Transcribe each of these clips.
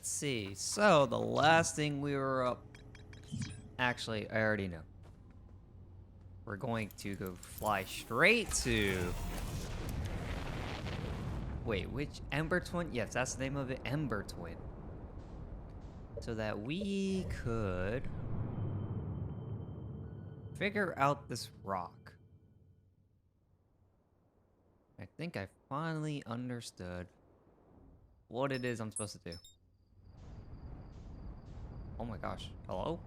let's see. So, the last thing we were up... Actually, I already know. We're going to go fly straight to... Wait, which Ember Twin? Yes, that's the name of it, Ember Twin. So that we could... figure out this rock. I think I finally understood what it is I'm supposed to do. Oh my gosh. Hello?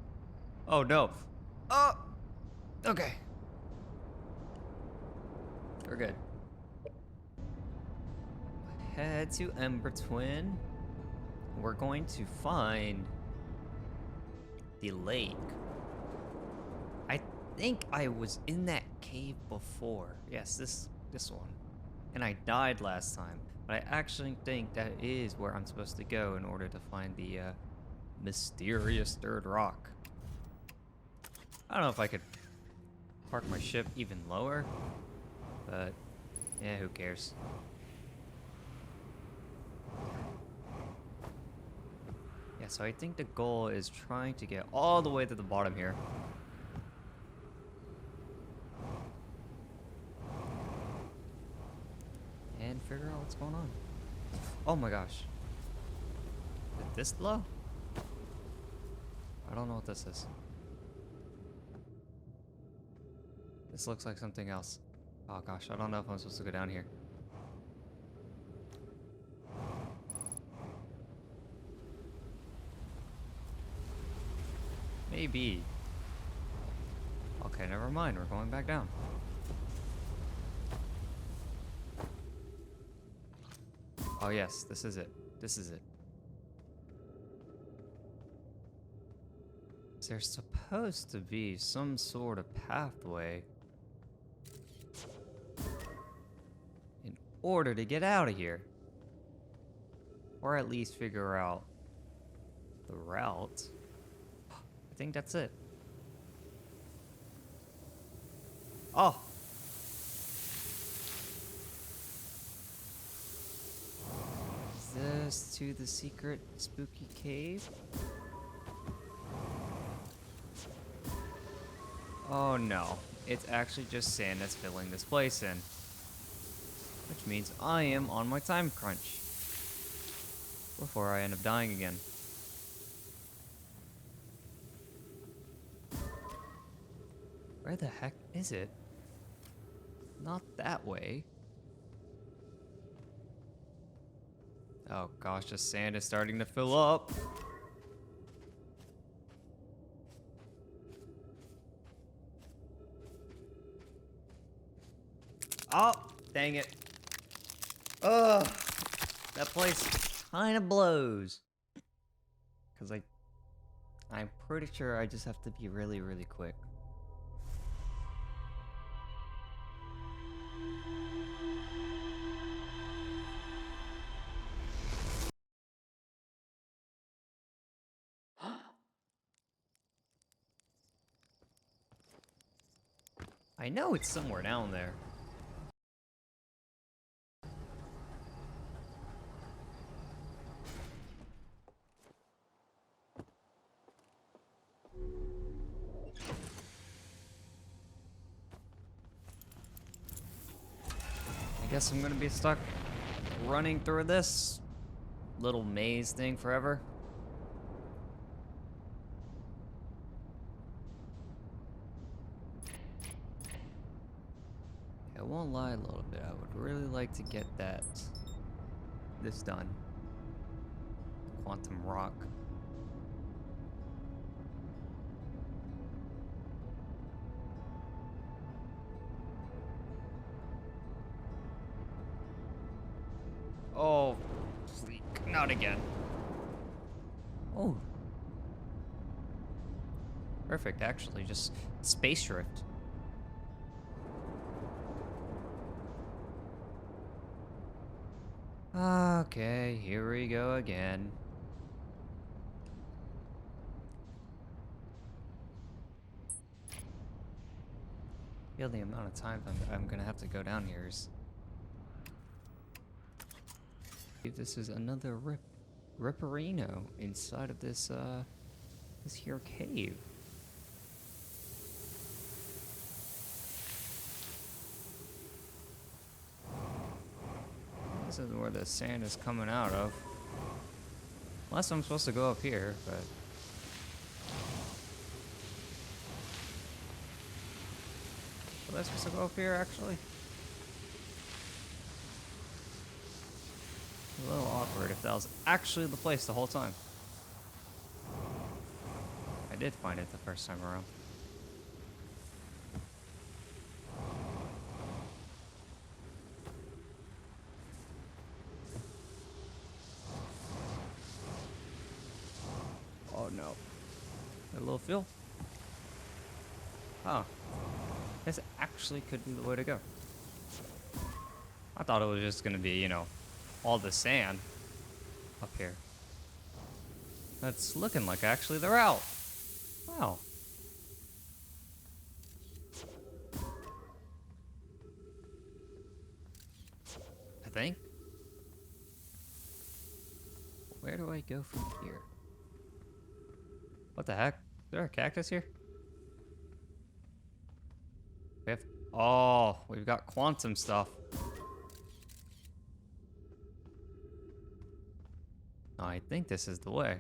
Oh no. Oh! Okay. We're good. Head to Ember Twin. We're going to find the lake. I think I was in that cave before. Yes, this one. And I died last time. But I actually think that is where I'm supposed to go in order to find the mysterious third rock. I don't know if I could park my ship even lower, but yeah, who cares? Yeah, so I think the goal is trying to get all the way to the bottom here. And figure out what's going on. Oh my gosh. Is this low? I don't know what this is. This looks like something else. Oh gosh, I don't know if I'm supposed to go down here. Maybe. Okay, never mind. We're going back down. Oh yes, this is it. This is it. There's supposed to be some sort of pathway in order to get out of here. Or at least figure out the route. I think that's it. Oh! Is this to the secret spooky cave? Oh no, it's actually just sand that's filling this place in. Which means I am on my time crunch. Before I end up dying again. Where the heck is it? Not that way. Oh gosh, the sand is starting to fill up. Oh, dang it. Ugh, that place kind of blows. Because I'm pretty sure I just have to be really, really quick. I know it's somewhere down there. I guess I'm gonna be stuck running through this little maze thing forever. I won't lie a little bit. I would really like to get this done. Quantum rock. Oh, freak. Not again. Oh. Perfect, actually. Just space drift. Okay, here we go again. I feel the amount of time I'm gonna have to go down here is... If this is another rip Ripperino inside of this this here cave. This is where the sand is coming out of. Unless I'm supposed to go up here, but... Was I supposed to go up here, actually? A little awkward if that was actually the place the whole time. I did find it the first time around. Oh no. A little feel. Oh. This actually could be the way to go. I thought it was just gonna be, you know, all the sand up here. That's looking like actually the route. Wow. I think. Where do I go from here? What the heck? Is there a cactus here? We have... Oh, we've got quantum stuff. I think this is the way.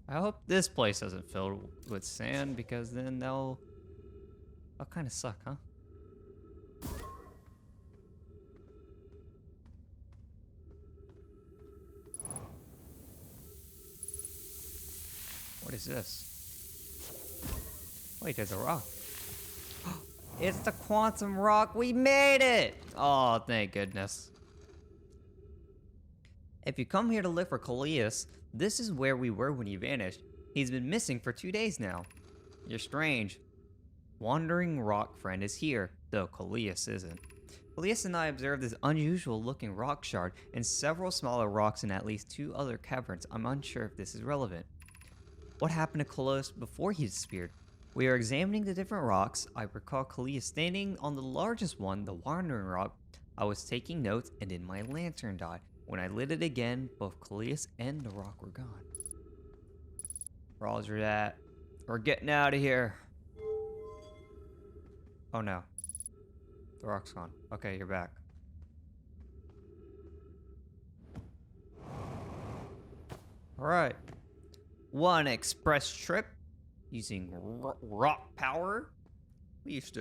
I hope this place doesn't fill with sand, because then that'll kind of suck, huh? What is this? Wait, there's a rock. It's the quantum rock. We made it! Oh, thank goodness. If you come here to look for Coleus, this is where we were when he vanished. He's been missing for 2 days now. You're strange. Wandering rock friend is here, though Coleus isn't. Coleus and I observed this unusual looking rock shard and several smaller rocks in at least 2 other caverns. I'm unsure if this is relevant. What happened to Coleus before he disappeared? We are examining the different rocks. I recall Coleus standing on the largest one, the wandering rock. I was taking notes and then my lantern died. When I lit it again, both Coleus and the rock were gone. Roger that. We're getting out of here. Oh no. The rock's gone. Okay, you're back. Alright. One express trip using rock power. These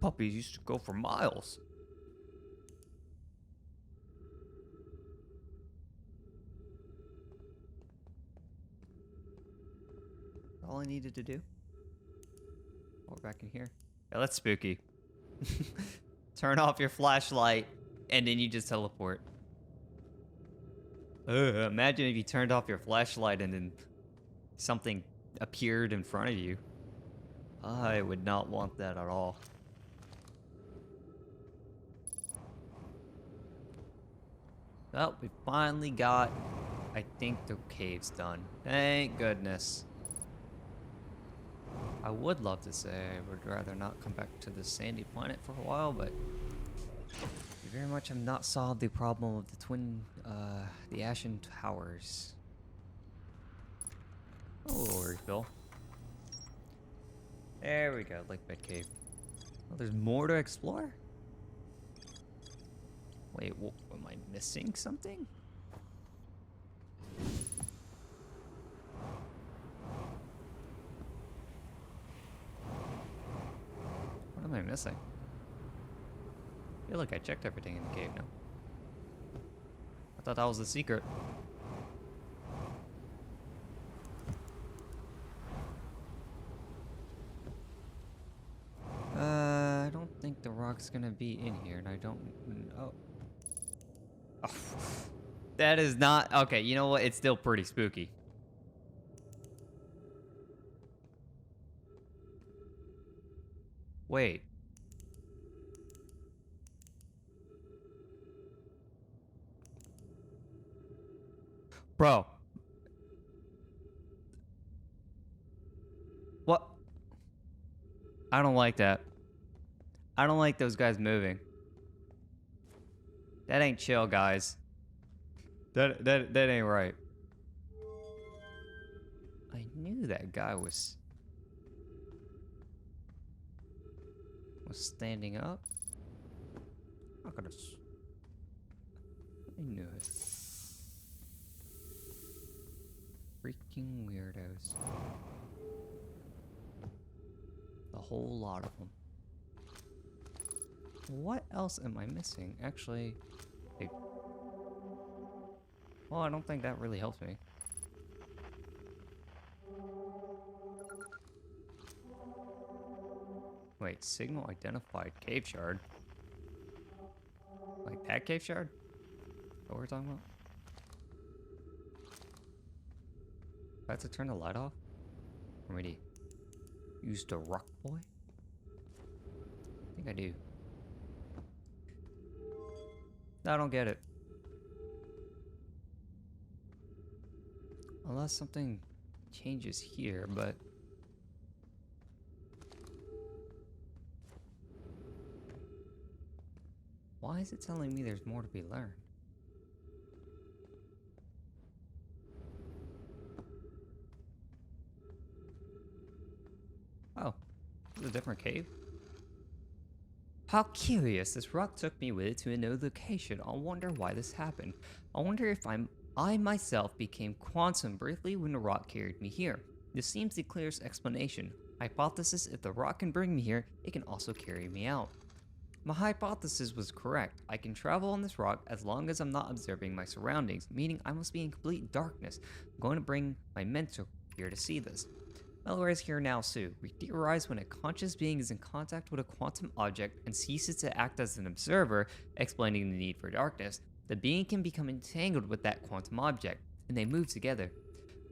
puppies used to go for miles. All I needed to do. Oh, we're back in here. Yeah, that's spooky. Turn off your flashlight, and then you just teleport. Imagine if you turned off your flashlight and then something appeared in front of you. I would not want that at all. Well, we finally got, I think, the cave's done. Thank goodness. I would love to say I would rather not come back to this sandy planet for a while, but we very much have not solved the problem of the Ashen Towers. Oh, refill. There we go, Lake Bed Cave. Oh, there's more to explore? Wait, am I missing something? What am I missing? I feel like I checked everything in the cave now. I thought that was the secret. I don't think the rock's gonna be in here, and I don't know. Oh, that is not okay. You know what? It's still pretty spooky. Wait. Bro. What? I don't like that. I don't like those guys moving. That ain't chill, guys. That ain't right. knew that guy was standing up. I could have. I knew it. Freaking weirdos. A whole lot of them. What else am I missing? Actually, well, I don't think that really helps me. Wait, signal identified cave shard. Like that cave shard? What we're talking about? Do I have to turn the light off? Or maybe use the rock boy? I think I do. I don't get it. Unless something changes here, but... Why is it telling me there's more to be learned? Oh, this is a different cave? How curious, this rock took me with it to another location. I wonder why this happened. I wonder if I myself became quantum briefly when the rock carried me here. This seems the clearest explanation. Hypothesis, if the rock can bring me here, it can also carry me out. My hypothesis was correct. I can travel on this rock as long as I'm not observing my surroundings, meaning I must be in complete darkness. I'm going to bring my mentor here to see this. Malware is here now, Sue. We theorize when a conscious being is in contact with a quantum object and ceases to act as an observer, explaining the need for darkness, the being can become entangled with that quantum object, and they move together.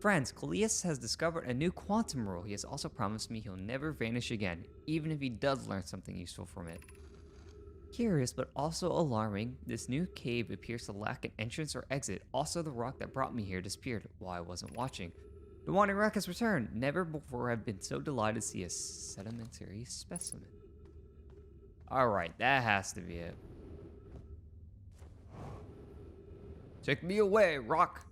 Friends, Callias has discovered a new quantum rule. He has also promised me he'll never vanish again, even if he does learn something useful from it. Curious, but also alarming, this new cave appears to lack an entrance or exit. Also, the rock that brought me here disappeared while I wasn't watching. The wandering rock has returned. Never before have been so delighted to see a sedimentary specimen. Alright, that has to be it. Take me away, rock!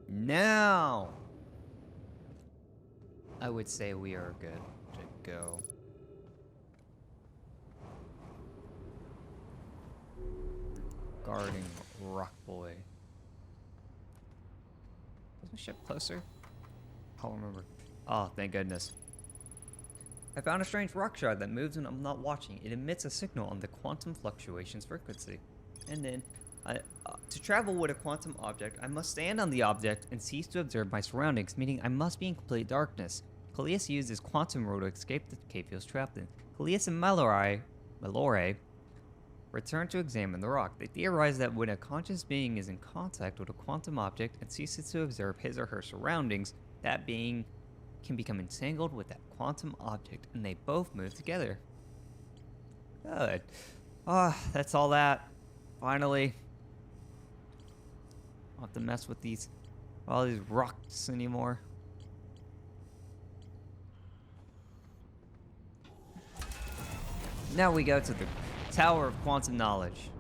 Now! I would say we are good to go. Guarding rock boy. Is my ship closer? I don't remember. Oh, thank goodness. I found a strange rock shard that moves when I'm not watching. It emits a signal on the quantum fluctuations frequency. And then, to travel with a quantum object, I must stand on the object and cease to observe my surroundings, meaning I must be in complete darkness. Callias used his quantum rule to escape the cave he was trapped in. Callias and Mallory returned to examine the rock. They theorized that when a conscious being is in contact with a quantum object and ceases to observe his or her surroundings, that being can become entangled with that quantum object, and they both move together. Good. Ah, that's all that. Finally. I don't have to mess with all these rocks anymore. Now we go to the Tower of Quantum Knowledge.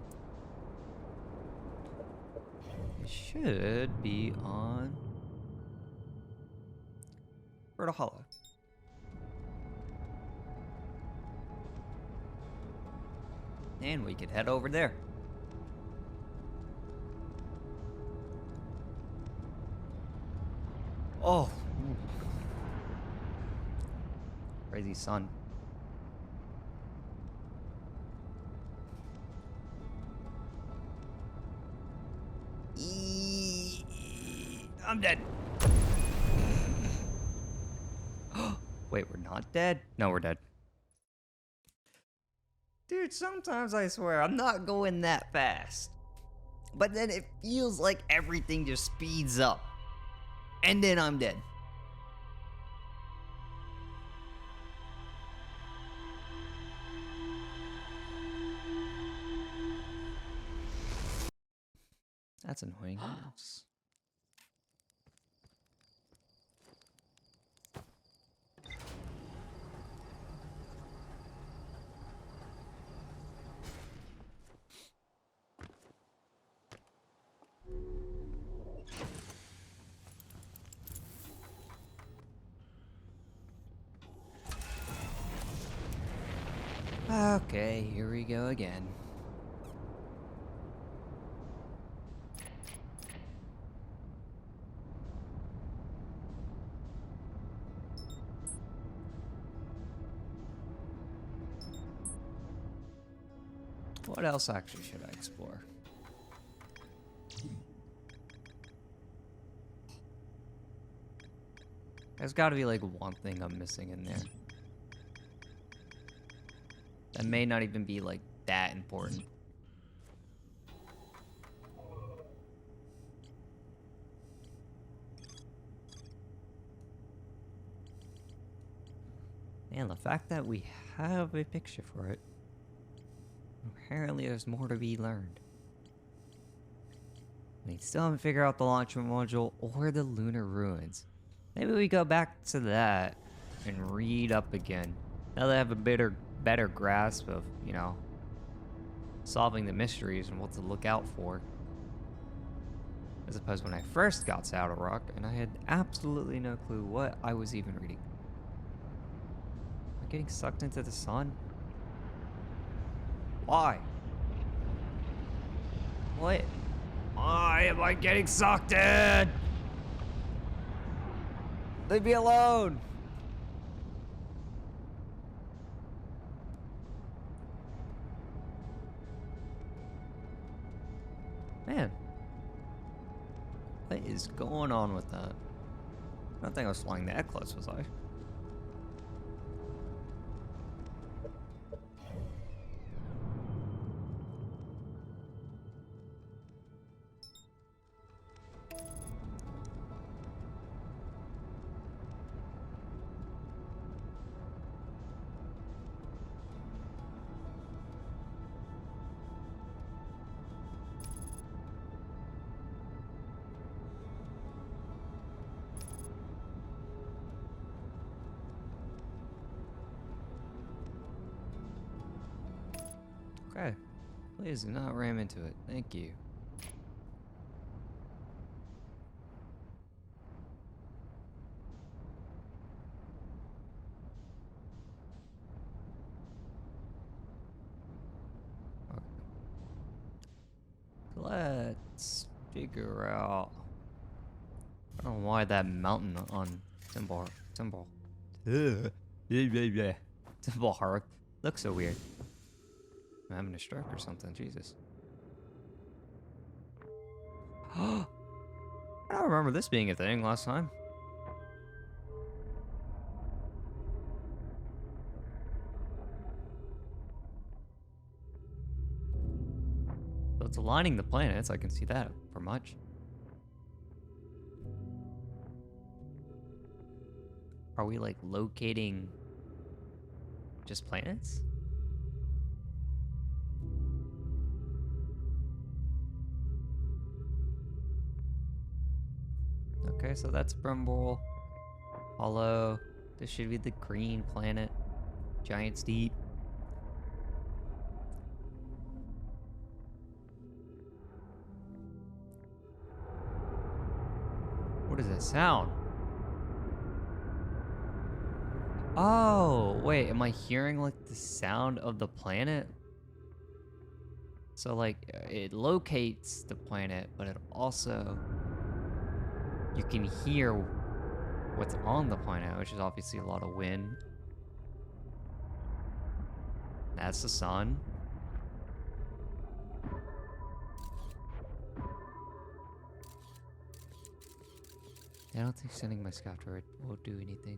It should be on Fertile Hollow. And we could head over there. Oh. Crazy sun. I'm dead. Wait, we're not dead? No, we're dead. Dude, sometimes I swear I'm not going that fast. But then it feels like everything just speeds up. And then I'm dead. That's annoying. Okay, here we go again. What else actually should I explore? There's got to be like one thing I'm missing in there. That may not even be like that important. And the fact that we have a picture for it, apparently there's more to be learned. We still haven't figured out the launch module or the lunar ruins. Maybe we go back to that and read up again. Now that I have a better grasp of, you know, solving the mysteries and what to look out for. As opposed to when I first got to Outer Rock and I had absolutely no clue what I was even reading. Am I getting sucked into the sun? Why? What? Why am I getting sucked in? Leave me alone! Man. What is going on with that? I don't think I was flying that close, was I? Okay. Please do not ram into it. Thank you. Okay. Let's figure out. I don't know why that mountain on Timber Hearth looks so weird. I'm having a stroke or something. Jesus. I don't remember this being a thing last time. So it's aligning the planets. I can see that for much. Are we like locating just planets? Okay, so that's Brimble. Hollow. This should be the green planet. Giant's Deep. What is that sound? Oh, wait, am I hearing like the sound of the planet? So like it locates the planet, but it also, you can hear what's on the planet, which is obviously a lot of wind. That's the sun. I don't think sending my scout turret will do anything.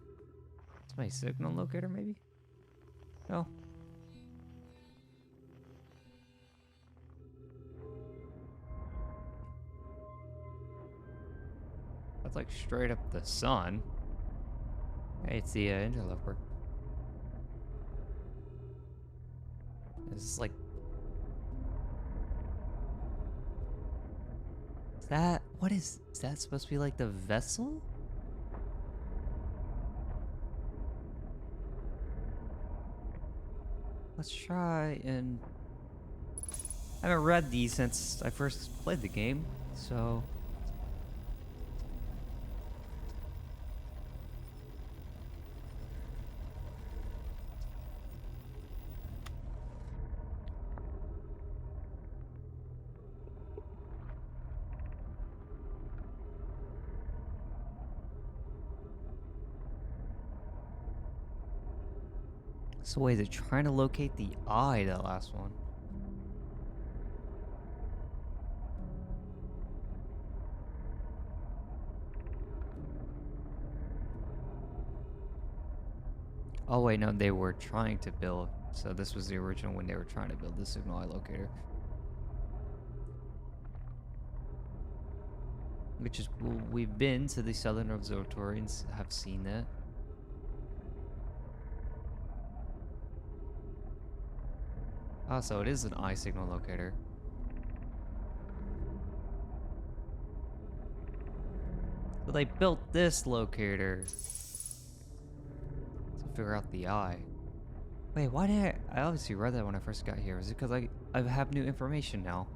It's my signal locator, maybe? No. That's like straight up the sun. Hey, it's the interloper. It's like... Is that... What is that supposed to be like the vessel? Let's try and... I haven't read these since I first played the game, so... So wait, they're trying to locate the eye, that last one. Oh wait, no, they were trying to build. So this was the original when they were trying to build the signal eye locator. Which is cool. We've been to the Southern Observatory and have seen that. Oh, so it is an eye signal locator. So they built this locator to figure out the eye. Wait, why did I obviously read that when I first got here. Is it because I have new information now?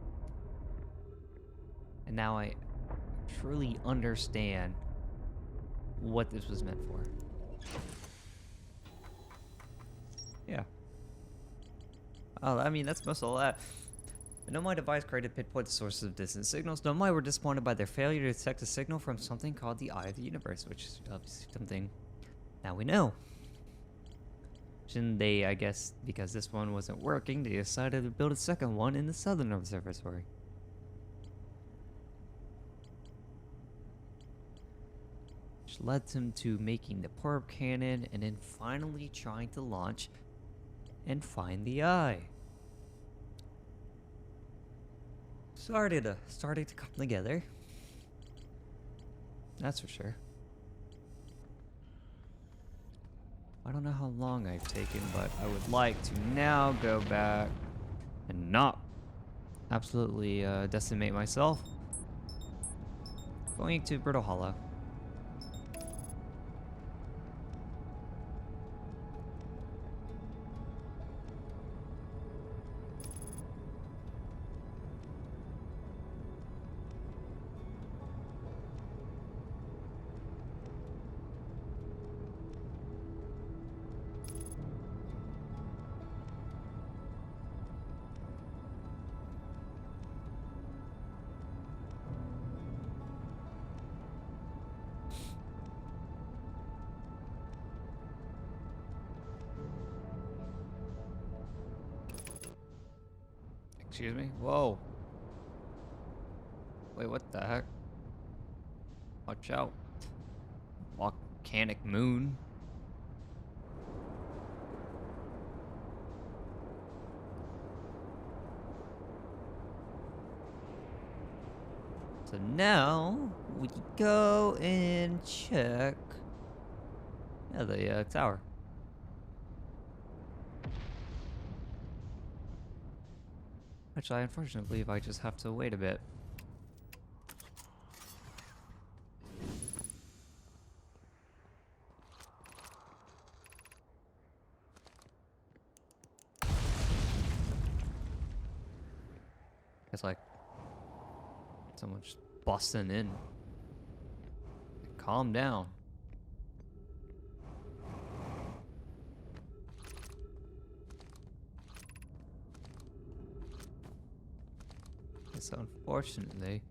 And now I truly understand what this was meant for. Yeah. Oh, I mean, that's most of that. The Nomai device created to pinpoint the sources of distant signals. Nomai were disappointed by their failure to detect a signal from something called the Eye of the Universe, which is obviously something now we know. Shouldn't they, I guess, because this one wasn't working, they decided to build a second one in the Southern Observatory. Which led them to making the probe cannon and then finally trying to launch and find the eye. Starting to come together. That's for sure. I don't know how long I've taken, but I would like to now go back and not absolutely decimate myself. Going to Brittle Hollow. Excuse me? Whoa. Wait, what the heck? Watch out. Volcanic moon. So now we go and check the tower. Which I unfortunately believe I just have to wait a bit. It's like someone just busting in. Calm down. So unfortunately,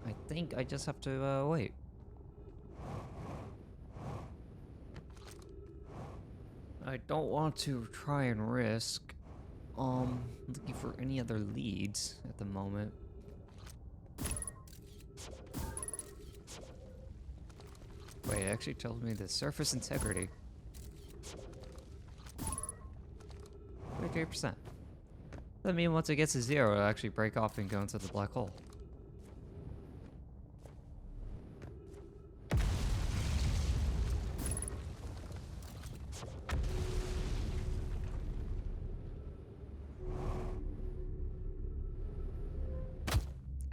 I think I just have to wait. I don't want to try and risk looking for any other leads at the moment. Wait, it actually tells me the surface integrity. 33%. That means once it gets to 0, it'll actually break off and go into the black hole.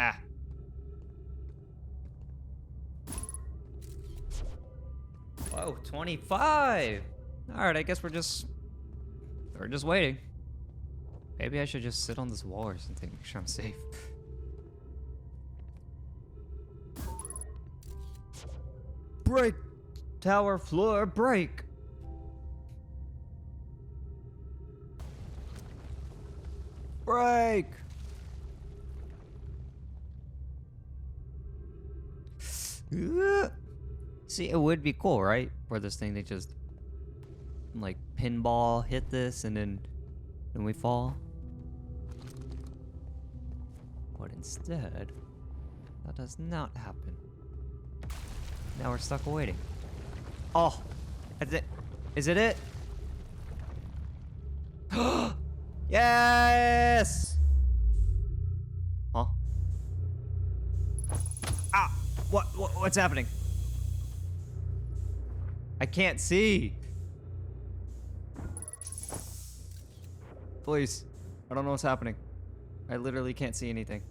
Ah. Whoa, 25! Alright, I guess we're just waiting. Maybe I should just sit on this wall or something, make sure I'm safe. Break! Tower floor, break! Break! See, it would be cool, right? For this thing to just like pinball hit this and then we fall. But instead, that does not happen. Now we're stuck waiting. Oh, that's it. Is it it? Yes! Huh? Ah! What's happening? I can't see. Please. I don't know what's happening. I literally can't see anything.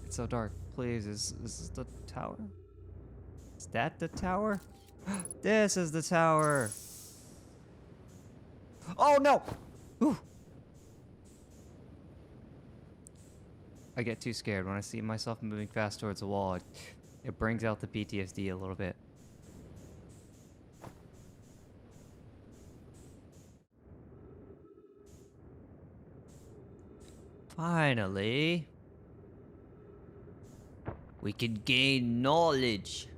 It's so dark. Please, is this the tower? Is that the tower? This is the tower. Oh no! Ooh. I get too scared when I see myself moving fast towards the wall. It brings out the PTSD a little bit. Finally, we can gain knowledge.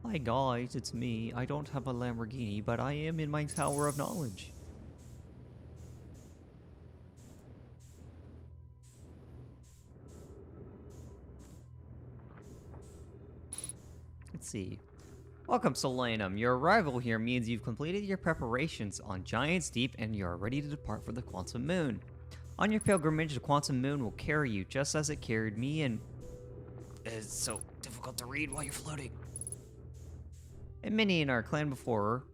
Hi guys, it's me. I don't have a Lamborghini, but I am in my tower of knowledge. Let's see. Welcome, Solanum. Your arrival here means you've completed your preparations on Giant's Deep and you are ready to depart for the Quantum Moon. On your pilgrimage, the Quantum Moon will carry you just as it carried me, and it's so difficult to read while you're floating. And many in our clan before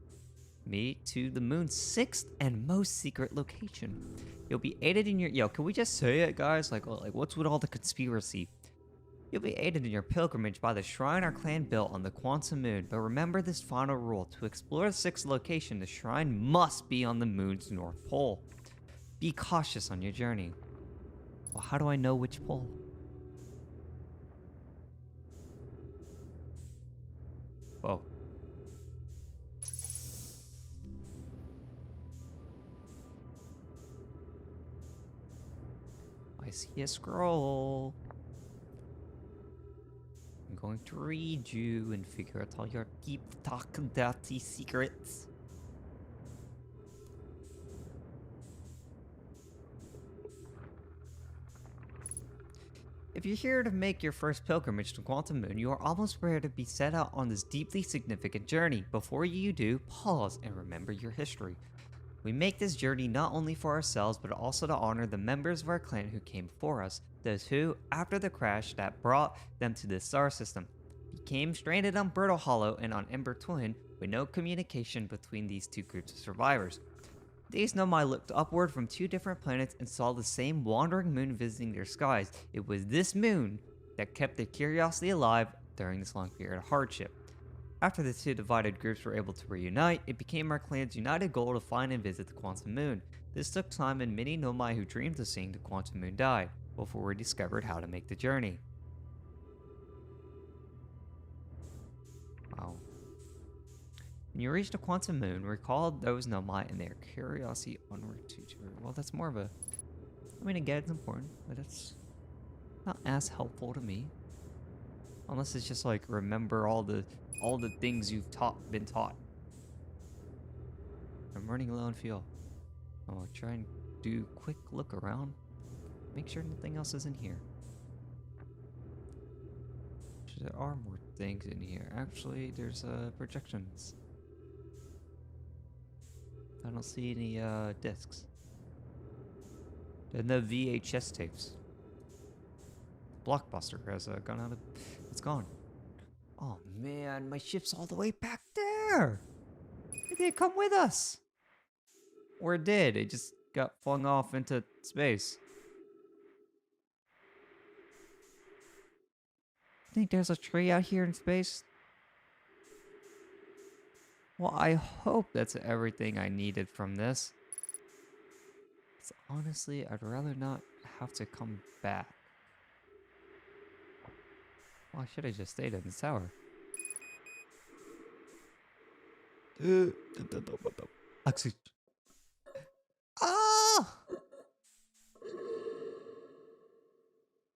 me to the moon's 6th and most secret location. You'll be aided in your... Yo, can we just say it, guys? Like what's with all the conspiracy? You'll be aided in your pilgrimage by the shrine our clan built on the Quantum Moon, but remember this final rule. To explore the 6th location, the shrine must be on the moon's north pole. Be cautious on your journey. Well, how do I know which pole? Whoa. I see a scroll. I'm going to read you and figure out all your deep, dark, dirty secrets. If you're here to make your first pilgrimage to Quantum Moon, you are almost prepared to be set out on this deeply significant journey. Before you do, pause and remember your history. We make this journey not only for ourselves, but also to honor the members of our clan who came before us, those who, after the crash that brought them to this star system, became stranded on Brittle Hollow and on Ember Twin with no communication between these two groups of survivors. These Nomai looked upward from two different planets and saw the same wandering moon visiting their skies. It was this moon that kept their curiosity alive during this long period of hardship. After the two divided groups were able to reunite, it became our clan's united goal to find and visit the Quantum Moon. This took time, and many Nomai who dreamed of seeing the Quantum Moon died before we discovered how to make the journey. Wow. When you reach the Quantum Moon, recall those Nomai and their curiosity onward to tour. Well, that's more of a... I mean, again, it's important, but it's not as helpful to me. Unless it's just like, remember all the things you've been taught. I'm running low on fuel. I'll try and do a quick look around. Make sure nothing else is in here. There are more things in here. Actually, there's projections. I don't see any discs. And the VHS tapes. Blockbuster has gone out of... It's gone. Oh man, my ship's all the way back there! It didn't come with us! Or it did, it just got flung off into space. Think there's a tree out here in space? Well, I hope that's everything I needed from this. 'Cause honestly, I'd rather not have to come back. Well, I should have just stayed in the tower. Oxygen. Ah!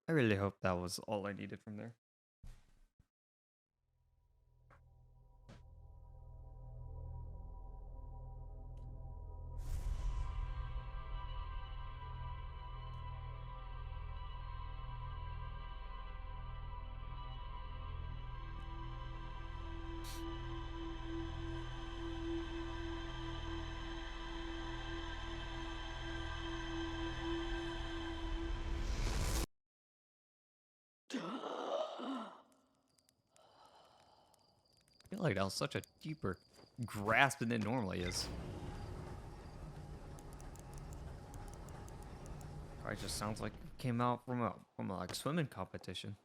I really hope that was all I needed from there. down such a deeper grasp than it normally is. It just sounds like it came out from a like swimming competition.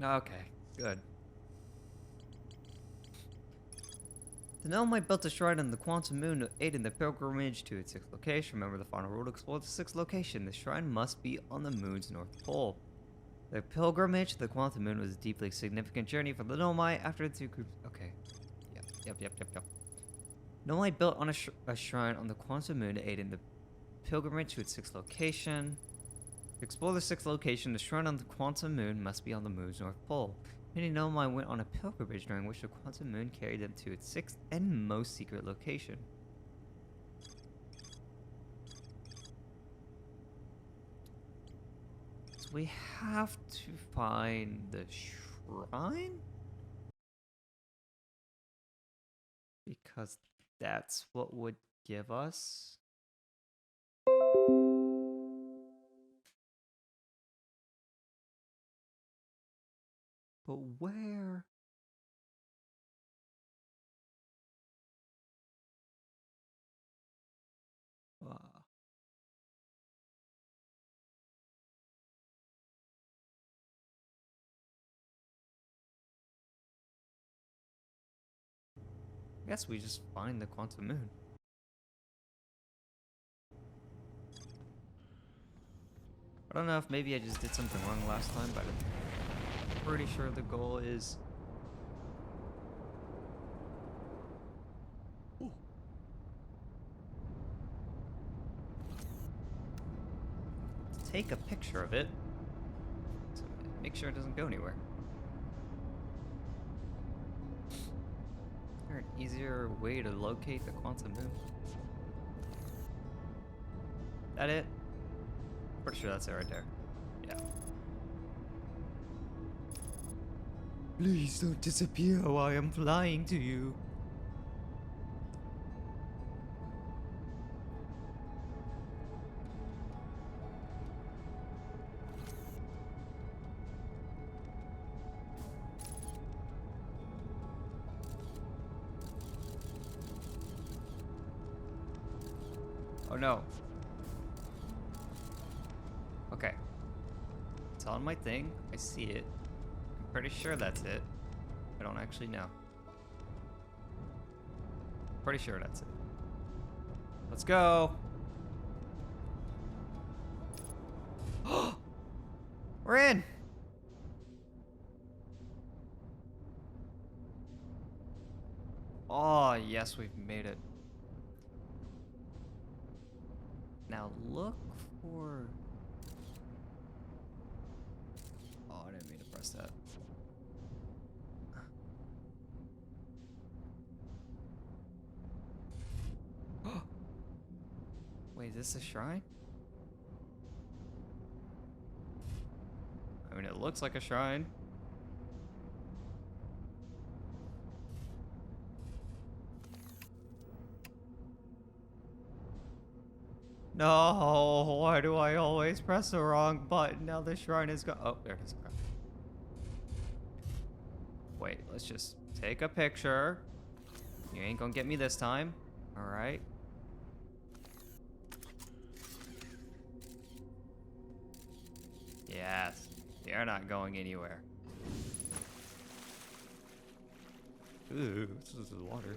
Okay, good. The gnome built a shrine on the quantum moon to aid in the pilgrimage to its sixth location. Remember the final rule to explore the sixth location. The shrine must be on the moon's north pole. The pilgrimage to the quantum moon was a deeply significant journey for the Nomai after the two groups. Okay. Yep. Nomai built on a shrine on the quantum moon to aid in the pilgrimage to its sixth location. To explore the sixth location, the shrine on the quantum moon must be on the moon's north pole. Many Nomai went on a pilgrimage during which the quantum moon carried them to its sixth and most secret location. So we have to find the shrine? Because that's what would give us... But where? I guess we just find the quantum moon. I don't know if maybe I just did something wrong last time, but I'm pretty sure the goal is... Ooh. Take a picture of it to make sure it doesn't go anywhere. Is there an easier way to locate the quantum moon? That it? Pretty sure that's it right there. Yeah. Please don't disappear while I'm flying to you. Oh no. Okay. It's on my thing. I see it. I'm pretty sure that's it. I don't actually know. Pretty sure that's it. Let's go. We're in. Oh, yes, we've made it. Now look for... Oh, I didn't mean to press that. Wait, is this a shrine? I mean, it looks like a shrine. No, why do I always press the wrong button? Now the shrine is gone. Oh, there it is. Wait, let's just take a picture. You ain't gonna get me this time. All right. Yes, you're not going anywhere. Ooh, this is the water.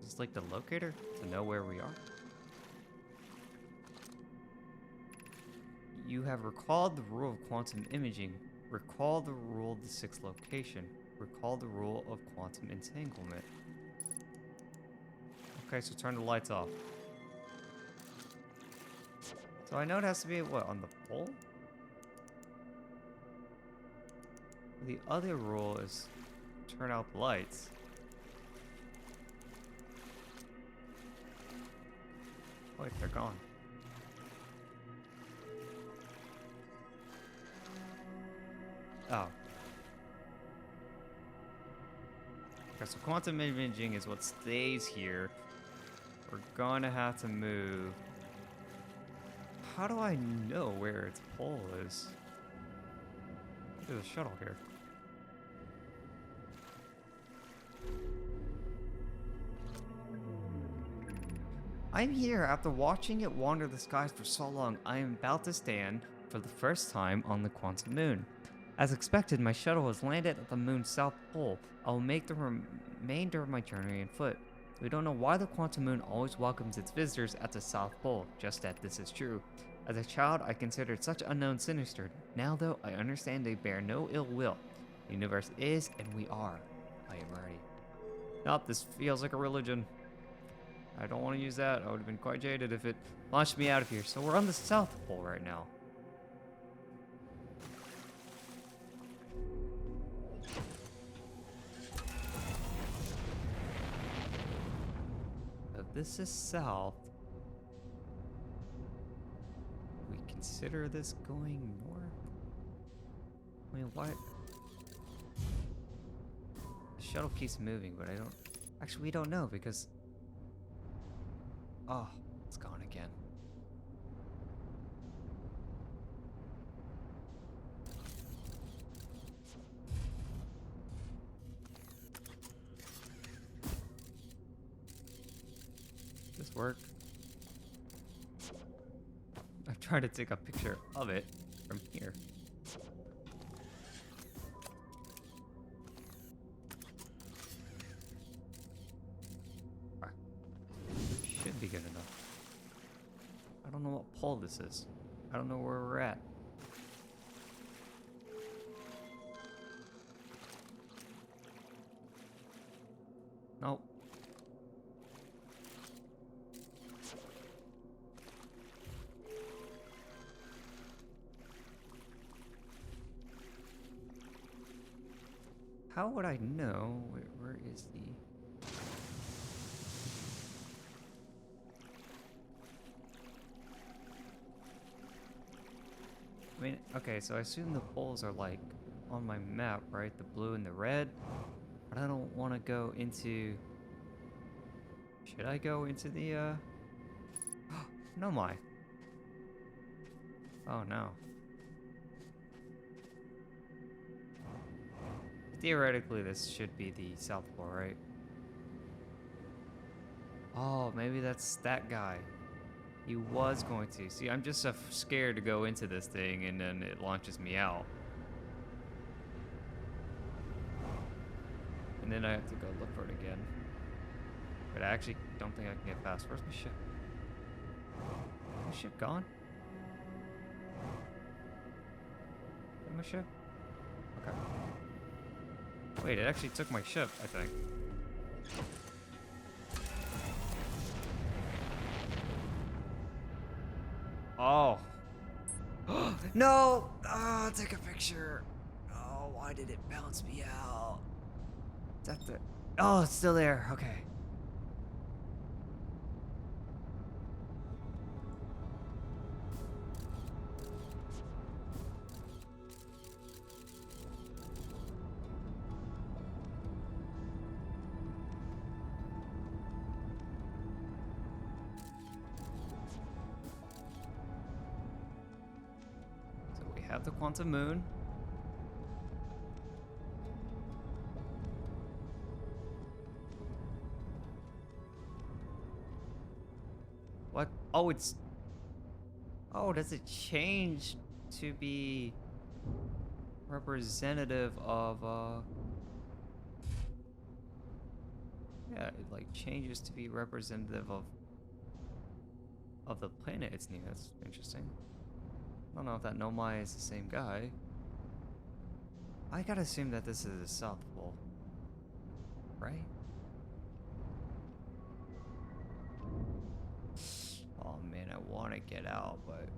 Is this like the locator to know where we are? You have recalled the rule of quantum imaging. Recall the rule of the sixth location. Recall the rule of quantum entanglement. Okay, so turn the lights off. So I know it has to be, what, on the pole? The other rule is turn out the lights. Wait, they're gone. Oh. Okay, so quantum imaging is what stays here. We're gonna have to move. How do I know where its pole is? There's a shuttle here. I'm here after watching it wander the skies for so long. I am about to stand for the first time on the quantum moon. As expected, my shuttle has landed at the moon's south pole. I will make the remainder of my journey on foot. We don't know why the quantum moon always welcomes its visitors at the south pole, just that this is true. As a child, I considered such unknown sinister. Now, though, I understand they bear no ill will. The universe is, and we are. I am ready. Nope, this feels like a religion. I don't want to use that. I would have been quite jaded if it launched me out of here. So we're on the South Pole right now. So this is south. We consider this going north? I mean, what? The shuttle keeps moving, but I don't... Actually, we don't know because... Oh, it's gone again. Does this work? I'm trying to take a picture of it from here. Should be good enough. I don't know what pole this is. I don't know where we're at. Nope. How would I know? Where is the... I mean, okay, so I assume the poles are like on my map, right? The blue and the red. But I don't want to go into... Should I go into the, No, my. Oh, no. Theoretically, this should be the South Pole, right? Oh, maybe that's that guy. He was going to. See, I'm just scared to go into this thing and then it launches me out. And then I have to go look for it again. But I actually don't think I can get past. Where's my ship? Is my ship gone? Is my ship? Okay. Wait, it actually took my ship, I think. Oh. No! Oh, take a picture. Oh, why did it bounce me out? Is that the... Oh, it's still there. Okay. Have the quantum moon. What? Oh, it's... Oh, does it change to be representative of, Yeah, it, like, changes to be representative of the planet it's near. That's interesting. I don't know if that Nomai is the same guy. I gotta assume that this is the South Pole. Right? Oh man, I want to get out, but...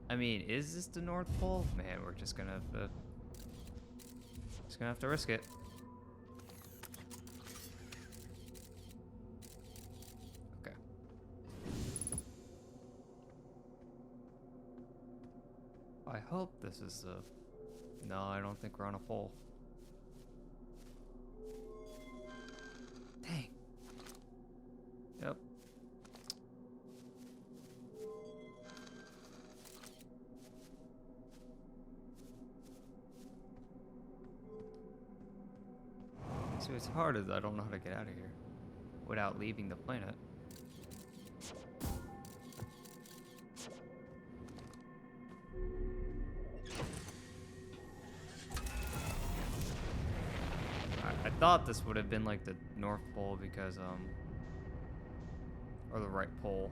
I mean, is this the North Pole? Man, we're just gonna have to risk it. Okay. I hope this is the... No, I don't think we're on a pole. See, what's hard is I don't know how to get out of here without leaving the planet. I thought this would have been like the North Pole because, or the right pole.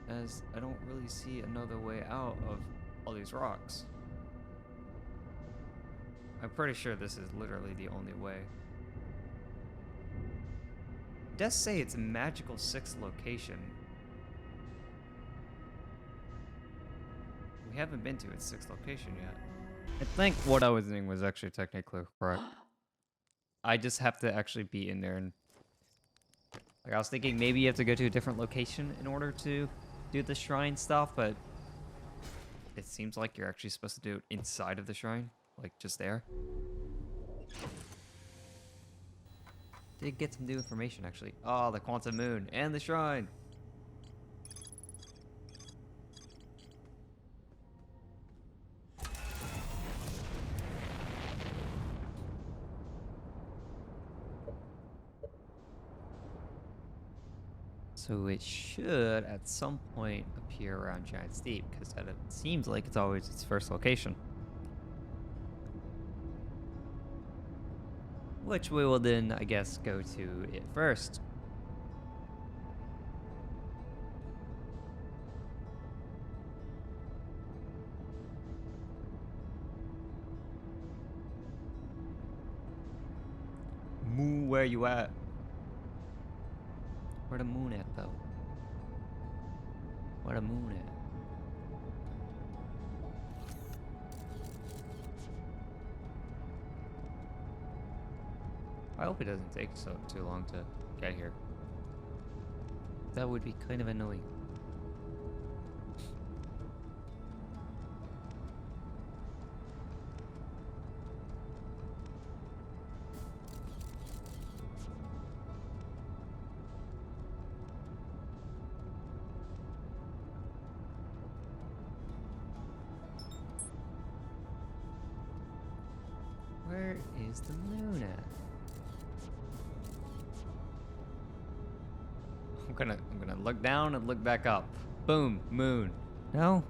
As I don't really see another way out of all these rocks. I'm pretty sure this is literally the only way. It does say it's a magical 6th location. We haven't been to its 6th location yet. I think what I was doing was actually technically correct. I just have to actually be in there and... Like, I was thinking maybe you have to go to a different location in order to do the shrine stuff, but... It seems like you're actually supposed to do it inside of the shrine. Like, just there. Did get some new information, actually. Oh, the Quantum Moon and the shrine! So it should, at some point, appear around Giant Steep, because it seems like it's always its first location. Which we will then, I guess, go to it first. Moon, where you at? Where the moon at, though? Where the moon at? I hope it doesn't take too long to get here. That would be kind of annoying. Where is the moon at? I'm gonna look down and look back up. Boom, moon. No?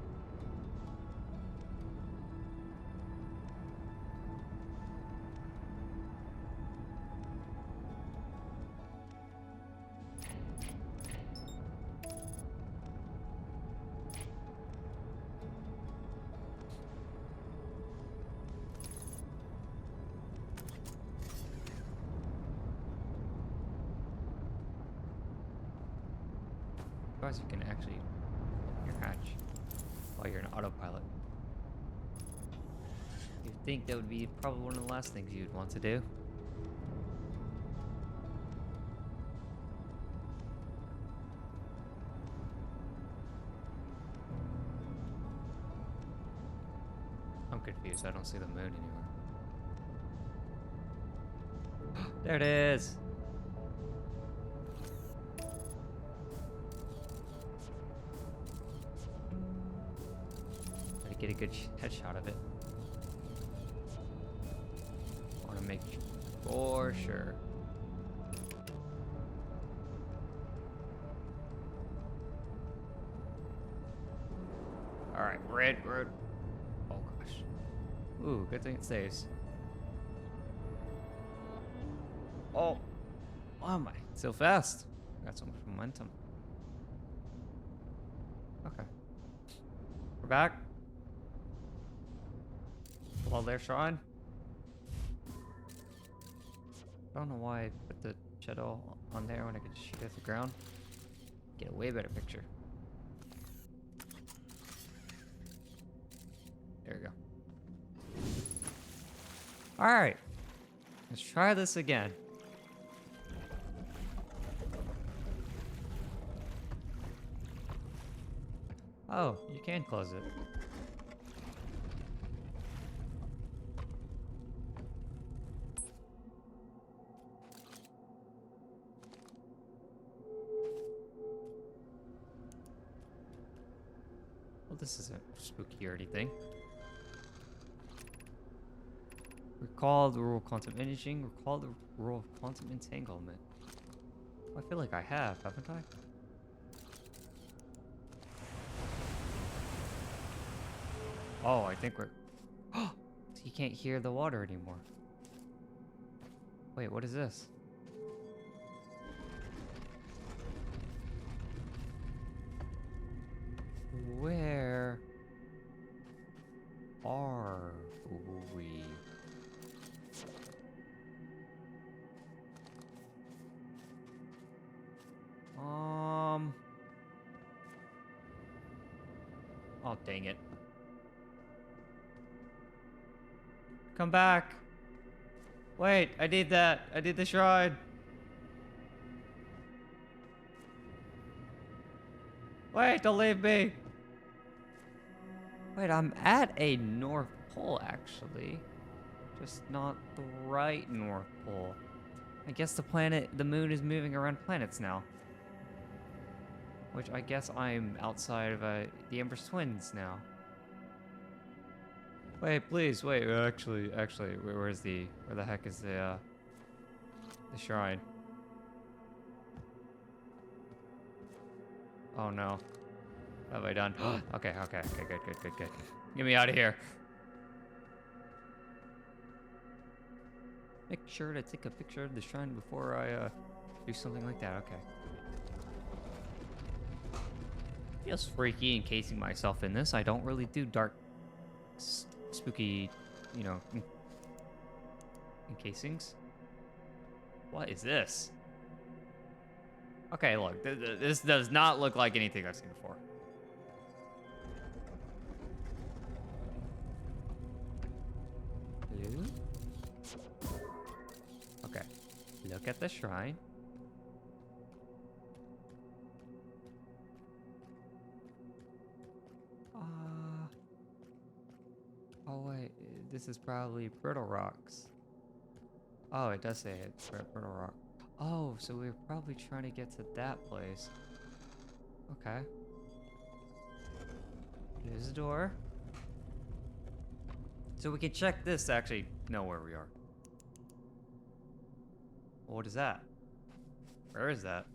You can actually open your hatch while you're in autopilot. You'd think that would be probably one of the last things you'd want to do. I'm confused. I don't see the moon anywhere. There it is! Get a good headshot of it. I want to make for sure. All right, red. Oh gosh. Ooh, good thing it stays. Oh, why am I so fast? Got so much momentum. Okay, we're back. Well, there, Sean. I don't know why I put the shadow on there when I could shoot at the ground. Get a way better picture. There we go. Alright. Let's try this again. Oh, you can close it. This isn't spooky or anything. We're Recall the rule of quantum imaging. Recall the rule of quantum entanglement. I feel like I have, haven't I? Oh, I think we're... Oh! You can't hear the water anymore. Wait, what is this? Where are we? Oh, dang it. Come back. Wait, I need that. I need the shrine. Wait, don't leave me. Wait, I'm at a North Pole, actually. Just not the right North Pole. I guess the moon is moving around planets now. Which I guess I'm outside of the Empress Twins now. Wait, please, wait. Actually, where the heck is the shrine? Oh no. What have I done? Okay, good. Get me out of here. Make sure to take a picture of the shrine before I do something like that. Okay. Feels freaky encasing myself in this. I don't really do dark, spooky, you know, encasings. What is this? Okay, look, this does not look like anything I've seen before. Hello? Okay, look at the shrine. Oh wait, this is probably brittle rocks. Oh, it does say it's brittle rock. Oh, so we're probably trying to get to that place. Okay. There's a door. So we can check this to actually know where we are. What is that? Where is that?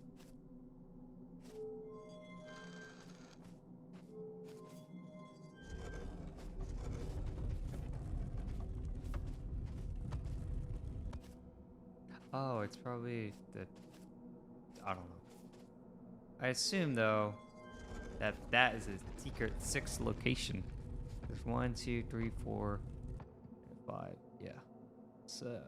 Oh, it's probably the... I don't know. I assume, though, that is a secret 6 location. There's 1, 2, 3, 4, 5. Yeah. So...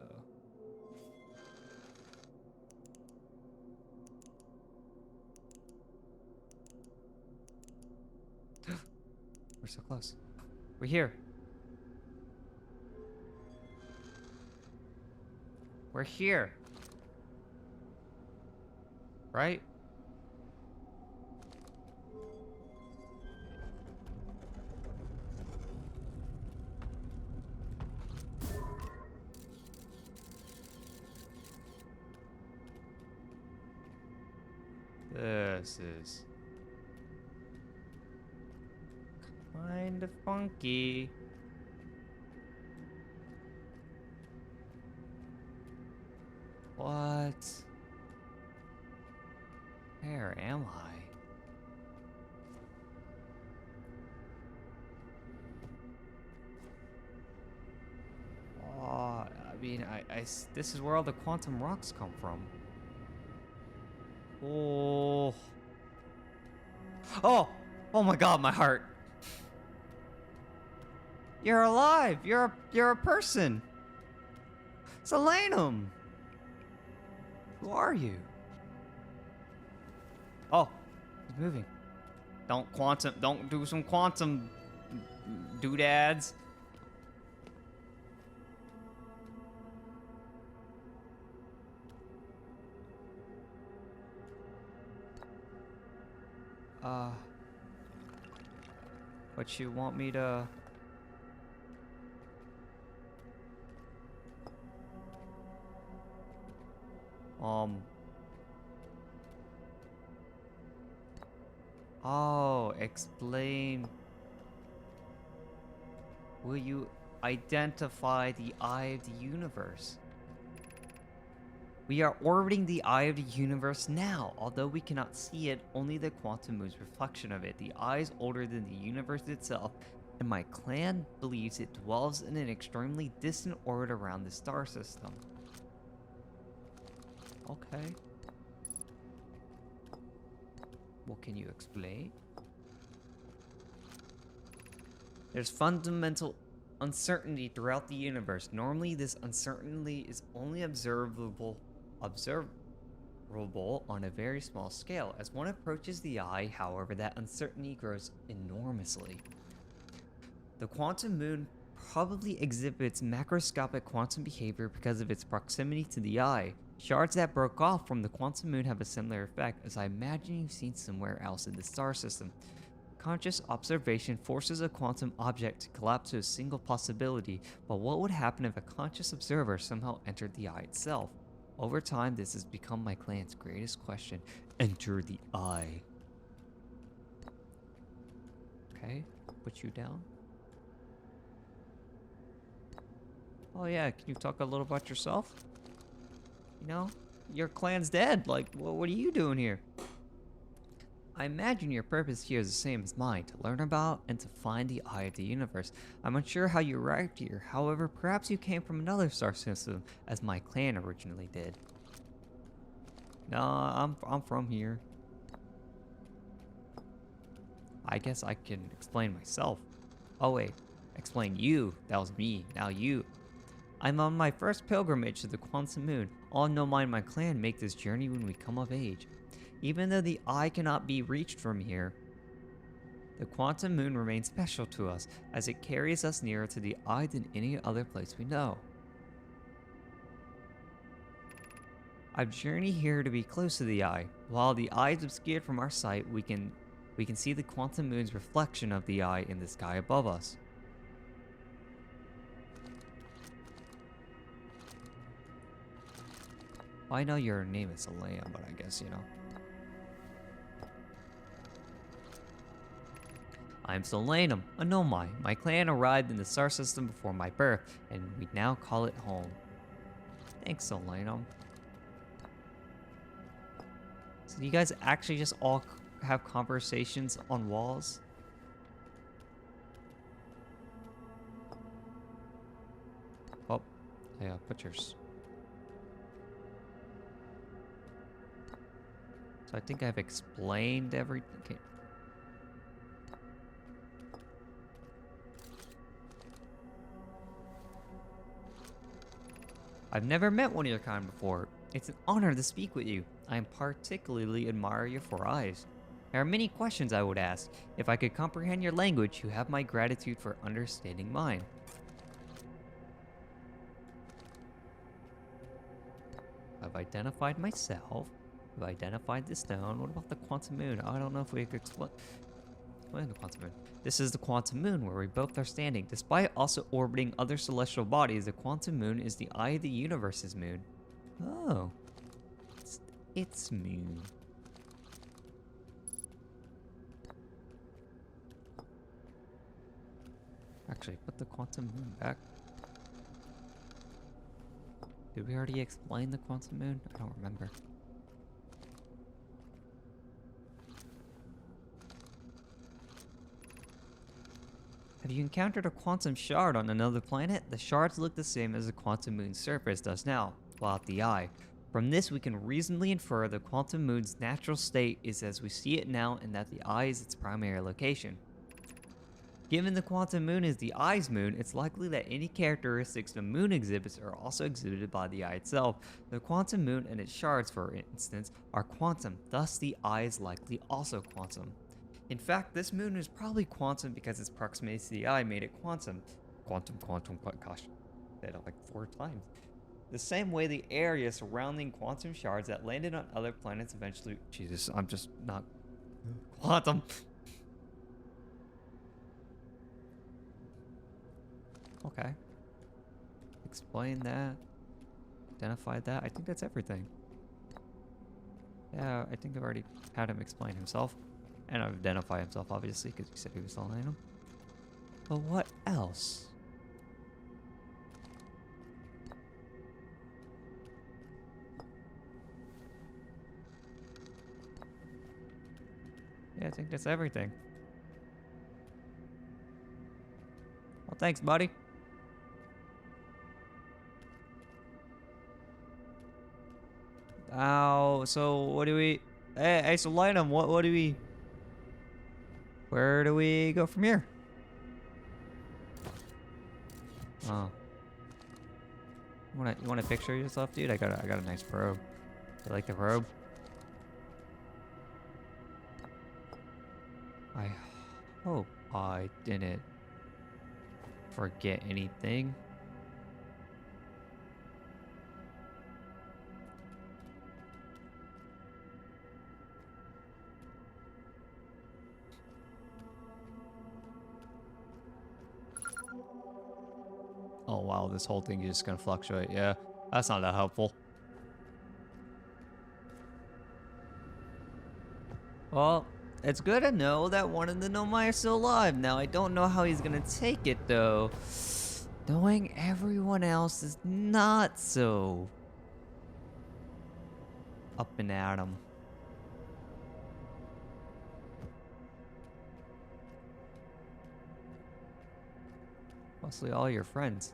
We're so close. We're here. We're here. Right? This is kind of funky. What? Where am I? Oh, I mean, this is where all the quantum rocks come from. Oh. Oh! Oh my god, my heart. You're alive! You're a person! Selenum! Who are you? Oh, he's moving. Don't do some quantum doodads. What you want me to... Oh, explain. Will you identify the eye of the universe. We are orbiting the eye of the universe now. Although we cannot see it, only the quantum moon's reflection of it. The eye is older than the universe itself, and my clan believes it dwells in an extremely distant orbit around the star system. Okay. What can you explain? There's fundamental uncertainty throughout the universe. Normally, this uncertainty is only observable on a very small scale. As one approaches the eye, however, that uncertainty grows enormously. The quantum moon probably exhibits macroscopic quantum behavior because of its proximity to the eye. Shards that broke off from the quantum moon have a similar effect, as I imagine you've seen somewhere else in the star system. Conscious observation forces a quantum object to collapse to a single possibility, but what would happen if a conscious observer somehow entered the eye itself? Over time, this has become my clan's greatest question. Enter the eye. Okay, put you down. Oh yeah, can you talk a little about yourself? You know, your clan's dead. Like, what are you doing here? I imagine your purpose here is the same as mine, to learn about and to find the eye of the universe. I'm unsure how you arrived here, however, perhaps you came from another star system, as my clan originally did. Nah, I'm from here. I guess I can explain myself. Oh wait, explain you. That was me, now you. I'm on my first pilgrimage to the quantum moon. All no mind my clan make this journey when we come of age. Even though the eye cannot be reached from here, the quantum moon remains special to us, as it carries us nearer to the eye than any other place we know. I've journeyed here to be close to the eye. While the eye is obscured from our sight, we can see the quantum moon's reflection of the eye in the sky above us. I know your name is Alea, but I guess, you know. I'm Solanum, a Nomai. My clan arrived in the star system before my birth, and we now call it home. Thanks, Solanum. So you guys actually just all have conversations on walls? Oh, yeah, pictures. So I think I've explained everything. Okay. I've never met one of your kind before. It's an honor to speak with you. I particularly admire your 4 eyes. There are many questions I would ask. If I could comprehend your language, you have my gratitude for understanding mine. I've identified myself. I've identified the stone. What about the quantum moon? I don't know if we could explain the quantum moon. This is the quantum moon where we both are standing. Despite also orbiting other celestial bodies, the quantum moon is the eye of the universe's moon. Oh. It's its moon. Actually, put the quantum moon back. Did we already explain the quantum moon? I don't remember. Have you encountered a quantum shard on another planet? The shards look the same as the quantum moon's surface does now, while at the eye. From this, we can reasonably infer the quantum moon's natural state is as we see it now, and that the eye is its primary location. Given the quantum moon is the eye's moon, it's likely that any characteristics the moon exhibits are also exhibited by the eye itself. The quantum moon and its shards, for instance, are quantum, thus the eye is likely also quantum. In fact, this moon is probably quantum because its proximity to the eye made it quantum. Quantum, gosh, said it like 4 times. The same way the area surrounding quantum shards that landed on other planets eventually... Jesus, I'm just not... Quantum! Okay. Explain that. Identify that. I think that's everything. Yeah, I think I've already had him explain himself. And identify himself, obviously, because he said he was Solanum. But what else? Yeah, I think that's everything. Well, thanks, buddy. Ow, so what do we... Hey, so Lightem, what do we... Where do we go from here? Oh. You want a picture of yourself, dude? I got a nice probe. You like the probe? I hope I didn't forget anything. Oh wow, this whole thing is just gonna fluctuate. Yeah, that's not that helpful. Well, it's good to know that one of the Nomai are still alive. Now, I don't know how he's gonna take it, though. Knowing everyone else is not so up and at 'em. Mostly all your friends.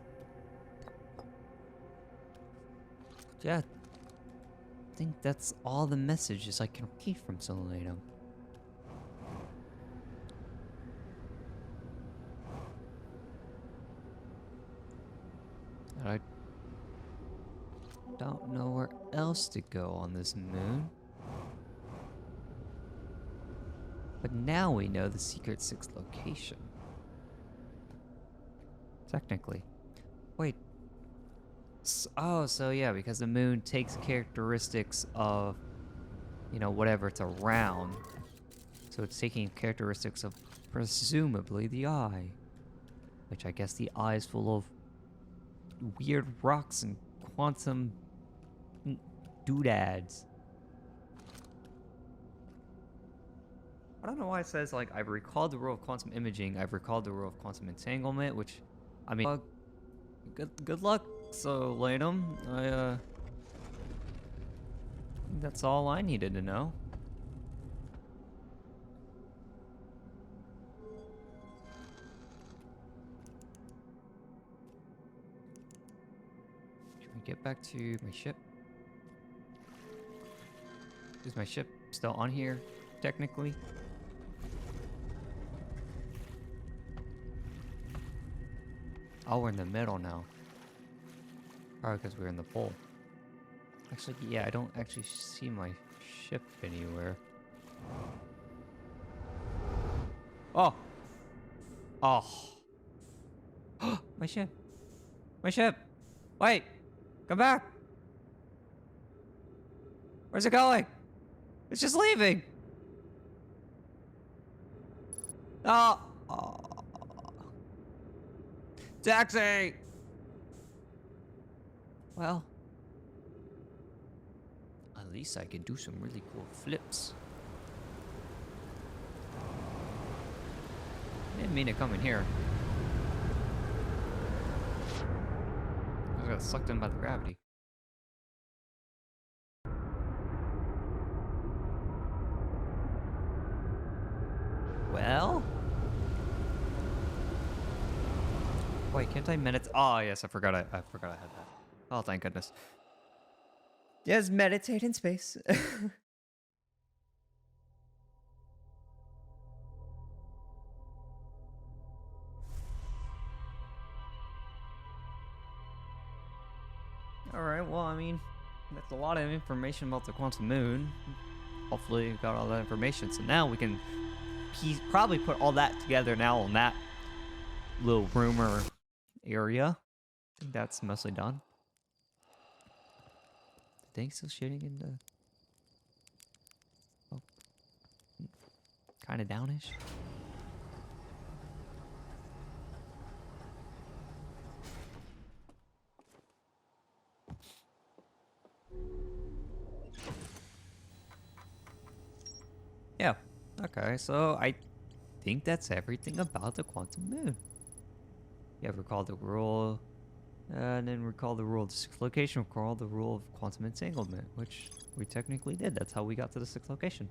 Yeah, I think that's all the messages I can read from Solanatum. I don't know where else to go on this moon. But now we know the secret 6th location. Technically. Wait. Oh, so yeah, because the moon takes characteristics of, you know, whatever it's around. So it's taking characteristics of presumably the eye. Which I guess the eye is full of weird rocks and quantum doodads. I don't know why it says, like, I've recalled the rule of quantum imaging, I've recalled the rule of quantum entanglement, which, I mean, good luck, so Lanum. I think that's all I needed to know. Can we get back to my ship? Is my ship still on here, technically? Oh, we're in the middle now. Probably because we're in the pole. Actually, yeah, I don't actually see my ship anywhere. Oh! Oh! My ship! My ship! Wait! Come back! Where's it going? It's just leaving! Oh! Oh. Taxi! Well, at least I can do some really cool flips. Didn't mean to come in here. I got sucked in by the gravity. Well? Wait, can't I meditate? Oh, yes, I forgot I had that. Oh, thank goodness. Yes, meditate in space. Alright, well, I mean, that's a lot of information about the quantum moon. Hopefully, you got all that information. So now we can probably put all that together now on that little rumor area. I think that's mostly done. The thing's still shooting in the... Oh. Kind of downish. Yeah. Okay, so I think that's everything about the quantum moon. Yeah, recall the rule, and then recall the rule of the 6th location, recall the rule of quantum entanglement, which we technically did. That's how we got to the 6th location.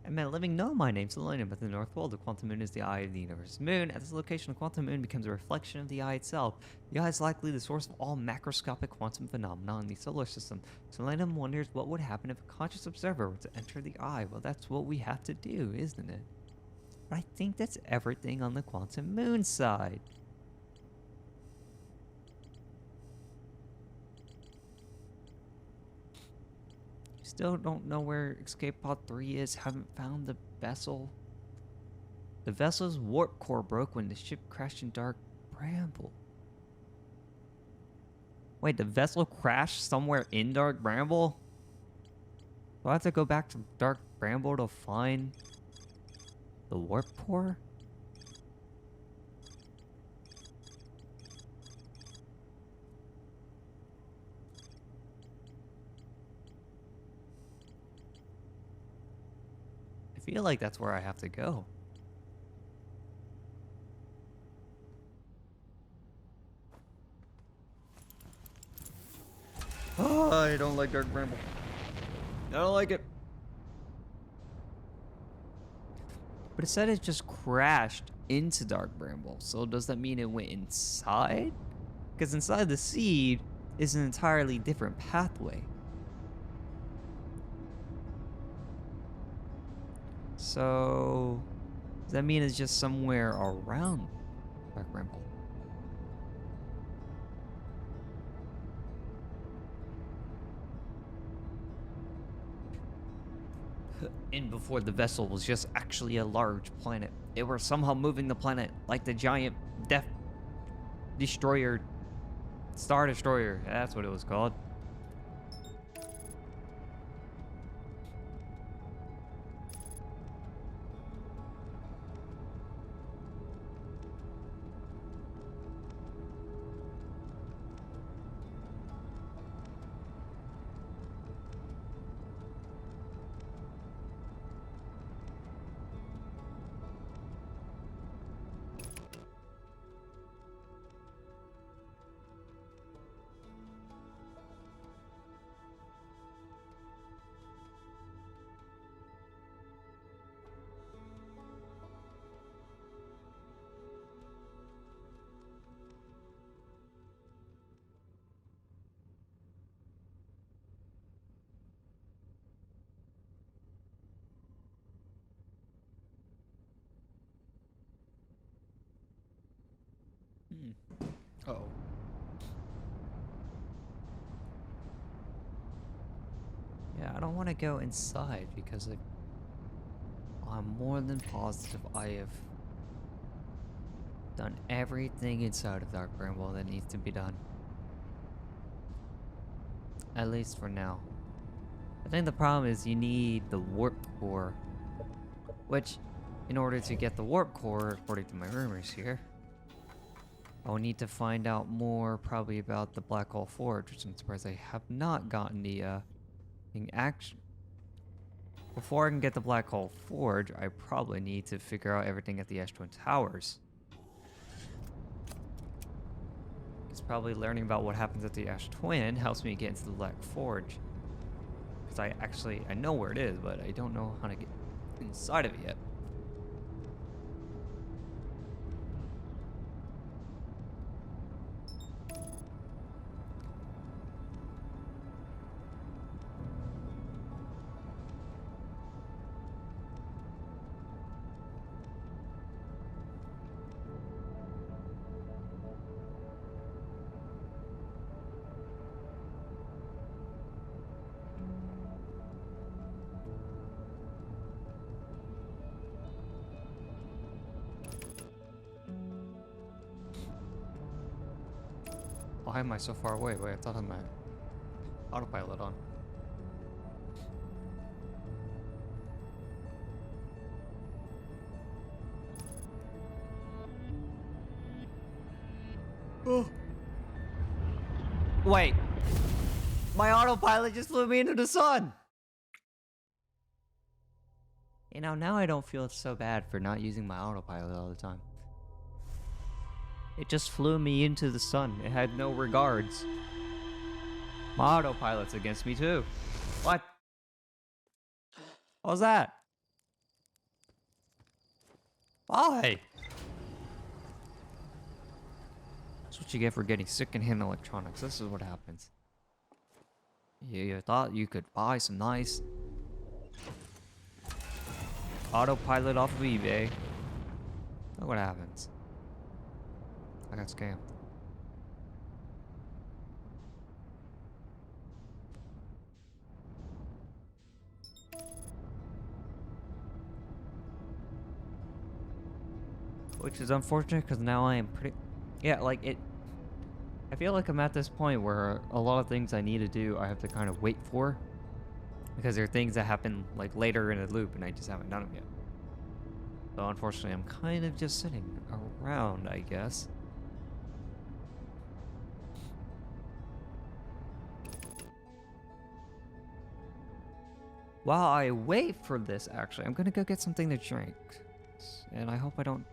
I'm a living gnome. My name's Selenium. At the North Pole, the quantum moon is the eye of the universe. Moon. At this location, the quantum moon becomes a reflection of the eye itself. The eye is likely the source of all macroscopic quantum phenomena in the solar system. Selenium wonders what would happen if a conscious observer were to enter the eye. Well, that's what we have to do, isn't it? But I think that's everything on the quantum moon side. Still don't know where escape pod 3 is. Haven't found the vessel. The vessel's warp core broke when the ship crashed in Dark Bramble. Wait, the vessel crashed somewhere in Dark Bramble? Do I have to go back to Dark Bramble to find the warp core? I feel like that's where I have to go. Oh, I don't like Dark Bramble. I don't like it. But it said it just crashed into Dark Bramble. So does that mean it went inside? Because inside the seed is an entirely different pathway. So does that mean it's just somewhere around Dark Bramble? And before the vessel was just actually a large planet. They were somehow moving the planet like the giant Death Destroyer, Star Destroyer. That's what it was called. Uh-oh. Yeah, I don't want to go inside because I'm more than positive I have done everything inside of Dark Bramble that needs to be done. At least for now. I think the problem is you need the warp core, which, in order to get the warp core, according to my rumors here, I'll need to find out more probably about the Black Hole Forge, which I'm surprised I have not gotten the in action. Before I can get the Black Hole Forge, I probably need to figure out everything at the Ash Twin Towers. Because probably learning about what happens at the Ash Twin helps me get into the Black Forge. Because I know where it is, but I don't know how to get inside of it yet. Why am I so far away? Wait, I thought I had my autopilot on. Oh. Wait. My autopilot just flew me into the sun! You know, now I don't feel so bad for not using my autopilot all the time. It just flew me into the sun. It had no regards. My autopilot's against me too. What? What was that? Why? That's what you get for getting secondhand electronics. This is what happens. You thought you could buy some nice autopilot off of eBay. Look what happens. I got scammed. Which is unfortunate because now I am pretty... Yeah, like it... I feel like I'm at this point where a lot of things I need to do, I have to kind of wait for. Because there are things that happen like later in the loop and I just haven't done them yet. So unfortunately, I'm kind of just sitting around, I guess. While I wait for this, actually, I'm gonna go get something to drink. And I hope I don't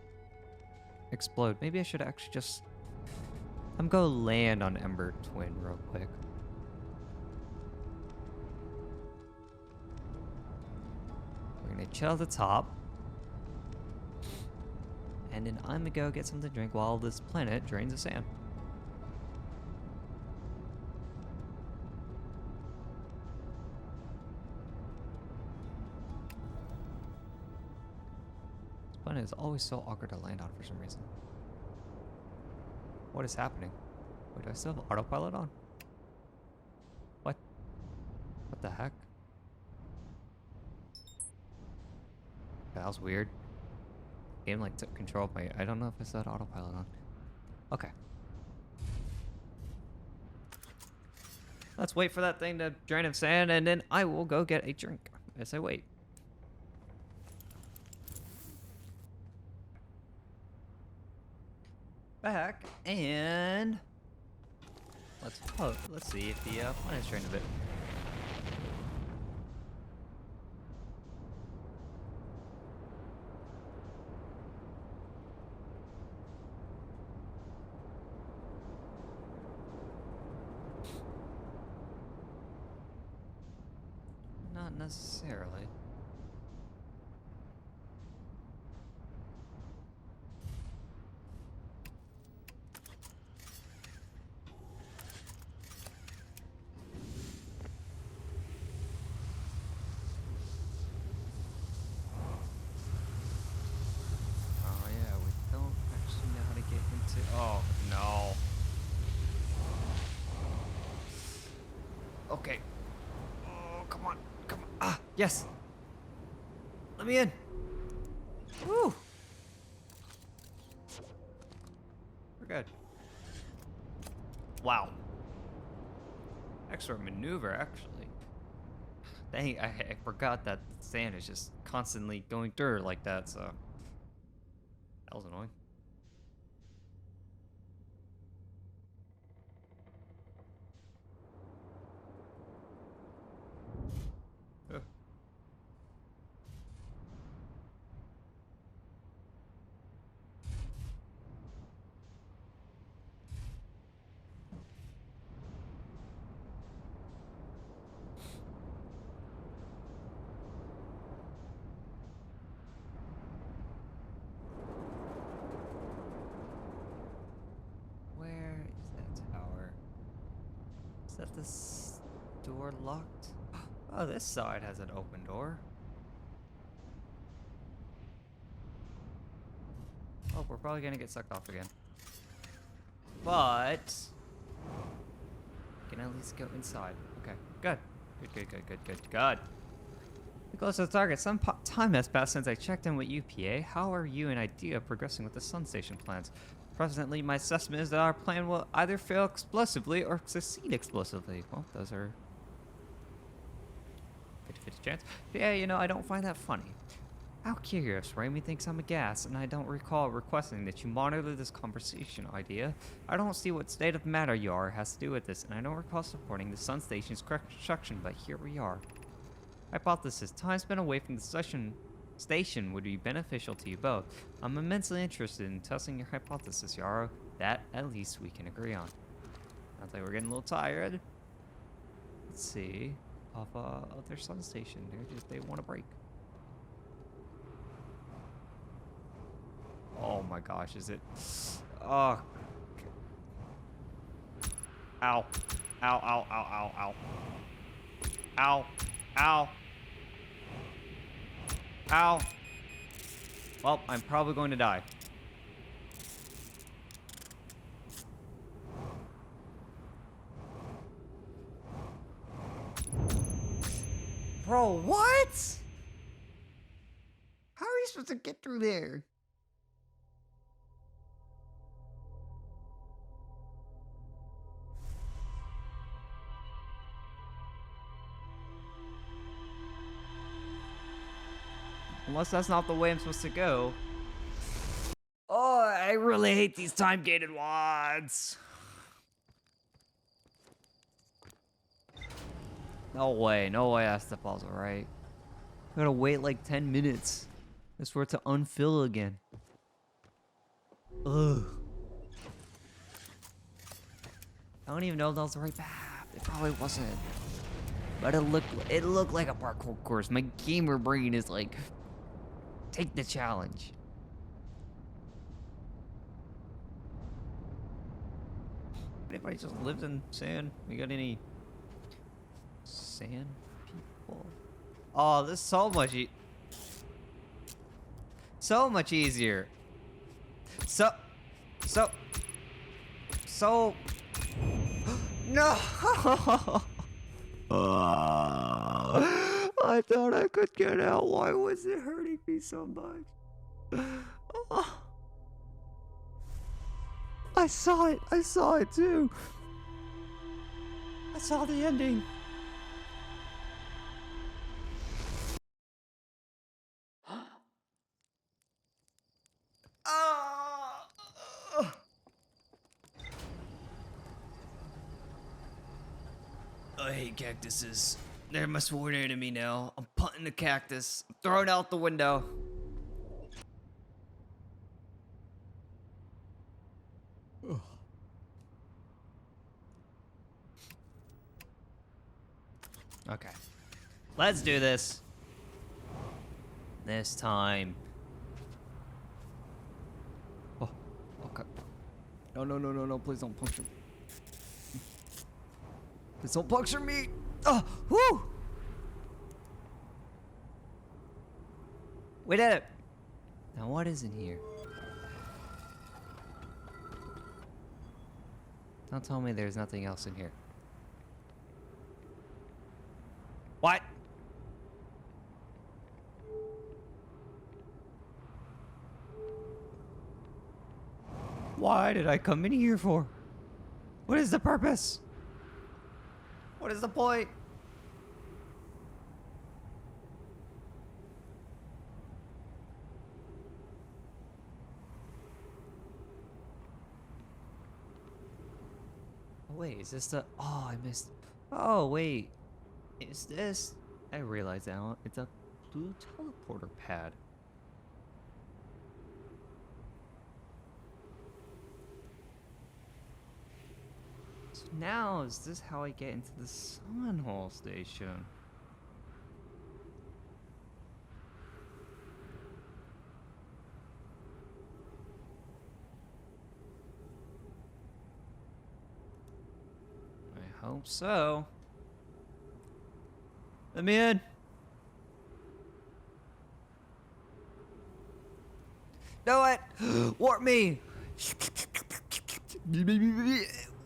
explode. Maybe I should actually just... I'm gonna land on Ember Twin real quick. We're gonna chill at the top. And then I'm gonna go get something to drink while this planet drains the sand. This planet is always so awkward to land on for some reason. What is happening? Wait, do I still have autopilot on? What? What the heck? That was weird. Game like took control of my... I don't know if I still had autopilot on. Okay. Let's wait for that thing to drain of sand and then I will go get a drink as I wait. Back and let's see if the planet's drained a bit. Not necessarily. Oh, no. Okay. Oh, come on. Come on. Ah, yes. Let me in. Woo. We're good. Wow. Extra maneuver, actually. Dang, I forgot that sand is just constantly going through like that, so. That was annoying. Is that this door locked? Oh, this side has an open door. Oh, we're probably gonna get sucked off again. But we can at least go inside. Okay, good. Good. We're close to the target. Some time has passed since I checked in with UPA. How are you and IDEA progressing with the Sun Station plans? Presently, my assessment is that our plan will either fail explosively or succeed explosively. Well, those are 50-50 chance. Yeah, you know, I don't find that funny. How curious, Raimi thinks I'm a gas, and I don't recall requesting that you monitor this conversation, IDEA. I don't see what state of matter you are has to do with this, and I don't recall supporting the Sun Station's construction, but here we are. Hypothesis. Time spent away from the station would be beneficial to you both. I'm immensely interested in testing your hypothesis, Yarrow. That, at least, we can agree on. Sounds like we're getting a little tired. Let's see. Of their Sun Station. They want to break. Oh my gosh, is it? Oh. Ow. Ow, ow, ow, ow, ow. Ow. Ow. Ow. Well, I'm probably going to die. Bro, what? How are you supposed to get through there? Unless that's not the way I'm supposed to go. Oh, I really hate these time-gated WODs. No way that's the puzzle, right? I gotta wait like 10 minutes. Just for it to unfill again. Ugh. I don't even know if that was the right path. It probably wasn't. But it looked like a parkour course. My gamer brain is like, take the challenge. Anybody just lives in sand? We got any sand people? Oh, this is so much easier. So no. I thought I could get out. Why was it hurting me so much? I saw it too. I saw the ending. I hate cactuses. They're my sworn enemy now. I'm punting the cactus. I'm throwing it out the window. Okay. Let's do this. This time. Oh, okay. No, please don't puncture me. Please don't puncture me. Oh, whoo! We did it. Now what is in here? Don't tell me there's nothing else in here. What? Why did I come in here for? What is the purpose? What is the point? Oh, wait, is this the... Oh, I missed... Oh, wait. Is this... I realize now. It's a blue teleporter pad. So now, is this how I get into the Sun Hall station? I hope so. Let me in. Do it. Warp me.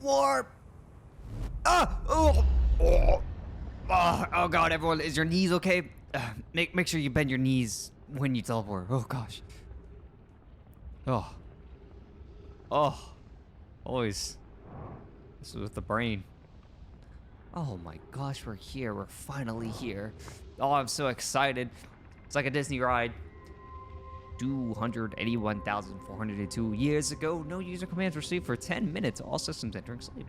Warp. Ah! Oh! Oh! Oh God! Everyone, is your knees okay? Make sure you bend your knees when you teleport. Oh gosh. Oh. Oh. Always. This is with the brain. Oh my gosh, we're here. We're finally here. Oh, I'm so excited. It's like a Disney ride. 281,402 years ago, no user commands received for 10 minutes. All systems entering sleep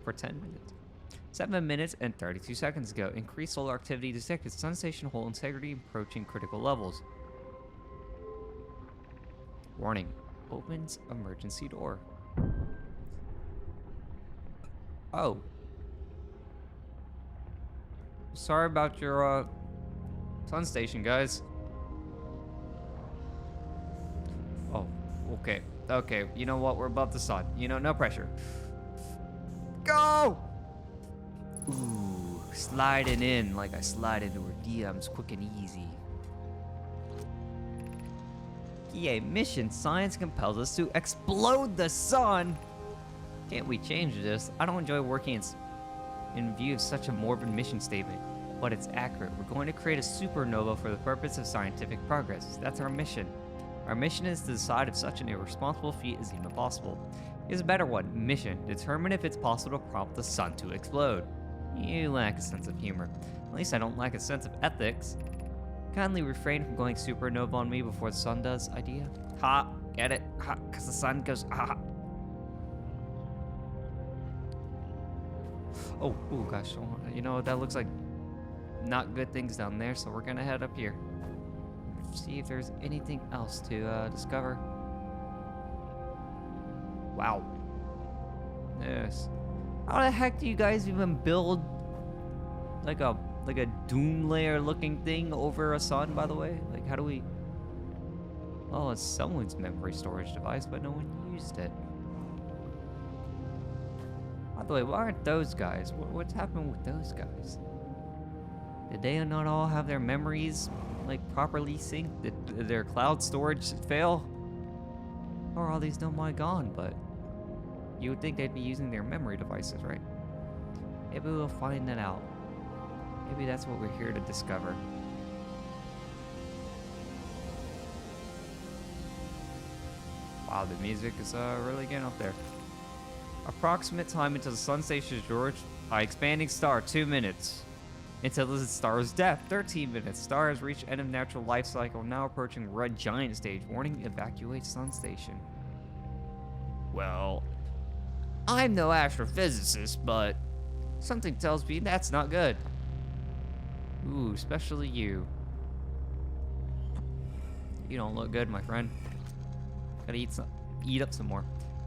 for 10 minutes. 7 minutes and 32 seconds ago, increased solar activity detected. Sun station hull integrity approaching critical levels. Warning, opens emergency door. Oh. Sorry about your, sun station, guys. Oh. Okay, okay. You know what? We're above the sun. You know, no pressure. Go! Ooh, sliding in like I slide into her DMs quick and easy. EA mission, science compels us to explode the sun. Can't we change this? I don't enjoy working in view of such a morbid mission statement, but it's accurate. We're going to create a supernova for the purpose of scientific progress. That's our mission. Our mission is to decide if such an irresponsible feat is even possible. Here's a better one. Mission. Determine if it's possible to prompt the sun to explode. You lack a sense of humor. At least I don't lack a sense of ethics. Kindly refrain from going supernova on me before the sun does, idea? Ha! Get it? Ha! Because the sun goes ha! Oh gosh. You know, that looks like not good things down there, so we're gonna head up here. See if there's anything else to discover. Wow. Yes. How the heck do you guys even build like a doom layer looking thing over a sun, by the way? Like, how do we... Oh, it's someone's memory storage device, but no one used it. By the way, why aren't those guys? What's happened with those guys? Did they not all have their memories, like, properly synced? Did their cloud storage fail? Or are all these nomai gone? But you would think they'd be using their memory devices, right? Maybe we'll find that out. Maybe that's what we're here to discover. Wow, the music is really getting up there. Approximate time until the sun station is George. Expanding star, 2 minutes. Until the star's death, 13 minutes. Star has reached end of natural life cycle, now approaching red giant stage. Warning, evacuate sun station. Well, I'm no astrophysicist, but something tells me that's not good. Ooh, especially you. You don't look good, my friend. Gotta eat up some more.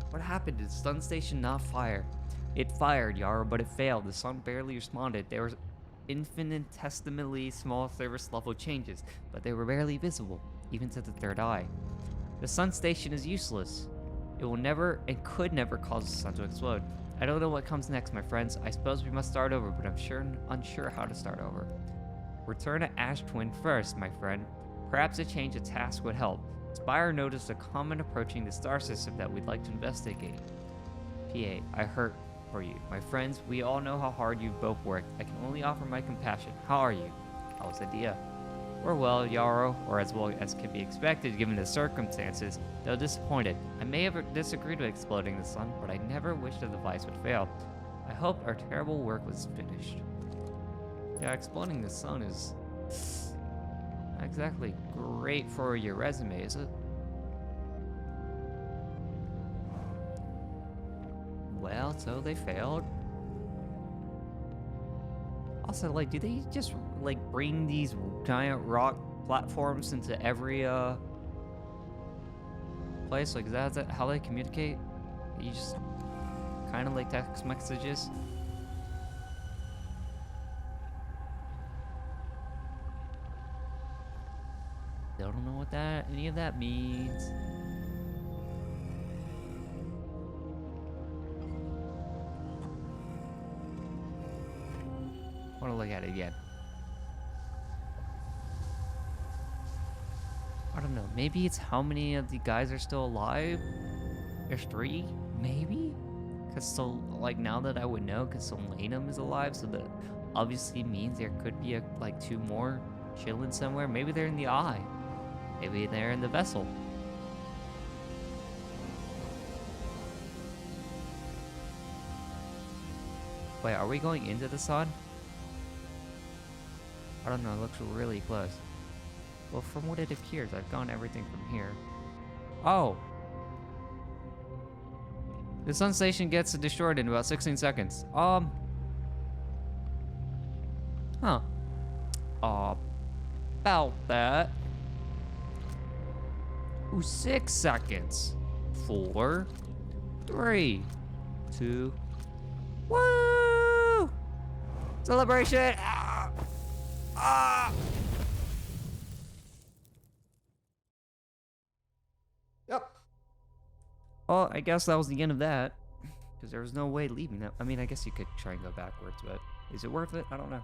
What happened? Did the sun station not fire? It fired, Yara, but it failed. The sun barely responded. There was infinitesimally small service level changes, but they were barely visible, even to the third eye. The sun station is useless. It will never and could never cause the sun to explode. I don't know what comes next, my friends. I suppose we must start over, but I'm unsure how to start over. Return to Ash Twin first, my friend. Perhaps a change of task would help. Spire noticed a comet approaching the star system that we'd like to investigate. PA, I hurt for you. My friends, we all know how hard you've both worked. I can only offer my compassion. How are you? How's Idea? We're well, Yarrow, or as well as can be expected given the circumstances, though disappointed. I may have disagreed with exploding the sun, but I never wished the device would fail. I hoped our terrible work was finished. Yeah, exploding the sun is not exactly great for your resume, is it? Well, so they failed. Also, like, do they just, like, bring these giant rock platforms into every, place? Like, is that how they communicate? You just kind of like text messages? Don't know what any of that means. I want to look at it again. I don't know. Maybe it's how many of the guys are still alive? There's 3? Maybe? Because so, like, now that I would know, because Solanum is alive, so that obviously means there could be, like, 2 more chilling somewhere. Maybe they're in the eye. Maybe they're in the vessel. Wait, are we going into the sun? I don't know, it looks really close. Well, from what it appears, I've gone everything from here. Oh! The sun station gets destroyed in about 16 seconds. Huh. About that. Ooh, 6 seconds. 4, 3, 2. Woo! Celebration! Ah! Ah! Yep. Well, I guess that was the end of that. Because there was no way leaving that. I mean, I guess you could try and go backwards, but is it worth it? I don't know.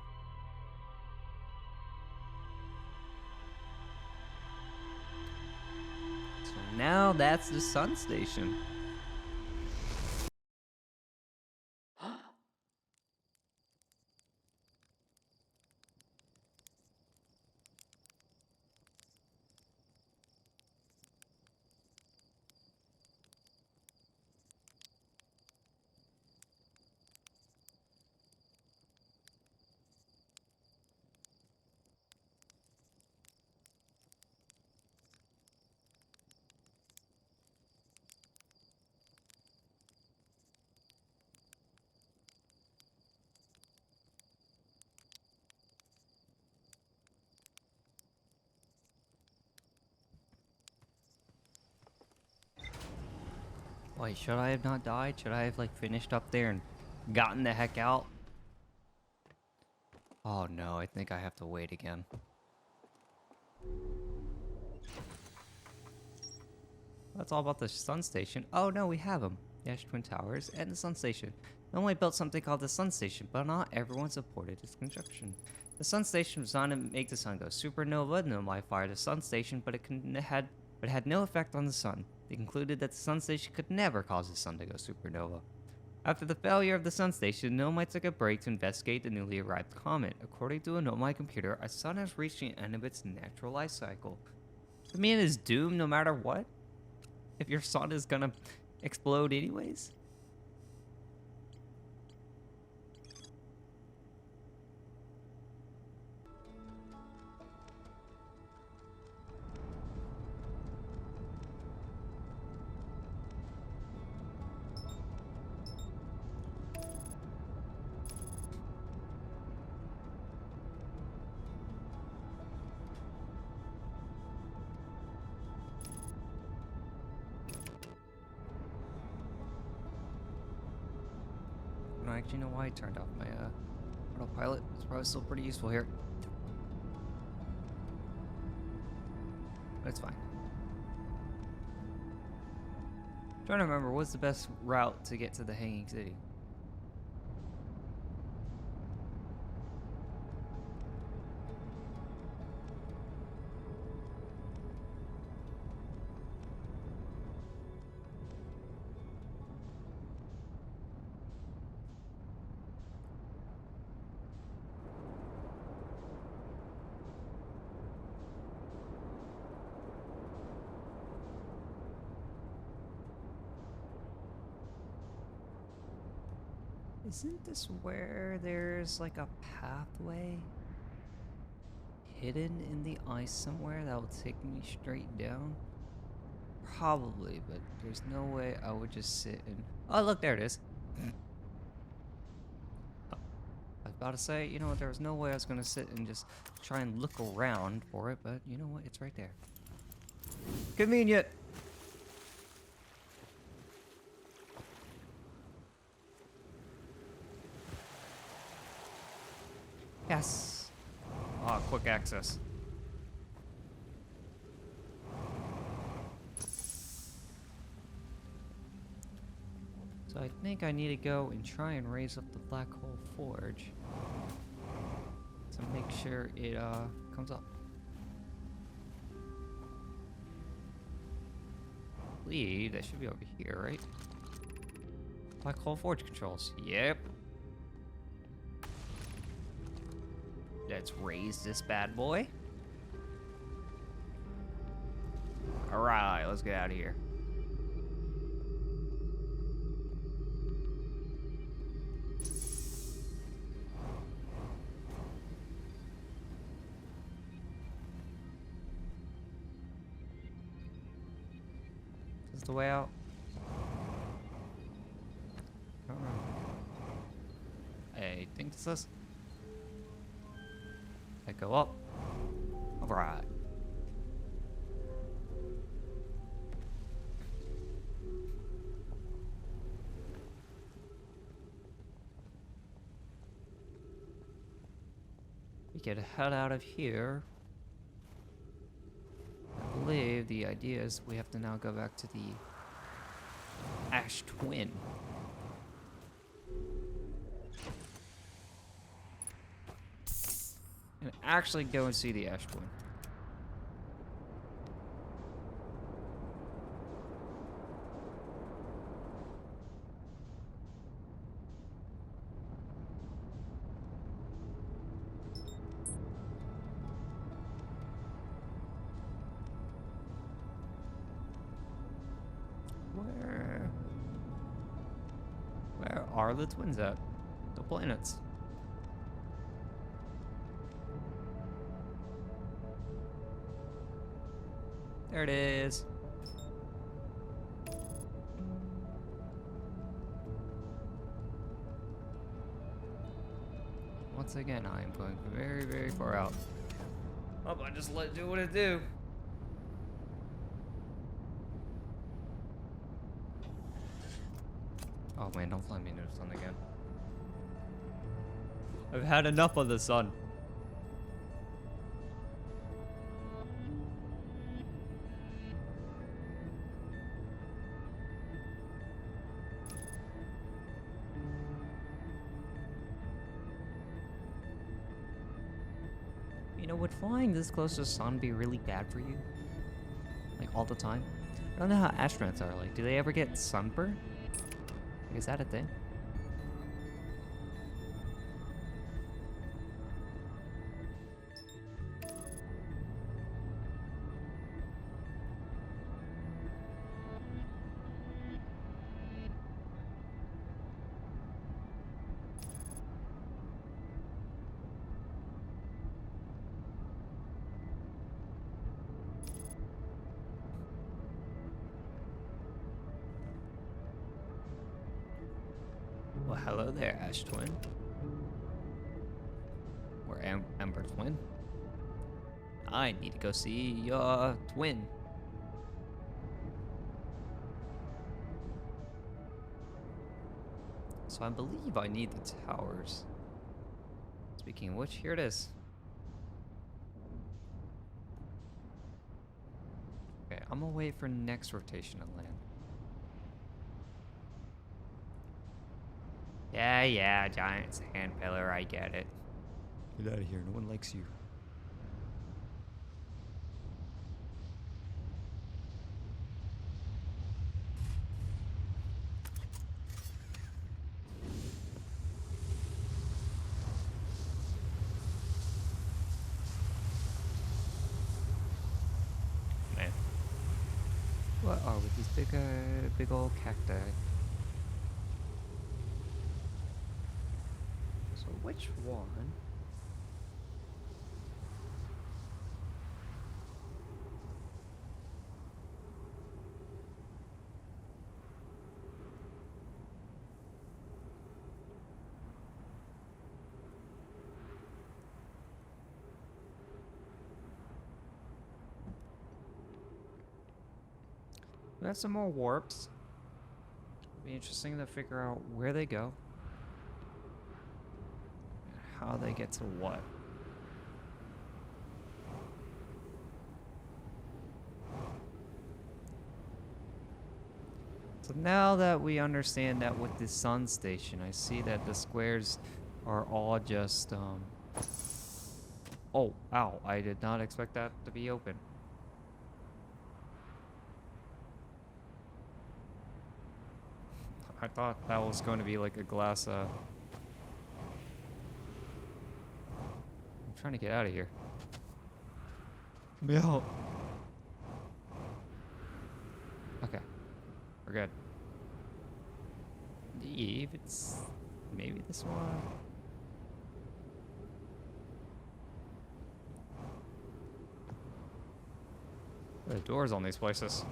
So now that's the sun station. Wait, should I have not died? Should I have, like, finished up there and gotten the heck out? Oh no, I think I have to wait again. That's all about the sun station. Oh no, we have them. The Ash Twin Towers and the sun station. Normally built something called the sun station, but not everyone supported its construction. The sun station was designed to make the sun go supernova and nullify fire the sun station, but it had no effect on the sun. They concluded that the sun station could never cause the sun to go supernova. After the failure of the sun station, Nomai took a break to investigate the newly arrived comet. According to a Nomai computer, our sun has reached the end of its natural life cycle. I mean, it's doomed no matter what? If your sun is gonna explode anyways? I don't actually know why I turned off my autopilot. It's probably still pretty useful here. But it's fine. Trying to remember, what's the best route to get to the Hanging City? Isn't this where there's like a pathway hidden in the ice somewhere that will take me straight down? Probably, but there's no way I would just sit and... Oh, look, there it is. Oh, I was about to say, you know what, there was no way I was going to sit and just try and look around for it, but you know what, it's right there. Convenient! Yes! Ah, quick access. So I think I need to go and try and raise up the Black Hole Forge to make sure it comes up. I believe that should be over here, right? Black Hole Forge controls. Yep. Let's raise this bad boy. Alright, let's get out of here. Is this the way out? I don't know. I think this is. I go up. Alright. We get head out of here. I believe the idea is we have to now go back to the ash twin. And actually go and see the ash twin. Where are the twins at? The planets. There it is. Once again, I am going very, very far out. Oh, I just let it do what it do. Oh man, don't fly me into the sun again. I've had enough of the sun. You know, would flying this close to the sun be really bad for you? Like all the time? I don't know how astronauts are. Like, do they ever get sunburn? Is that a thing? Well, hello there, Ash Twin. Or Ember Twin. I need to go see your twin. So I believe I need the towers. Speaking of which, here it is. Okay, I'm gonna wait for next rotation to land. Yeah, giant sand pillar, I get it. Get out of here, no one likes you. Man. What are with these big old cacti? So which one? We have some more warps. It'll be interesting to figure out where they go. And how they get to what. So now that we understand that with the sun station, I see that the squares are all just, Oh, ow, I did not expect that to be open. I thought that was going to be like a glass, I'm trying to get out of here. Let me out. Okay. We're good. If it's maybe this one. There are doors on these places.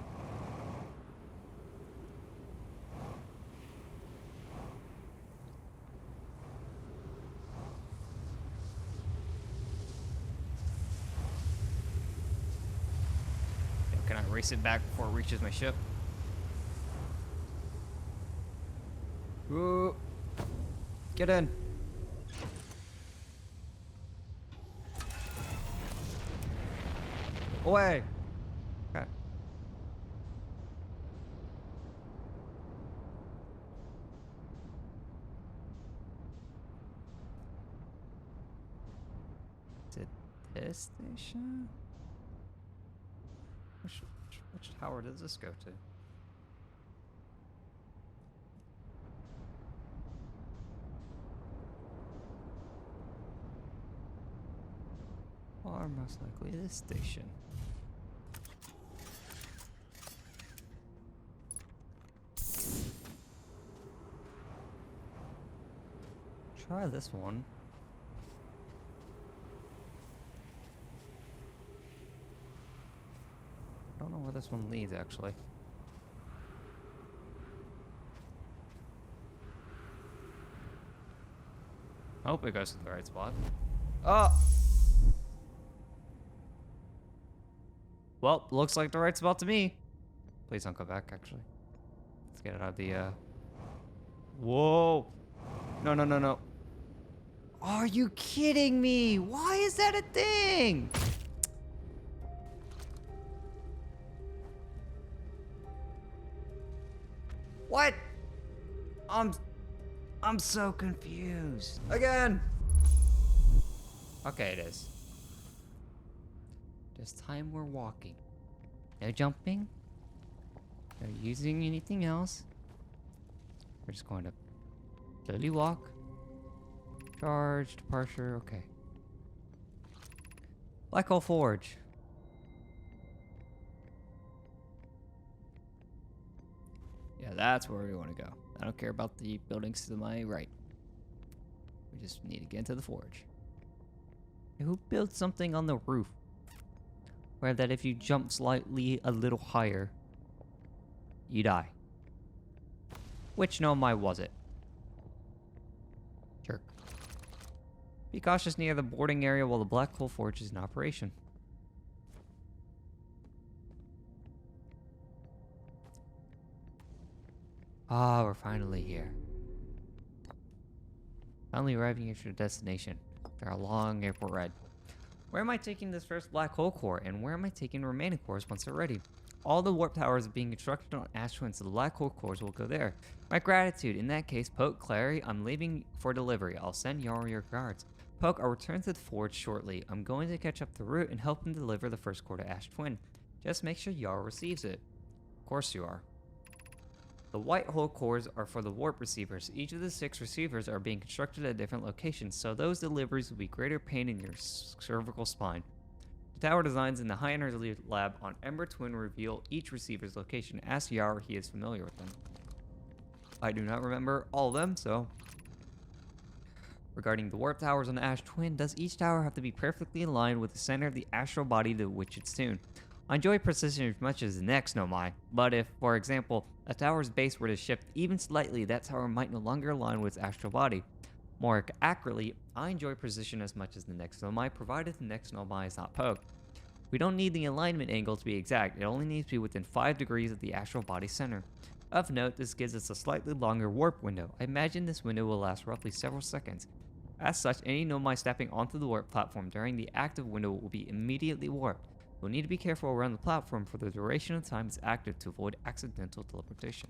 Can I race it back before it reaches my ship? Ooh. Get in. Away. Okay. this station? Which tower does this go to? Or most likely this station. Try this one. I don't know where this one leads, actually. I hope it goes to the right spot. Oh! Well, looks like the right spot to me. Please don't go back, actually. Let's get it out of the, Whoa! No, no, no, no. Are you kidding me? Why is that a thing? What? I'm so confused. Again. Okay, it is. This time we're walking. No jumping. No using anything else. We're just going to slowly walk. Charge, departure, okay. Black Hole Forge. Yeah, that's where we want to go. I don't care about the buildings to my right. We just need to get into the forge. Who built something on the roof? Where that if you jump slightly a little higher, you die. Which nomai was it? Jerk. Be cautious near the boarding area while the Black Hole Forge is in operation. Ah, we're finally here. Finally arriving at your destination. There are long airport ride. Where am I taking this first black hole core, and where am I taking the remaining cores once they're ready? All the warp towers are being constructed on Ash Twin, so the black hole cores will go there. My gratitude. In that case, Poke, Clary, I'm leaving for delivery. I'll send Yara your cards. Poke, I'll return to the forge shortly. I'm going to catch up the route and help him deliver the first core to Ash Twin. Just make sure Yara receives it. Of course you are. The white hole cores are for the warp receivers. Each of the 6 receivers are being constructed at different locations, so those deliveries will be greater pain in your cervical spine. The tower designs in the high energy lab on Ember Twin reveal each receiver's location. Ask Yar, he is familiar with them. I do not remember all of them, so... Regarding the warp towers on the Ash Twin, does each tower have to be perfectly aligned with the center of the astral body to which it's tuned? I enjoy precision as much as the next nomai, but if, for example, a tower's base were to shift even slightly, that tower might no longer align with its astral body. More accurately, I enjoy precision as much as the next nomai, provided the next nomai is not poked. We don't need the alignment angle to be exact, it only needs to be within 5 degrees of the astral body center. Of note, this gives us a slightly longer warp window. I imagine this window will last roughly several seconds. As such, any nomai stepping onto the warp platform during the active window will be immediately warped. You'll need to be careful around the platform for the duration of time it's active to avoid accidental teleportation.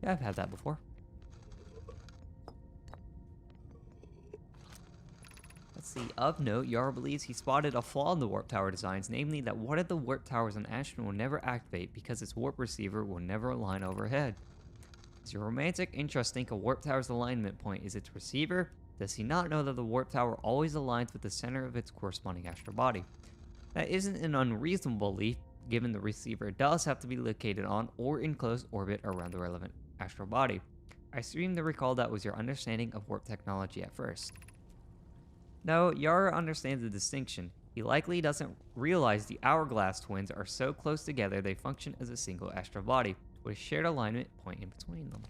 Yeah, I've had that before. Let's see. Of note, Yara believes he spotted a flaw in the warp tower designs, namely that one of the warp towers on Ashton will never activate because its warp receiver will never align overhead. Does your romantic interest think a warp tower's alignment point is its receiver? Does he not know that the warp tower always aligns with the center of its corresponding astral body? That isn't an unreasonable belief, given the receiver does have to be located on or in close orbit around the relevant astral body. I seem to recall that was your understanding of warp technology at first. No, Yara understands the distinction. He likely doesn't realize the hourglass twins are so close together they function as a single astral body, with a shared alignment point in between them.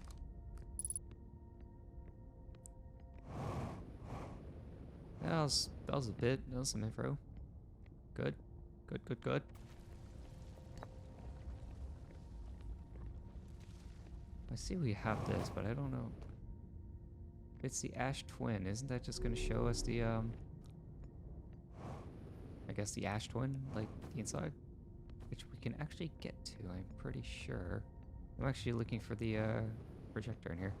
That was a bit. That was some info. Good. Good. I see we have this, but I don't know. It's the Ash Twin. Isn't that just going to show us the, I guess the Ash Twin, like, the inside? Which we can actually get to, I'm pretty sure. I'm actually looking for the, projector in here.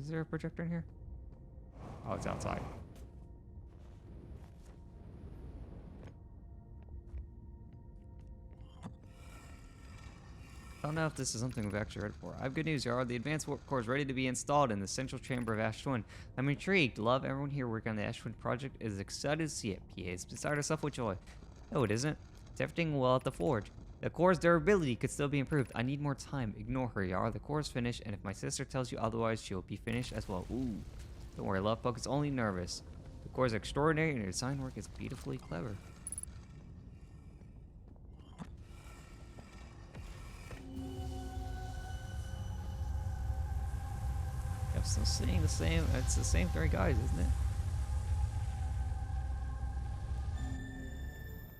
Is there a projector in here? Oh, it's outside. don't know if this is something we've actually read before. I have good news, Yara. The advanced warp core is ready to be installed in the central chamber of Ash Twin. I'm intrigued. Love everyone here working on the Ash Twin project is excited to see it. PA is beside herself with joy. No, it isn't. It's everything well at the forge. The core's durability could still be improved. I need more time. Ignore her, Yara. The core's finished, and if my sister tells you otherwise, she'll be finished as well. Ooh. Don't worry, Love Bug is only nervous. The core is extraordinary, and your design work is beautifully clever. I'm still seeing the same. It's the same 3 guys, isn't it?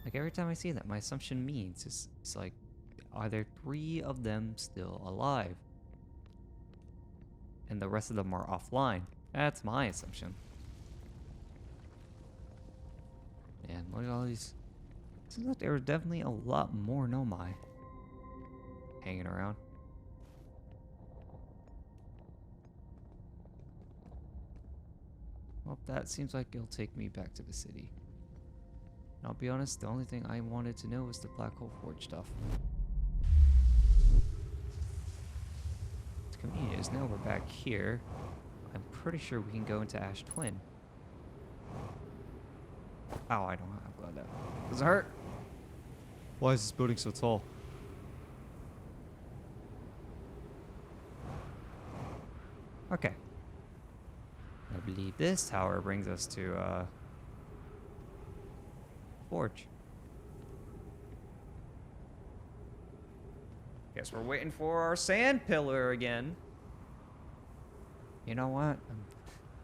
Like every time I see that, my assumption means it's like, are there 3 of them still alive? And the rest of them are offline. That's my assumption. Man, look at all these. Seems like there was definitely a lot more Nomai hanging around. Well, that seems like it'll take me back to the city. And I'll be honest, the only thing I wanted to know was the Black Hole Forge stuff. What's convenient is now we're back here. I'm pretty sure we can go into Ash Twin. Oh, I don't know. I'm glad that. Does it hurt? Why is this building so tall? Okay. I believe this tower brings us to, Forge. Guess we're waiting for our sand pillar again. You know what?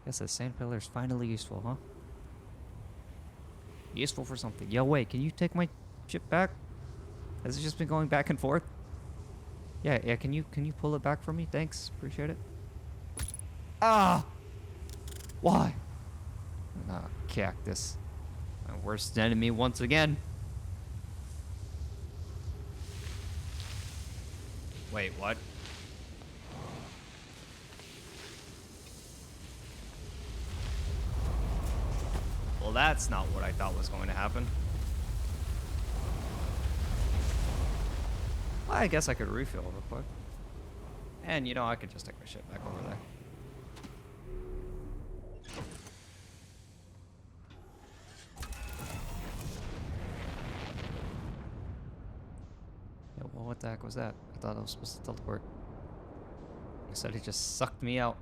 Guess the sand pillar is finally useful, huh? Useful for something. Yo, wait, can you take my ship back? Has it just been going back and forth? Yeah, can you pull it back for me? Thanks, appreciate it. Ah! Why? Ah, cactus. My worst enemy once again. Wait, what? Well, that's not what I thought was going to happen. Well, I guess I could refill real quick. And, you know, I could just take my ship back over there. Yeah, well, what the heck was that? I thought I was supposed to teleport. Instead, it just sucked me out.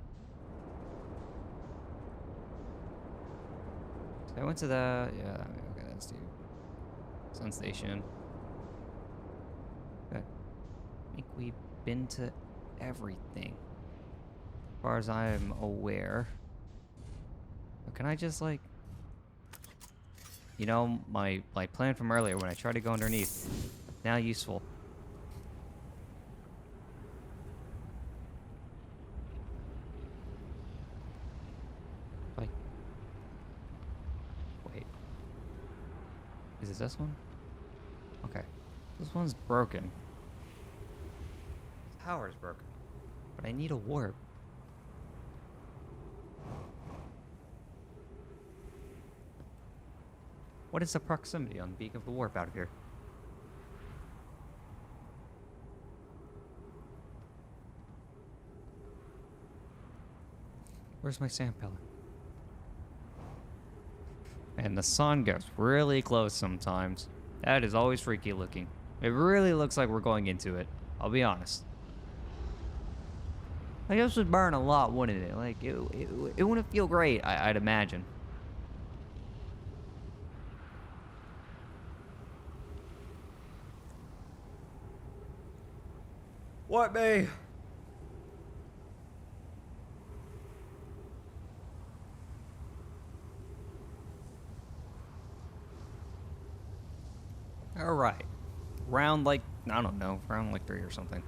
I went to the, yeah, okay, that's the Sun Station. Okay. I think we've been to everything, as far as I'm aware. But can I just, like, you know, my plan from earlier when I tried to go underneath, now useful. Is it this one? Okay. This one's broken. The tower's broken. But I need a warp. What is the proximity on the beak of the warp out of here? Where's my sand pellet? And the sun gets really close sometimes. That is always freaky looking. It really looks like we're going into it. I'll be honest. Like, this would burn a lot, wouldn't it? Like, it wouldn't feel great, I'd imagine. What, babe? Alright. Round, like, I don't know, round like 3 or something.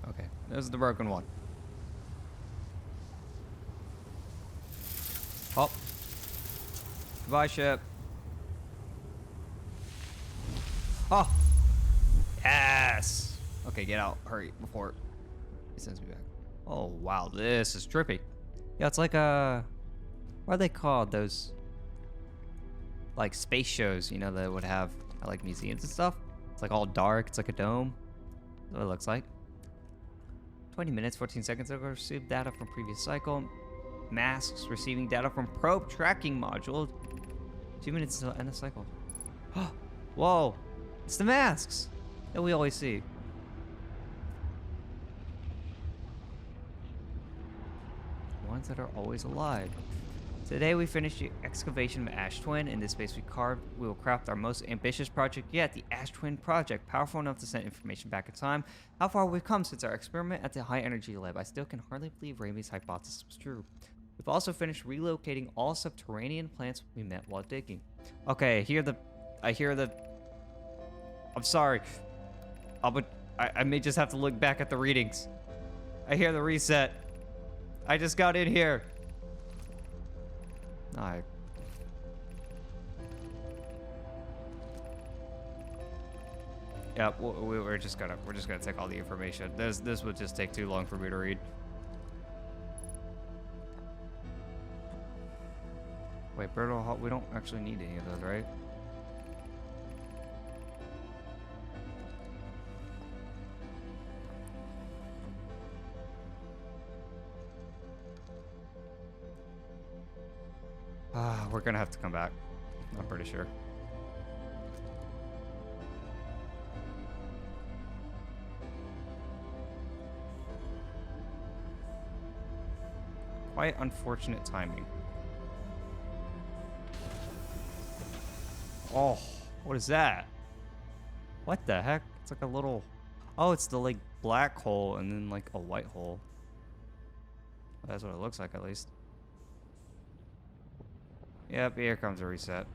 Okay, this is the broken one. Oh. Goodbye, ship. Oh. Yes. Okay, get out. Hurry, before it sends me back. Oh, wow, this is trippy. Yeah, it's like a... What are they called? Those... like, space shows, you know, that would have... like museums and stuff. It's like all dark. It's like a dome. That's what it looks like. 20 minutes, 14 seconds ago, received data from previous cycle. Masks receiving data from probe tracking module. 2 minutes until end of cycle. Whoa! It's the masks that we always see. Ones that are always alive. Today we finished the excavation of Ash Twin. In this space we will craft our most ambitious project yet, the Ash Twin project, powerful enough to send information back in time. How far we've come since our experiment at the high energy lab. I still can hardly believe Raimi's hypothesis was true. We've also finished relocating all subterranean plants we met while digging. Okay, I hear the I'm sorry. I may just have to look back at the readings. I hear the reset. I just got in here. Yeah, we're just gonna take all the information. This would just take too long for me to read. Wait, Brittle Hall, we don't actually need any of those, right? We're gonna have to come back. I'm pretty sure. Quite unfortunate timing. Oh, what is that? What the heck? It's like a little... Oh, it's the, like, black hole and then, like, a white hole. That's what it looks like, at least. Yep, here comes a reset.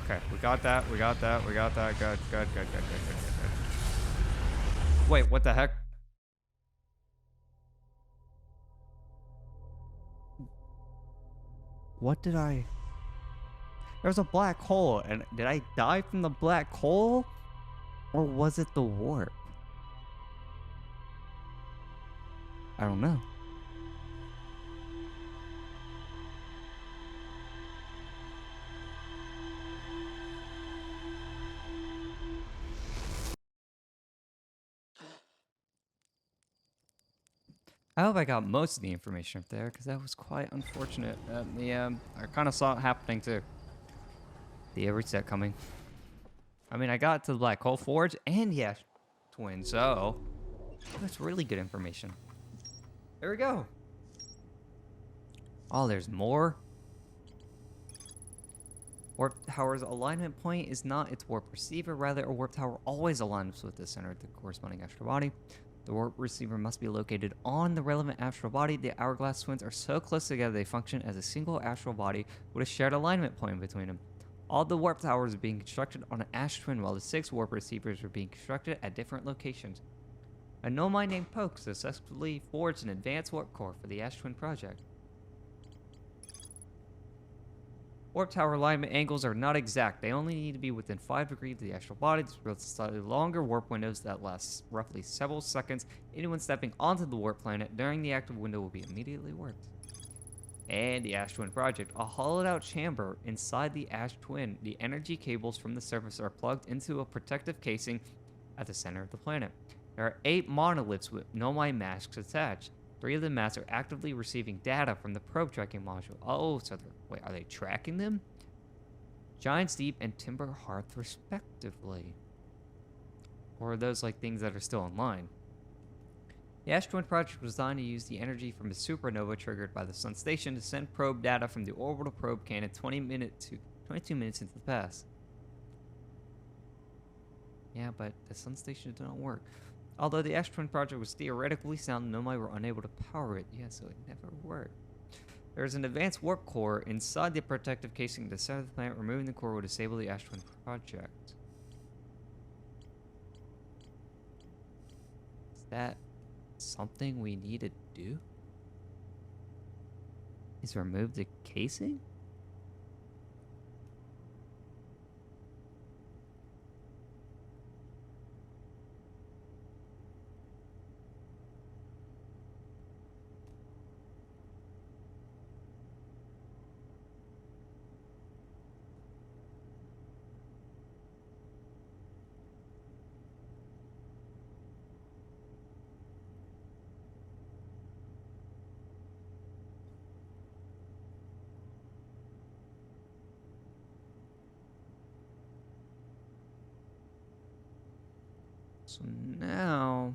Okay, we got that. Good. Wait, what the heck? What did I... There was a black hole, and did I die from the black hole? Or was it the warp? I don't know. I hope I got most of the information up there, because that was quite unfortunate. I kind of saw it happening too. The reset coming. I mean, I got to the Black Hole Forge and the Ash Twin, so that's really good information. There we go. Oh, there's more. Warp Tower's alignment point is not its warp receiver, rather a warp tower always aligns with the center of the corresponding astral body. The warp receiver must be located on the relevant astral body. The hourglass twins are so close together they function as a single astral body with a shared alignment point between them. All the warp towers are being constructed on an Ash Twin, while the 6 warp receivers are being constructed at different locations. A nomai named Poke successfully forged an advanced warp core for the Ash Twin project. Warp tower alignment angles are not exact. They only need to be within 5 degrees of the astral body. This results in slightly longer warp windows that last roughly several seconds. Anyone stepping onto the warp planet during the active window will be immediately warped. And the Ash Twin project, a hollowed out chamber inside the Ash Twin. The energy cables from the surface are plugged into a protective casing at the center of the planet. There are 8 monoliths with nomai masks attached. 3 of the masks are actively receiving data from the probe tracking module. Oh, so wait, are they tracking them? Giant's Deep and Timber Hearth, respectively. Or are those like things that are still online? The Ash Twin project was designed to use the energy from a supernova triggered by the Sun Station to send probe data from the orbital probe cannon 22 minutes into the past. Yeah, but the Sun Station did not work. Although the Ash Twin project was theoretically sound, nomai were unable to power it. Yeah, so it never worked. There is an advanced warp core inside the protective casing at the center of the planet. Removing the core will disable the Ash Twin project. Is that something we need to do? Is remove the casing? So now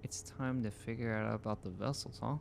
it's time to figure out about the vessels, huh?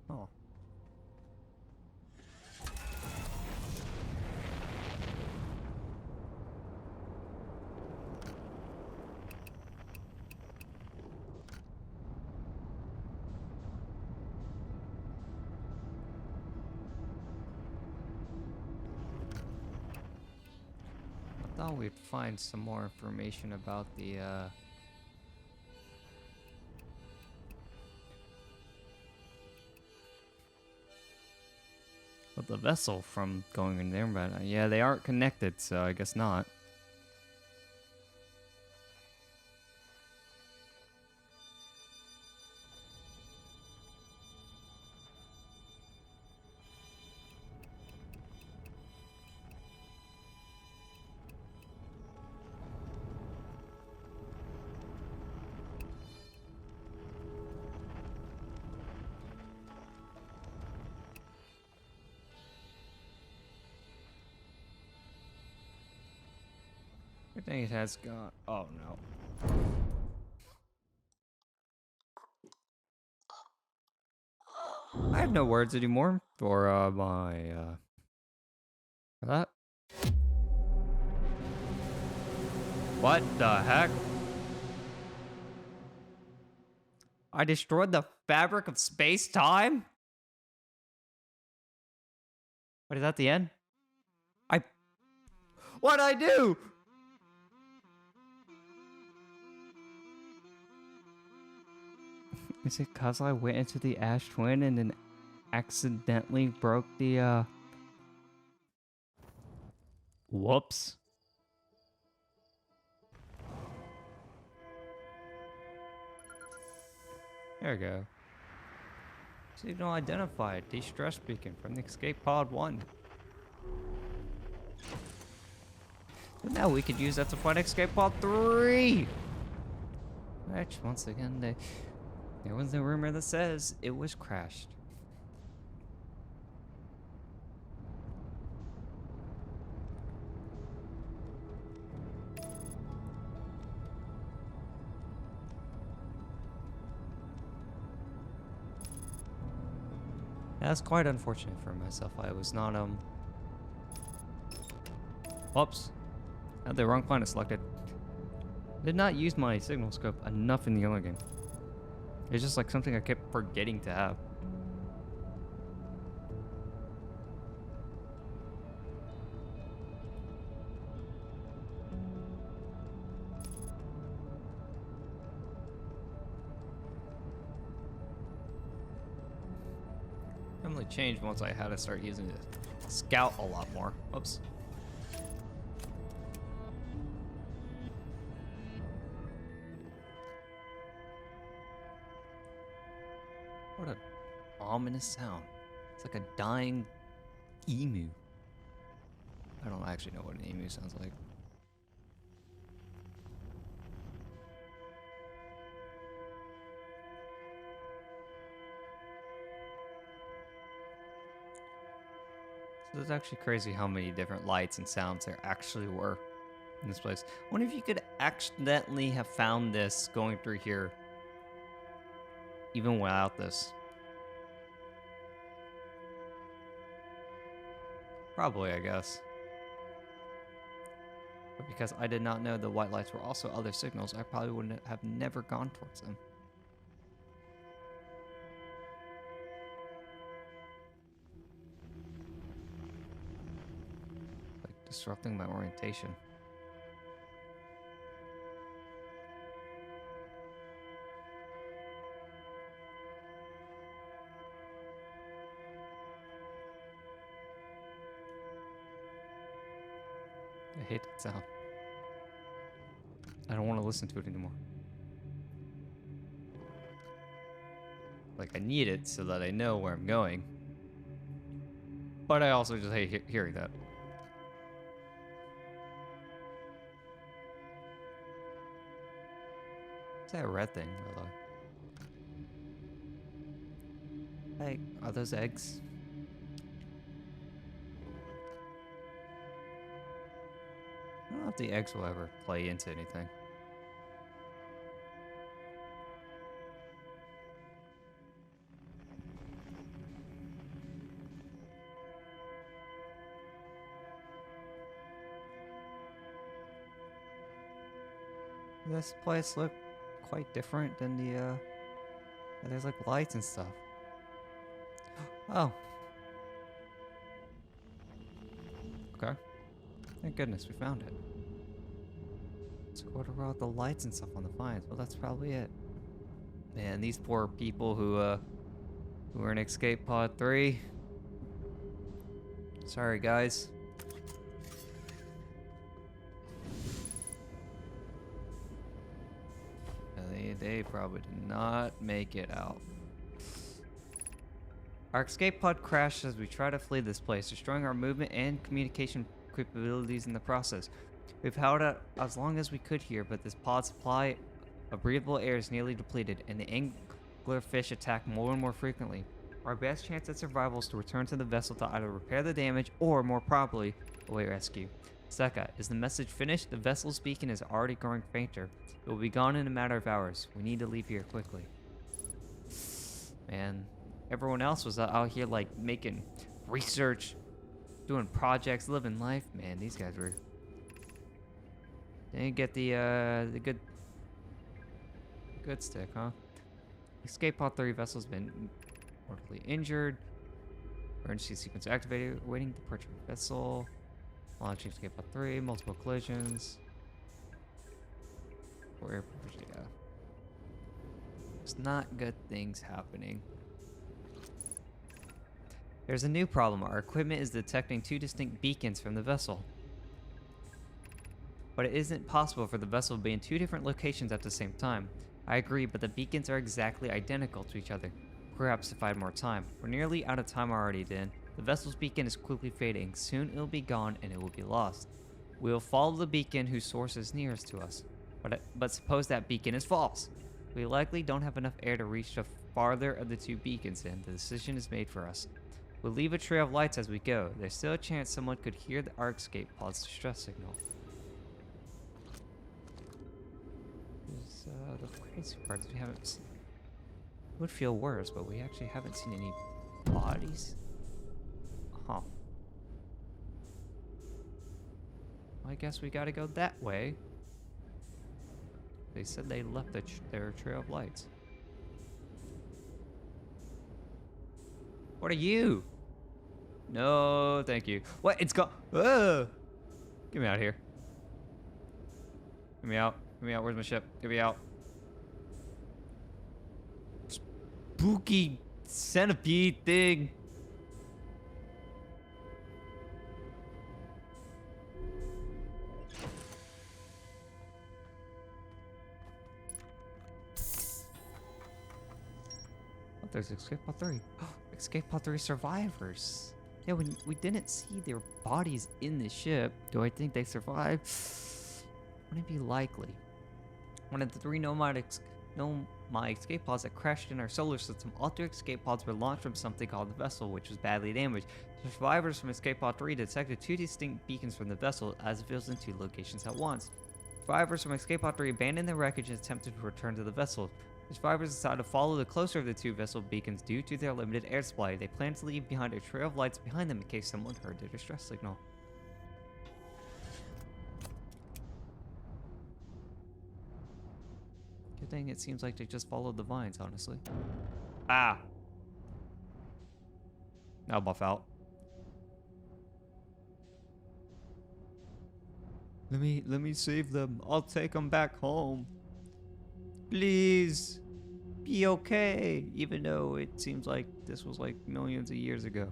Oh. I thought we'd find some more information about the vessel from going in there, but yeah, they aren't connected, so I guess not. Everything has gone. Oh no. I have no words anymore for for that. What the heck? I destroyed the fabric of space-time? What is that the end? What'd I do? Is it cause I went into the Ash Twin and then accidentally broke the Whoops. There we go. Signal identified. De-stress beacon from the escape pod 1. But now we could use that to find escape pod 3. Which, once again, there was a rumor that says it was crashed. That's quite unfortunate for myself. I was not, Whoops. I had the wrong planet selected. Did not use my signal scope enough in the other game. It's just like something I kept forgetting to have. Definitely changed once I had to start using the scout a lot more. Oops. What an ominous sound. It's like a dying emu. I don't actually know what an emu sounds like. So it's actually crazy how many different lights and sounds there actually were in this place. I wonder if you could accidentally have found this going through here even without this. Probably, I guess. But because I did not know the white lights were also other signals, I probably wouldn't have never gone towards them. Like disrupting my orientation. I hate that sound. I don't want to listen to it anymore. Like, I need it so that I know where I'm going. But I also just hate hearing that. Is that a red thing? Hey, are those eggs? I don't know if the eggs will ever play into anything. This place look quite different than the there's like lights and stuff. Oh. Okay. Thank goodness we found it. Let's go to route the lights and stuff on the vines. Well, that's probably it. Man, these poor people who were in Escape Pod 3. Sorry, guys. They probably did not make it out. Our escape pod crashed as we try to flee this place, destroying our movement and communication capabilities in the process. We've held out as long as we could here, but this pod supply of breathable air is nearly depleted, and the anglerfish attack more and more frequently. Our best chance at survival is to return to the vessel to either repair the damage or, more probably, await rescue. Seka, is the message finished? The vessel's beacon is already growing fainter. It will be gone in a matter of hours. We need to leave here quickly. Man, everyone else was out here like making research, doing projects, living life. Man, these guys were... They didn't get the good stick, huh? Escape Pod 3 vessel's been mortally injured. Emergency sequence activated. Waiting to departure vessel. Launching Escape Pod 3. Multiple collisions. Yeah. There's not good things happening. There's a new problem. Our equipment is detecting two distinct beacons from the vessel. But it isn't possible for the vessel to be in two different locations at the same time. I agree, but the beacons are exactly identical to each other. Perhaps if I had more time. We're nearly out of time already, Dan. The vessel's beacon is quickly fading. Soon it'll be gone and it will be lost. We'll follow the beacon whose source is nearest to us. But suppose that beacon is false. We likely don't have enough air to reach the farther of the two beacons, and the decision is made for us. We'll leave a trail of lights as we go. There's still a chance someone could hear our escape pod's distress signal. There's the crazy parts we haven't seen. It would feel worse, but we actually haven't seen any bodies. Huh. Well, I guess we gotta go that way. They said they left their trail of lights. What are you? No, thank you. What? It's gone. Get me out of here. Get me out. Get me out. Where's my ship? Get me out. Spooky centipede thing. There's Escape Pod 3. Escape Pod 3 survivors. Yeah, we didn't see their bodies in the ship. Do I think they survived? Wouldn't it be likely? One of the three nomad escape pods that crashed in our solar system, all three escape pods were launched from something called the vessel, which was badly damaged. The survivors from Escape Pod 3 detected two distinct beacons from the vessel as it was in two locations at once. Survivors from Escape Pod 3 abandoned their wreckage and attempted to return to the vessel. The survivors decided to follow the closer of the two vessel beacons due to their limited air supply. They planned to leave behind a trail of lights behind them in case someone heard their distress signal. Good thing it seems like they just followed the vines, honestly. Ah! Now buff out. Let me save them. I'll take them back home. Please be okay, even though it seems like this was like millions of years ago.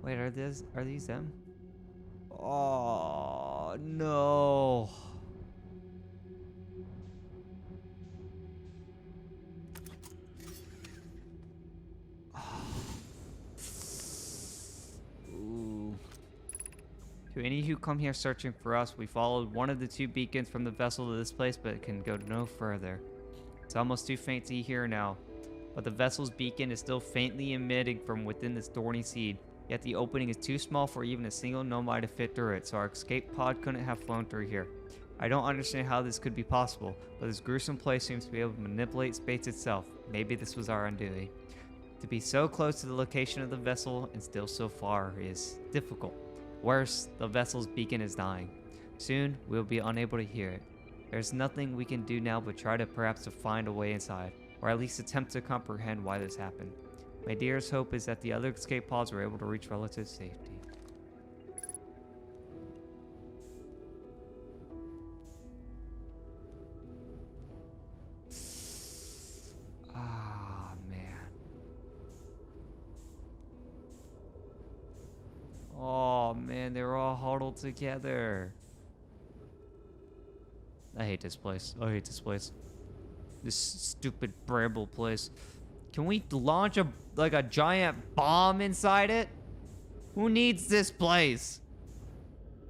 Wait, Are these them? Oh no. Ooh. To any who come here searching for us, we followed one of the two beacons from the vessel to this place, but it can go no further. It's almost too faint to hear now, but the vessel's beacon is still faintly emitting from within this thorny seed. Yet the opening is too small for even a single nomad to fit through it, so our escape pod couldn't have flown through here. I don't understand how this could be possible, but this gruesome place seems to be able to manipulate space itself. Maybe this was our undoing. To be so close to the location of the vessel and still so far is difficult. Worse, the vessel's beacon is dying. Soon, we'll be unable to hear it. There's nothing we can do now but try to perhaps to find a way inside, or at least attempt to comprehend why this happened. My dearest hope is that the other escape pods were able to reach relative safety. Ah, man. Oh, man, they're all huddled together. I hate this place. I hate this place. This stupid bramble place. Can we launch a giant bomb inside it? Who needs this place?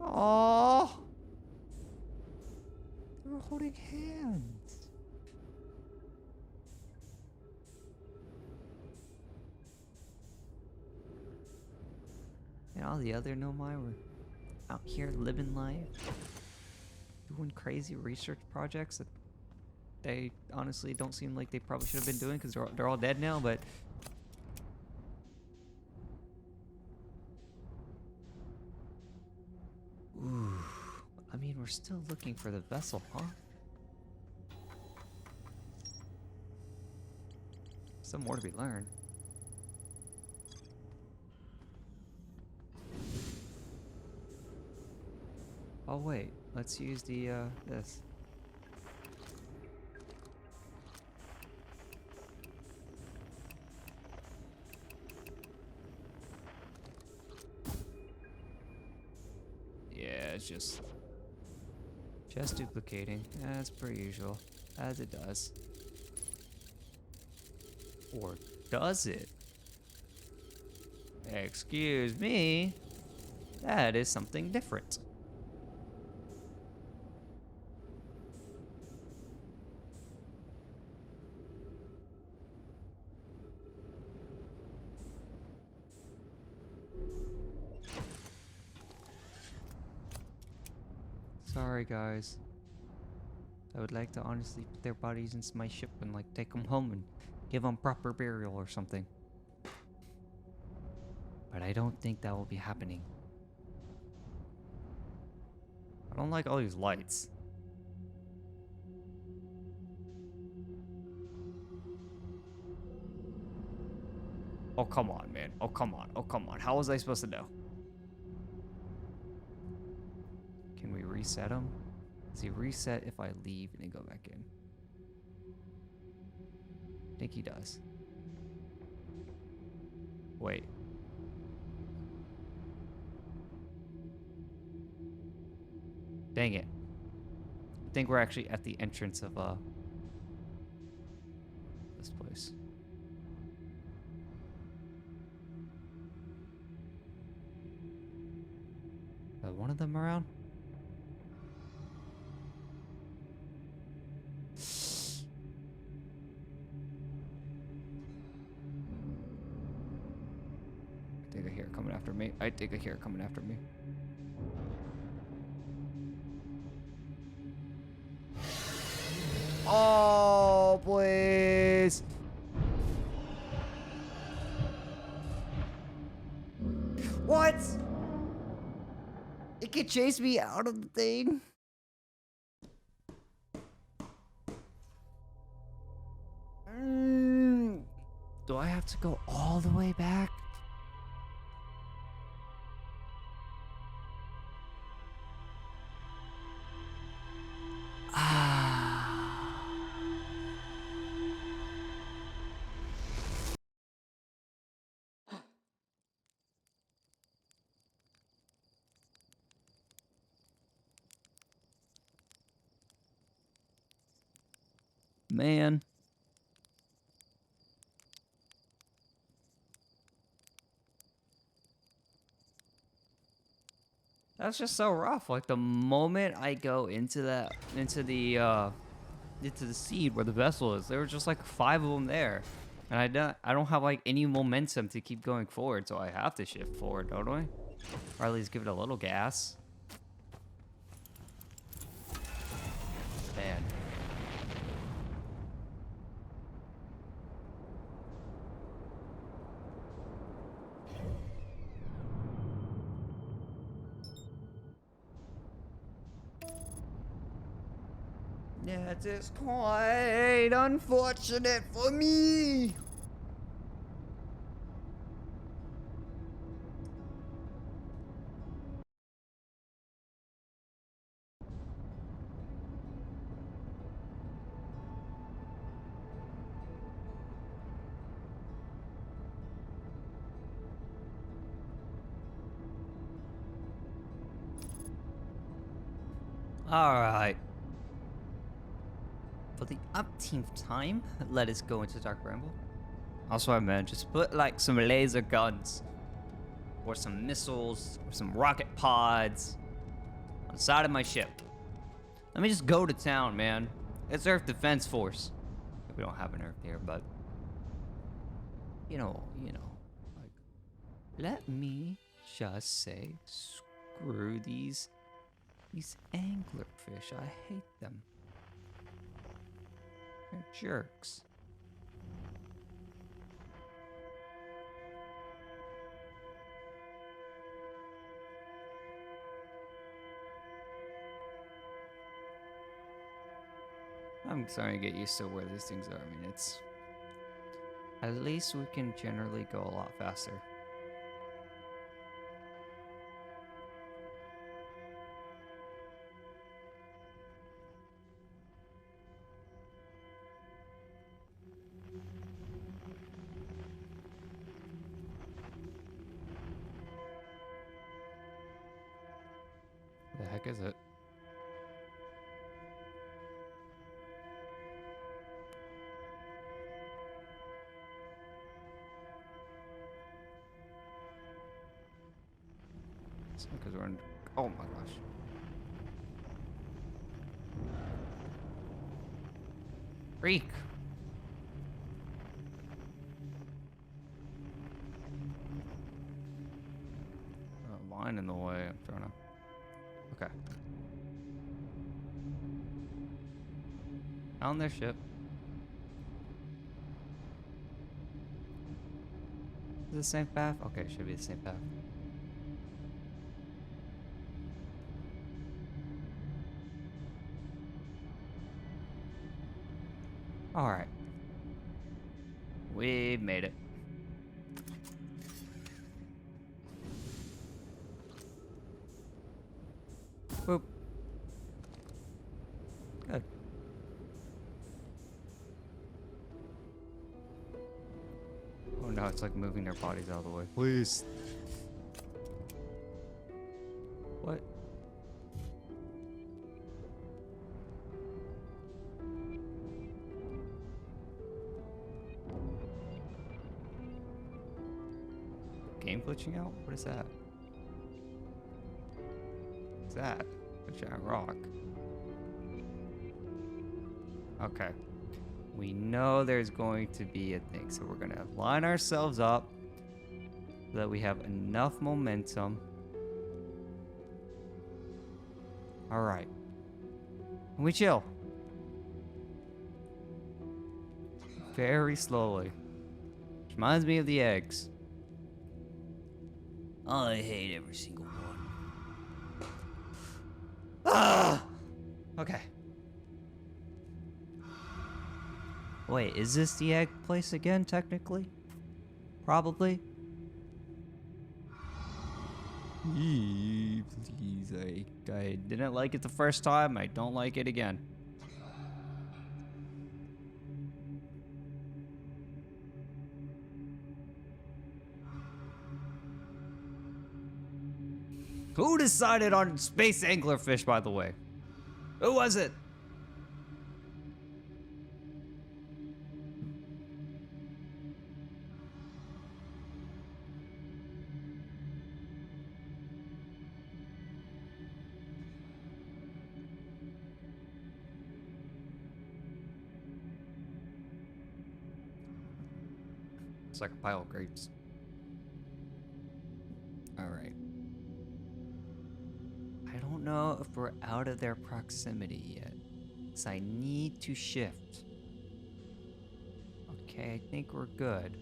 Oh, they were holding hands. And all the other Nomai were out here living life, doing crazy research projects that they honestly don't seem like they probably should have been doing because they're all dead now, but ooh, I mean, we're still looking for the vessel, huh? Some more to be learned. Oh wait, let's use the this. Yeah, it's just duplicating, as per usual, as it does. Or does it? Excuse me, that is something different. Sorry guys. I would like to honestly put their bodies into my ship and like take them home and give them proper burial or something. But I don't think that will be happening. I don't like all these lights. Oh, come on, man. Oh, come on. Oh, come on. How was I supposed to know? Can we reset him? Does he reset if I leave and then go back in? I think he does. Wait. Dang it. I think we're actually at the entrance of this place. Is one of them around? I think I hear it coming after me. I think I hear it coming after me. Oh, please. What? It can chase me out of the thing? Do I have to go all the way back? man. That's just so rough. Like the moment I go into the seed where the vessel is, there were just like 5 of them there, and I don't have like any momentum to keep going forward, so I have to shift forward, don't I? Or at least give it a little gas. Man. Yeah, it is quite unfortunate for me. Alright. For the umpteenth time, let us go into Dark Bramble. Also, man, just put like some laser guns, or some missiles, or some rocket pods on the side of my ship. Let me just go to town, man. It's Earth Defense Force. We don't have an Earth here, but you know, like, let me just say, screw these anglerfish. I hate them. They're jerks. I'm starting to get used to where these things are. I mean, it's... At least we can generally go a lot faster. The heck is it? It's because we're in... Oh my gosh. Freak! Line in the way. I'm trying to... Okay. On their ship. Is it the same path? Okay, it should be the same path. Alright. We've made it. Boop. Good. Oh no, it's like moving their bodies out of the way. Please. What? Game glitching out? What is that? What's that? A giant rock. Okay. We know there's going to be a thing, so we're gonna line ourselves up so that we have enough momentum. Alright. We chill. Very slowly. Which reminds me of the eggs. I hate every single one. Ah! Okay. Wait, is this the egg place again, technically? Probably. Please, I didn't like it the first time. I don't like it again. Who decided on space anglerfish, by the way? Who was it? It's like a pile of grapes. Alright. I don't know if we're out of their proximity yet. So I need to shift. Okay, I think we're good.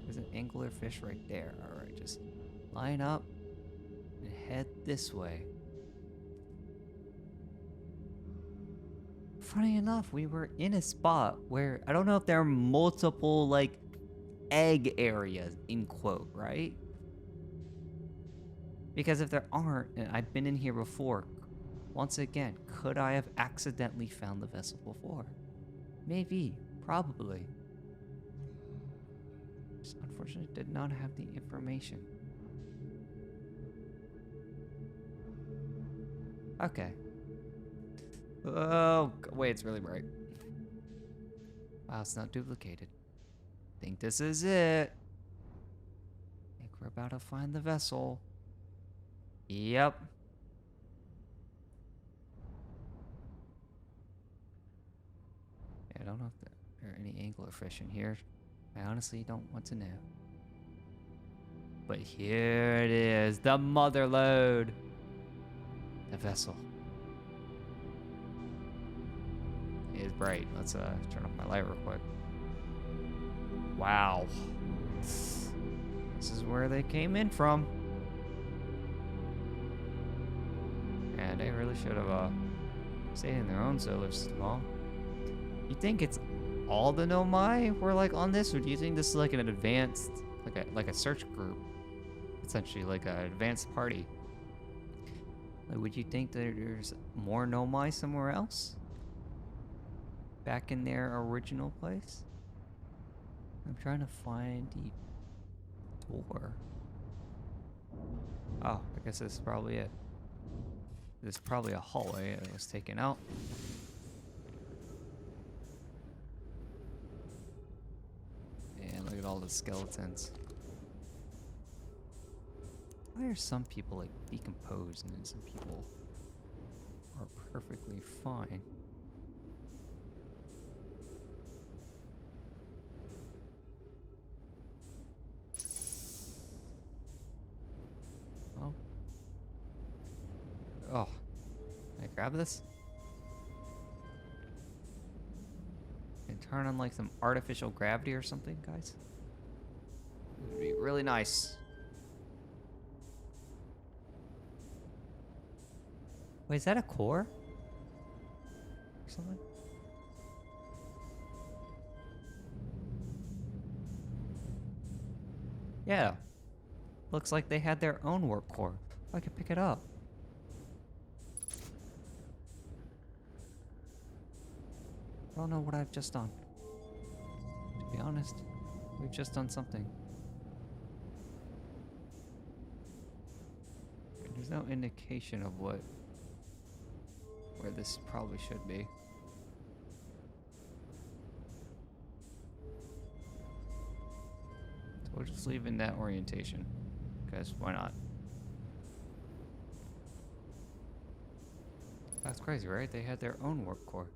There's an anglerfish right there. Alright, just line up and head this way. Funny enough, we were in a spot where I don't know if there are multiple, like, egg areas, in quote, right? Because if there aren't, and I've been in here before, once again, could I have accidentally found the vessel before? Maybe, probably. Just unfortunately did not have the information. Okay. Oh, wait, it's really bright. Wow, it's not duplicated. Think this is it. Think we're about to find the vessel. Yep. I don't know if there are any anglerfish in here. I honestly don't want to know. But here it is, the mother lode. The vessel. It is bright. Let's turn off my light real quick. Wow. This is where they came in from. And they really should have stayed in their own solar system. You think it's all the Nomai were like on this, or do you think this is like an advanced, like a search group, essentially like an advanced party? Like, would you think that there's more Nomai somewhere else, back in their original place? I'm trying to find the door. Oh, I guess this is probably it. There's probably a hallway that was taken out. And look at all the skeletons. Why are some people like decomposed and then some people are perfectly fine? Oh. Oh. Can I grab this? And turn on like some artificial gravity or something, guys? It would be really nice. Wait, is that a core? Or something? Yeah. Looks like they had their own warp core. I could pick it up. I don't know what I've just done. To be honest, we've just done something. There's no indication of where this probably should be. So we'll just leave in that orientation, because why not? That's crazy, right? They had their own warp core.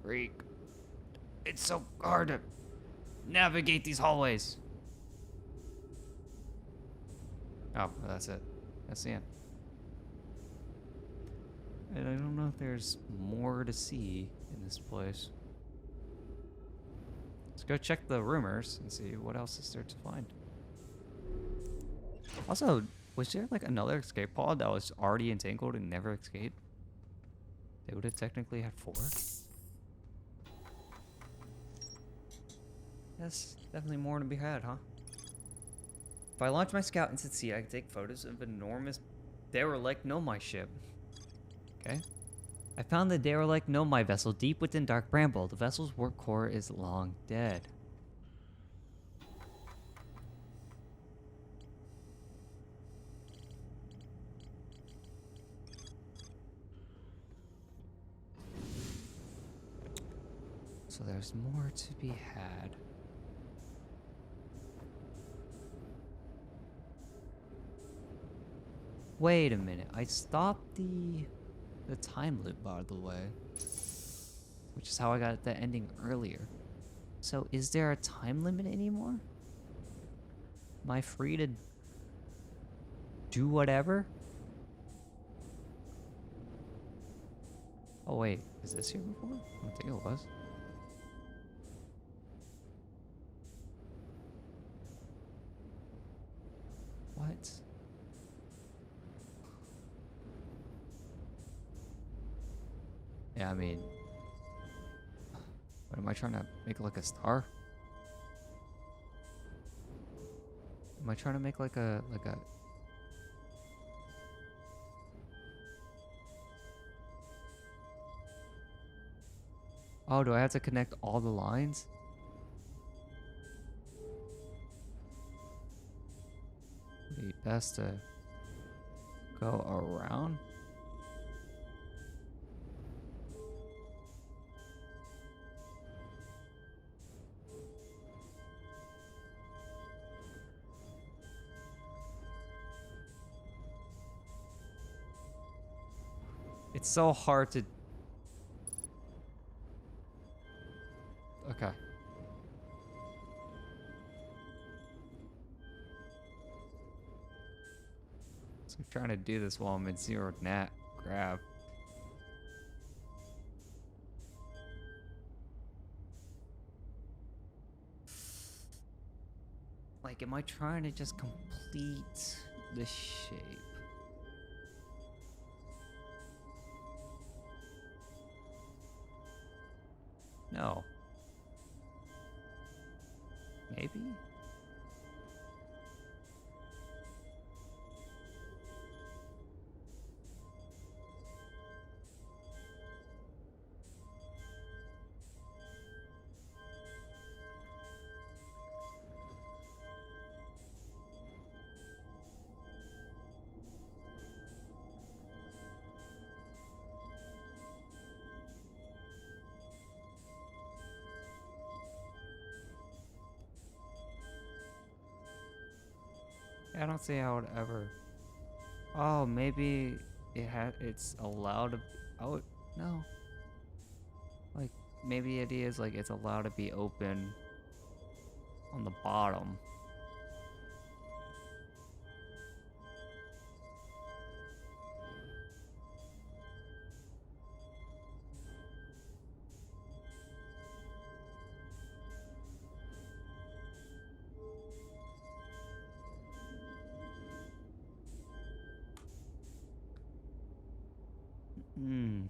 Freak. It's so hard to navigate these hallways. Oh, well, that's it. That's the end. And I don't know if there's more to see in this place. Let's go check the rumors and see what else is there to find. Also, was there like another escape pod that was already entangled and never escaped? They would have technically had 4. That's definitely more to be had, huh? If I launch my scout into the sea, I can take photos of an enormous derelict Nomai ship. Okay. I found the derelict Nomai vessel deep within Dark Bramble. The vessel's warp core is long dead. So there's more to be had. Wait a minute, I stopped the time loop, by the way. which is how I got that ending earlier. So is there a time limit anymore? Am I free to do whatever? Oh wait, is this here before? I don't think it was. What? Yeah, I mean, what am I trying to make like a star? Am I trying to make like a Oh, do I have to connect all the lines? Would it be best to go around? It's so hard to... Okay. So I'm trying to do this while I'm in zero nat grab. Like, am I trying to just complete the shape? No. Maybe? I don't see how it ever... Oh, maybe it's allowed to... Oh, no. Like, maybe the idea is like it's allowed to be open on the bottom. Hmm.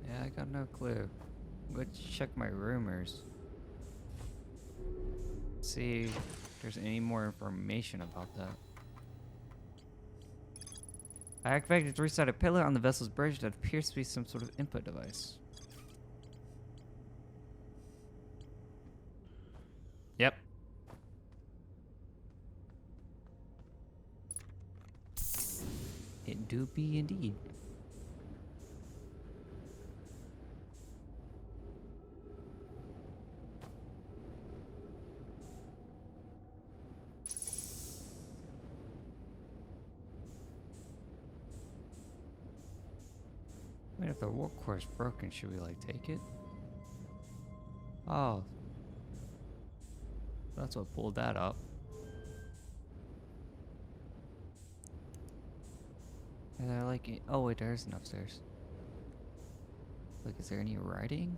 Yeah, I got no clue. Let's check my rumors. See if there's any more information about that. I activated a three-sided pillar on the vessel's bridge that appears to be some sort of input device. Yep. It do be indeed. I mean, if the warp core is broken, should we, like, take it? Oh. That's what pulled that up. And they're like, oh wait, there's an upstairs. Like, is there any writing?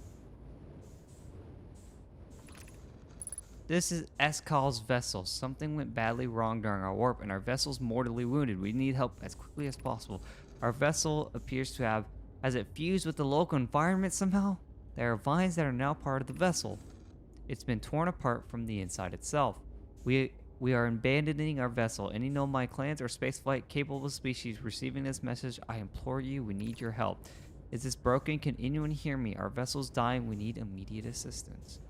This is Eskal's vessel. Something went badly wrong during our warp, and our vessel's mortally wounded. We need help as quickly as possible. Our vessel appears to have... Has it fused with the local environment somehow? There are vines that are now part of the vessel. It's been torn apart from the inside itself. We We are abandoning our vessel. Any nomad clans or spaceflight capable species receiving this message, I implore you, we need your help. Is this broken? Can anyone hear me? Our vessel's dying. We need immediate assistance.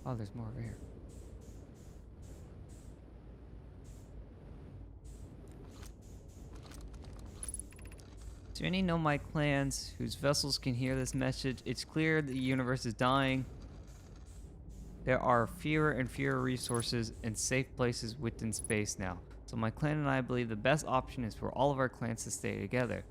Oh, there's more over here. To any nomad clans whose vessels can hear this message, it's clear the universe is dying. There are fewer and fewer resources and safe places within space now. So my clan and I believe the best option is for all of our clans to stay together.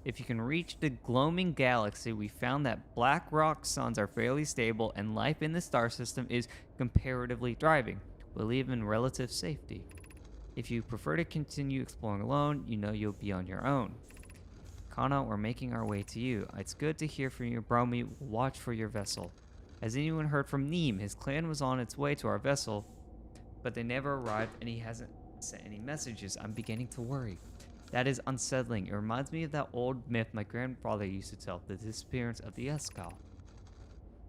If you can reach the gloaming galaxy, we found that black rock suns are fairly stable and life in the star system is comparatively thriving. We live in relative safety. If you prefer to continue exploring alone, you know you'll be on your own. Kana, we're making our way to you. It's good to hear from you, Bromi. Watch for your vessel. Has anyone heard from Neem? His clan was on its way to our vessel, but they never arrived and he hasn't sent any messages. I'm beginning to worry. That is unsettling. It reminds me of that old myth my grandfather used to tell, the disappearance of the Escal.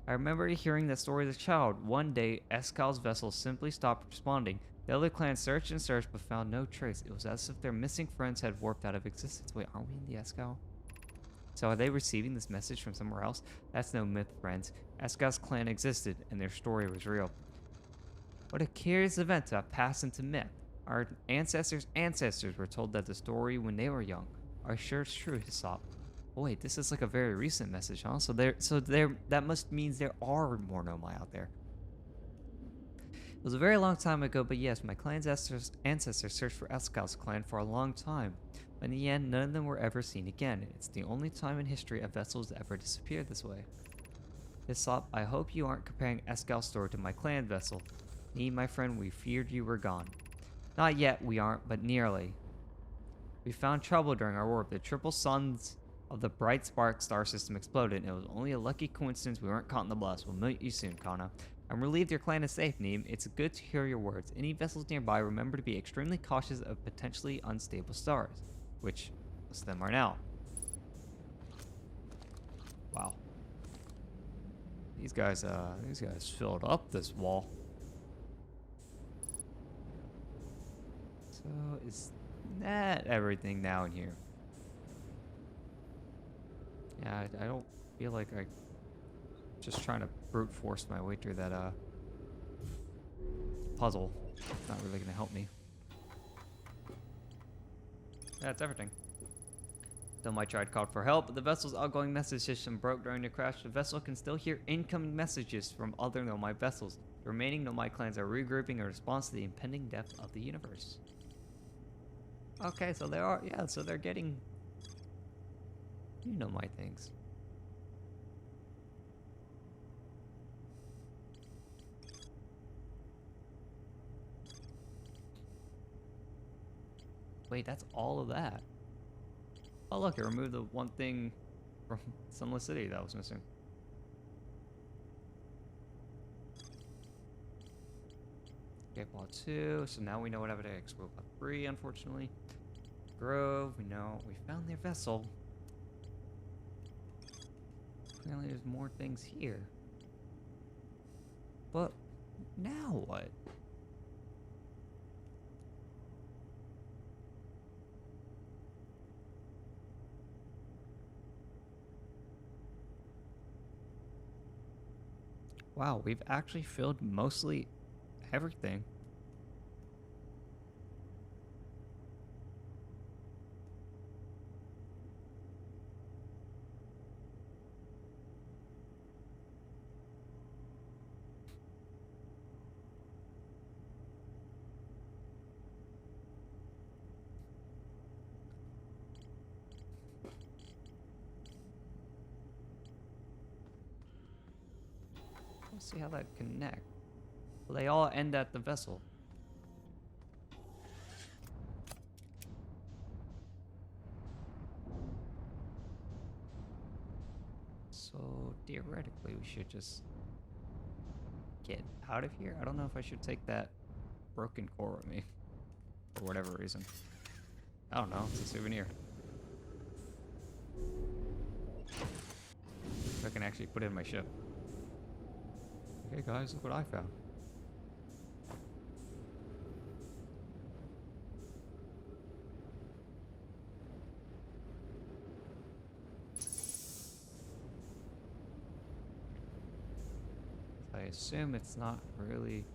I remember hearing that story as a child. One day, Escal's vessel simply stopped responding. The other clans searched and searched but found no trace. It was as if their missing friends had warped out of existence. Wait, aren't we in the Escal? So are they receiving this message from somewhere else? That's no myth, friends. Escal's clan existed, and their story was real. What a curious event to have passed into myth. Our ancestors' ancestors were told that the story when they were young. Are you sure it's true, Hisop? Oh wait, this is like a very recent message, huh? That must means there are more Nomai out there. It was a very long time ago, but yes, my clan's ancestors searched for Escal's clan for a long time. But in the end, none of them were ever seen again. It's the only time in history a vessel has ever disappeared this way. Hisop, I hope you aren't comparing Escal's story to my clan vessel. Me, my friend, we feared you were gone. Not yet, we aren't, but nearly. We found trouble during our warp. The triple suns of the bright spark star system exploded, and it was only a lucky coincidence we weren't caught in the blast. We'll meet you soon, Kana. I'm relieved your clan is safe, Neem. It's good to hear your words. Any vessels nearby, remember to be extremely cautious of potentially unstable stars, which most of them are now. Wow. These guys filled up this wall. So is that everything now in here? Yeah, I don't feel like I just trying to brute force my way through that puzzle. It's not really gonna help me. That's everything. Though my tried called for help, but the vessel's outgoing message system broke during the crash. The vessel can still hear incoming messages from other Nomai vessels. The remaining Nomai clans are regrouping in response to the impending death of the universe. Okay, so so they're getting Nomai things. Wait, that's all of that. Oh look, it removed the one thing from Sunless City that was missing. Okay, ball 2, so now we know what happened to Expo Ball 3, unfortunately. Grove, we know, we found their vessel. Apparently there's more things here. But, now what? Wow, we've actually filled mostly everything. Let's see how that connect. Well, they all end at the vessel. So theoretically, we should just get out of here. I don't know if I should take that broken core with me for whatever reason. I don't know. It's a souvenir. I can actually put it in my ship. Okay, guys, look what I found. I assume it's not really...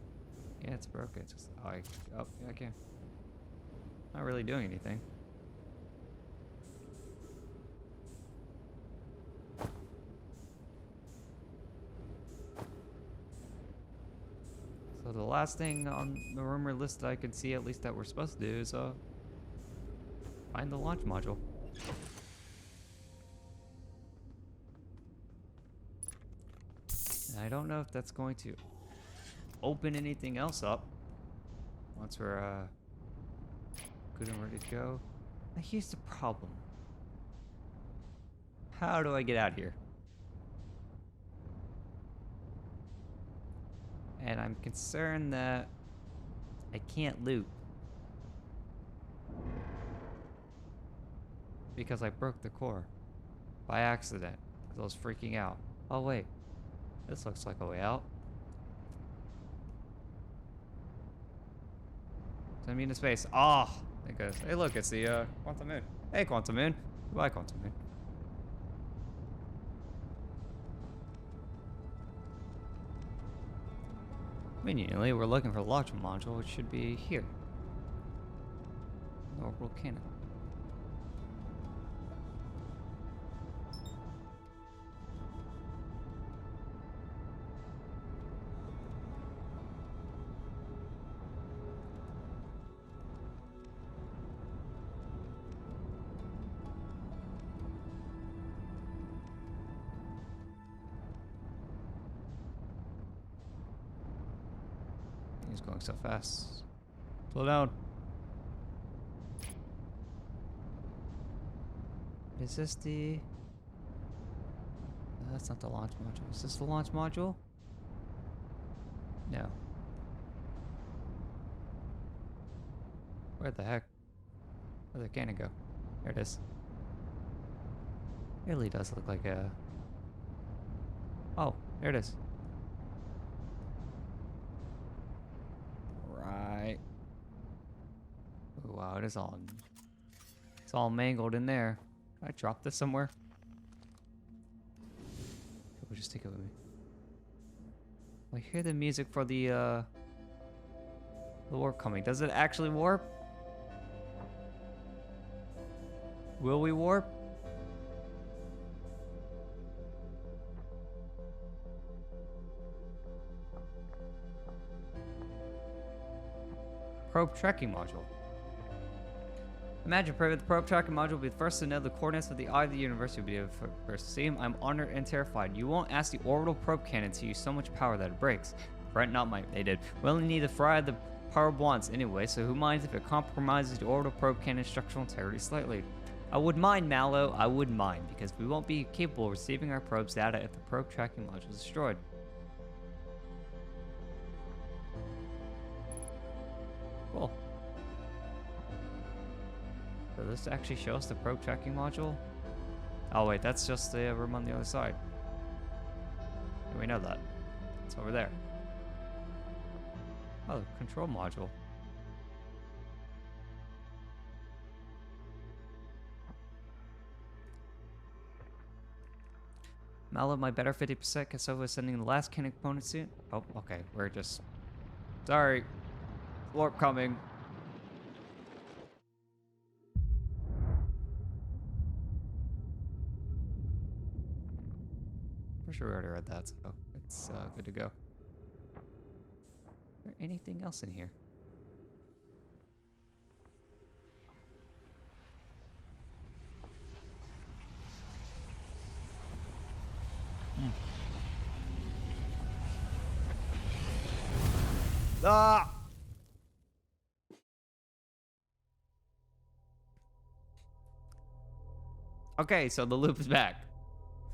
Yeah, it's broken. It's just... Oh, yeah, I can. Not really doing anything. So the last thing on the rumor list that I could see, at least that we're supposed to do, is find the launch module. And I don't know if that's going to open anything else up once we're good and ready to go. Now here's the problem. How do I get out of here? And I'm concerned that I can't loot because I broke the core by accident because I was freaking out. Oh wait, this looks like a way out. Send me into space. Ah, oh, there goes. Hey, look, it's the Quantum Moon. Hey, Quantum Moon. Goodbye, Quantum Moon. Conveniently, we're looking for the launch module, which should be here. The orbital cannon. He's going so fast. Slow down. Is this the... No, that's not the launch module. Is this the launch module? No. Where the heck? Where'd the cannon go? There it is. It really does look like a... Oh, there it is. Right. Oh, wow, it's all mangled in there. Can I drop this somewhere? We'll just take it with me. I hear the music for the warp coming. Does it actually warp? Will we warp? Probe tracking module. Imagine the probe tracking module will be the first to know the coordinates of the eye of the universe. You'll be the first to see him. I'm honored and terrified. You won't ask the orbital probe cannon to use so much power that it breaks. Right, not mine. They did. We only need to fry the power once anyway, so who minds if it compromises the orbital probe cannon's structural integrity slightly? I would mind, Mallow. I would mind, because we won't be capable of receiving our probe's data if the probe tracking module is destroyed. Cool. Does this actually show us the probe tracking module? Oh wait, that's just the room on the other side. Yeah, we know that. It's over there. Oh, control module. Mallow, my better 50% Cassova is sending the last cannon component soon. Oh, okay, we're just... Sorry. Warp coming. For sure we already read that, so it's good to go. Is there anything else in here? Ah! Okay, so the loop is back.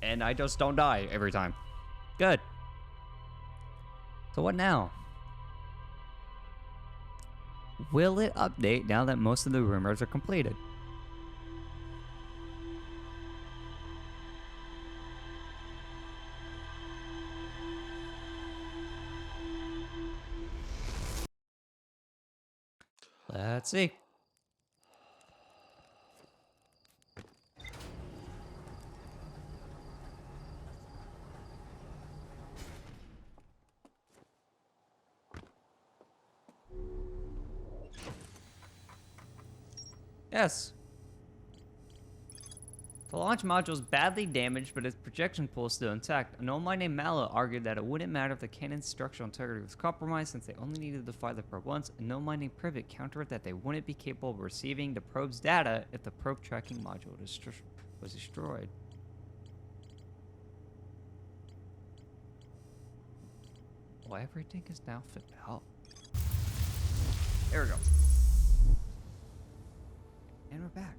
And I just don't die every time. Good. So what now? Will it update now that most of the rumors are completed? Let's see. Yes. The launch module is badly damaged, but its projection pool is still intact. An old mine named Mallow argued that it wouldn't matter if the cannon's structural integrity was compromised since they only needed to fire the probe once. A no mining Privet countered that they wouldn't be capable of receiving the probe's data if the probe tracking module was destroyed. Well, everything is now fit out. There we go. And we're back.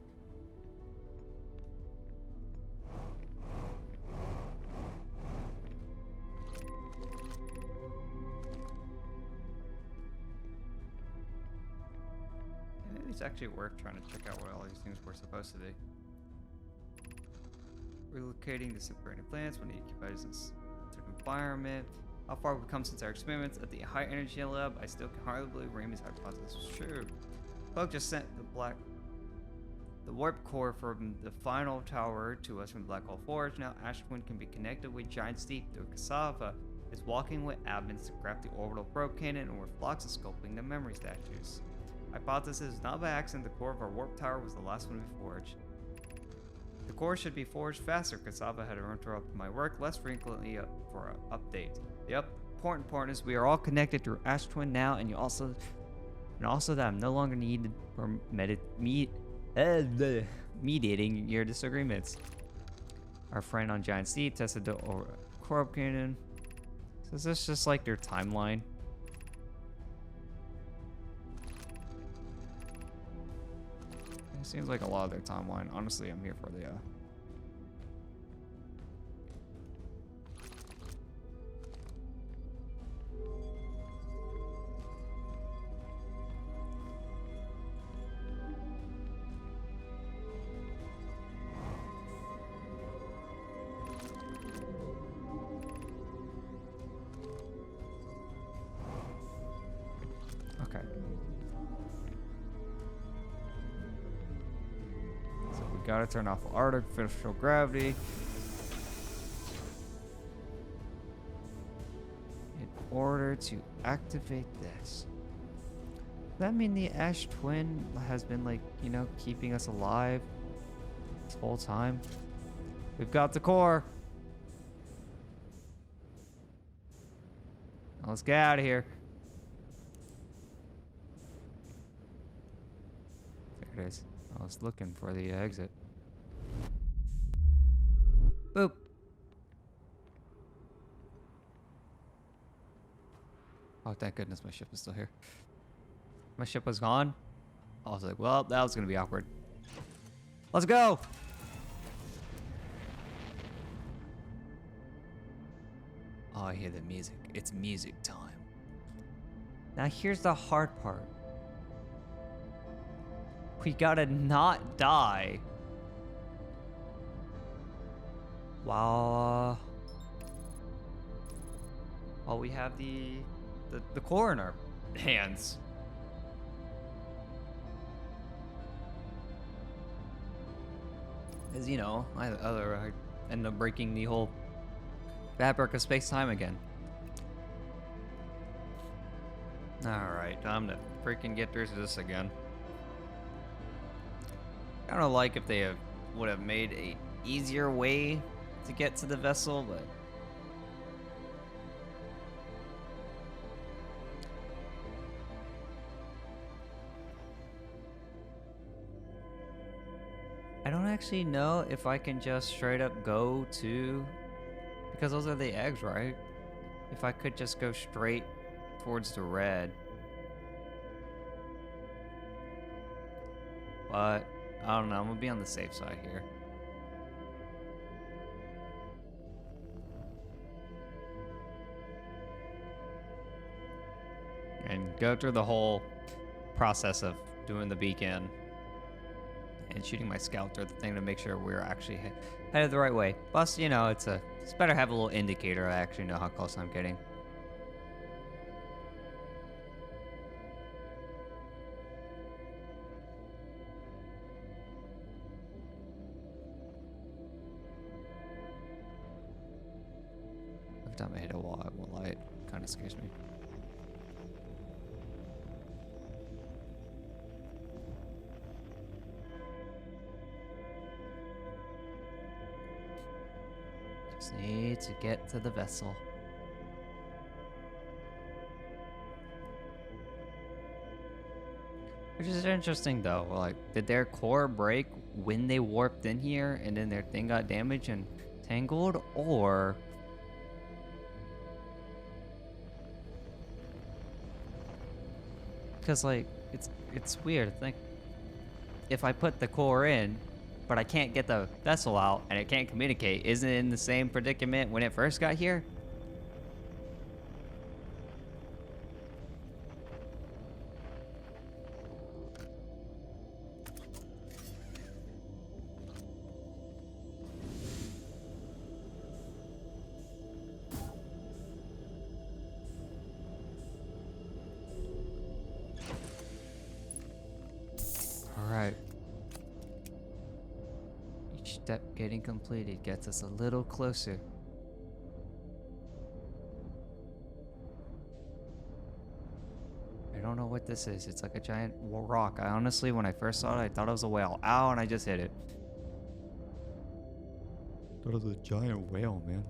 Maybe it's actually worth trying to check out what all these things were supposed to be. Relocating the separating plants when it occupies this environment. How far we've come since our experiments at the high energy lab, I still can hardly believe Ramey's hypothesis was true. Bug just sent the warp core from the final tower to us from Black Hole Forge. Now Ash Twin can be connected with Giant Steep through Cassava. Is walking with Admins to craft the orbital probe cannon, and we're floxoscoping the memory statues. Hypothesis is not by accident the core of our warp tower was the last one we forged. The core should be forged faster. Cassava had to interrupt my work less frequently for updates. The important part is we are all connected through Ash Twin now, and also that I'm no longer needed for mediating your disagreements. Our friend on Giant Steep tested the core cannon. So is this just like their timeline? It seems like a lot of their timeline. Honestly, I'm here for the okay. So we gotta turn off artificial gravity in order to activate this. Does that mean the Ash Twin has been, like, you know, keeping us alive this whole time? We've got the core. Now let's get out of here. There it is. I was looking for the exit. Boop. Oh, thank goodness my ship is still here. My ship was gone. I was like, well, that was gonna be awkward. Let's go. Oh, I hear the music. It's music time. Now here's the hard part. We gotta not die. While we have the core in our hands. As you know, I end up breaking the whole fabric of space-time again. Alright, time to freaking get through this again. I don't like if they would have made a easier way to get to the vessel, but I don't actually know if I can just straight up go to, because those are the eggs, right? If I could just go straight towards the red. But I don't know, I'm gonna be on the safe side here. And go through the whole process of doing the beacon and shooting my scout through the thing to make sure we're actually headed the right way. Plus, you know, it's better to have a little indicator. I actually know how close I'm getting. Every time I hit a wall, it will light. Kind of scares me. Just need to get to the vessel. Which is interesting though, like, did their core break when they warped in here and then their thing got damaged and tangled, or... Because, like, it's weird. Like, if I put the core in, but I can't get the vessel out and it can't communicate, isn't it in the same predicament when it first got here? Alright. Each step getting completed gets us a little closer. I don't know what this is. It's like a giant rock. I honestly, when I first saw it, I thought it was a whale. Ow, and I just hit it. Thought it was a giant whale, man.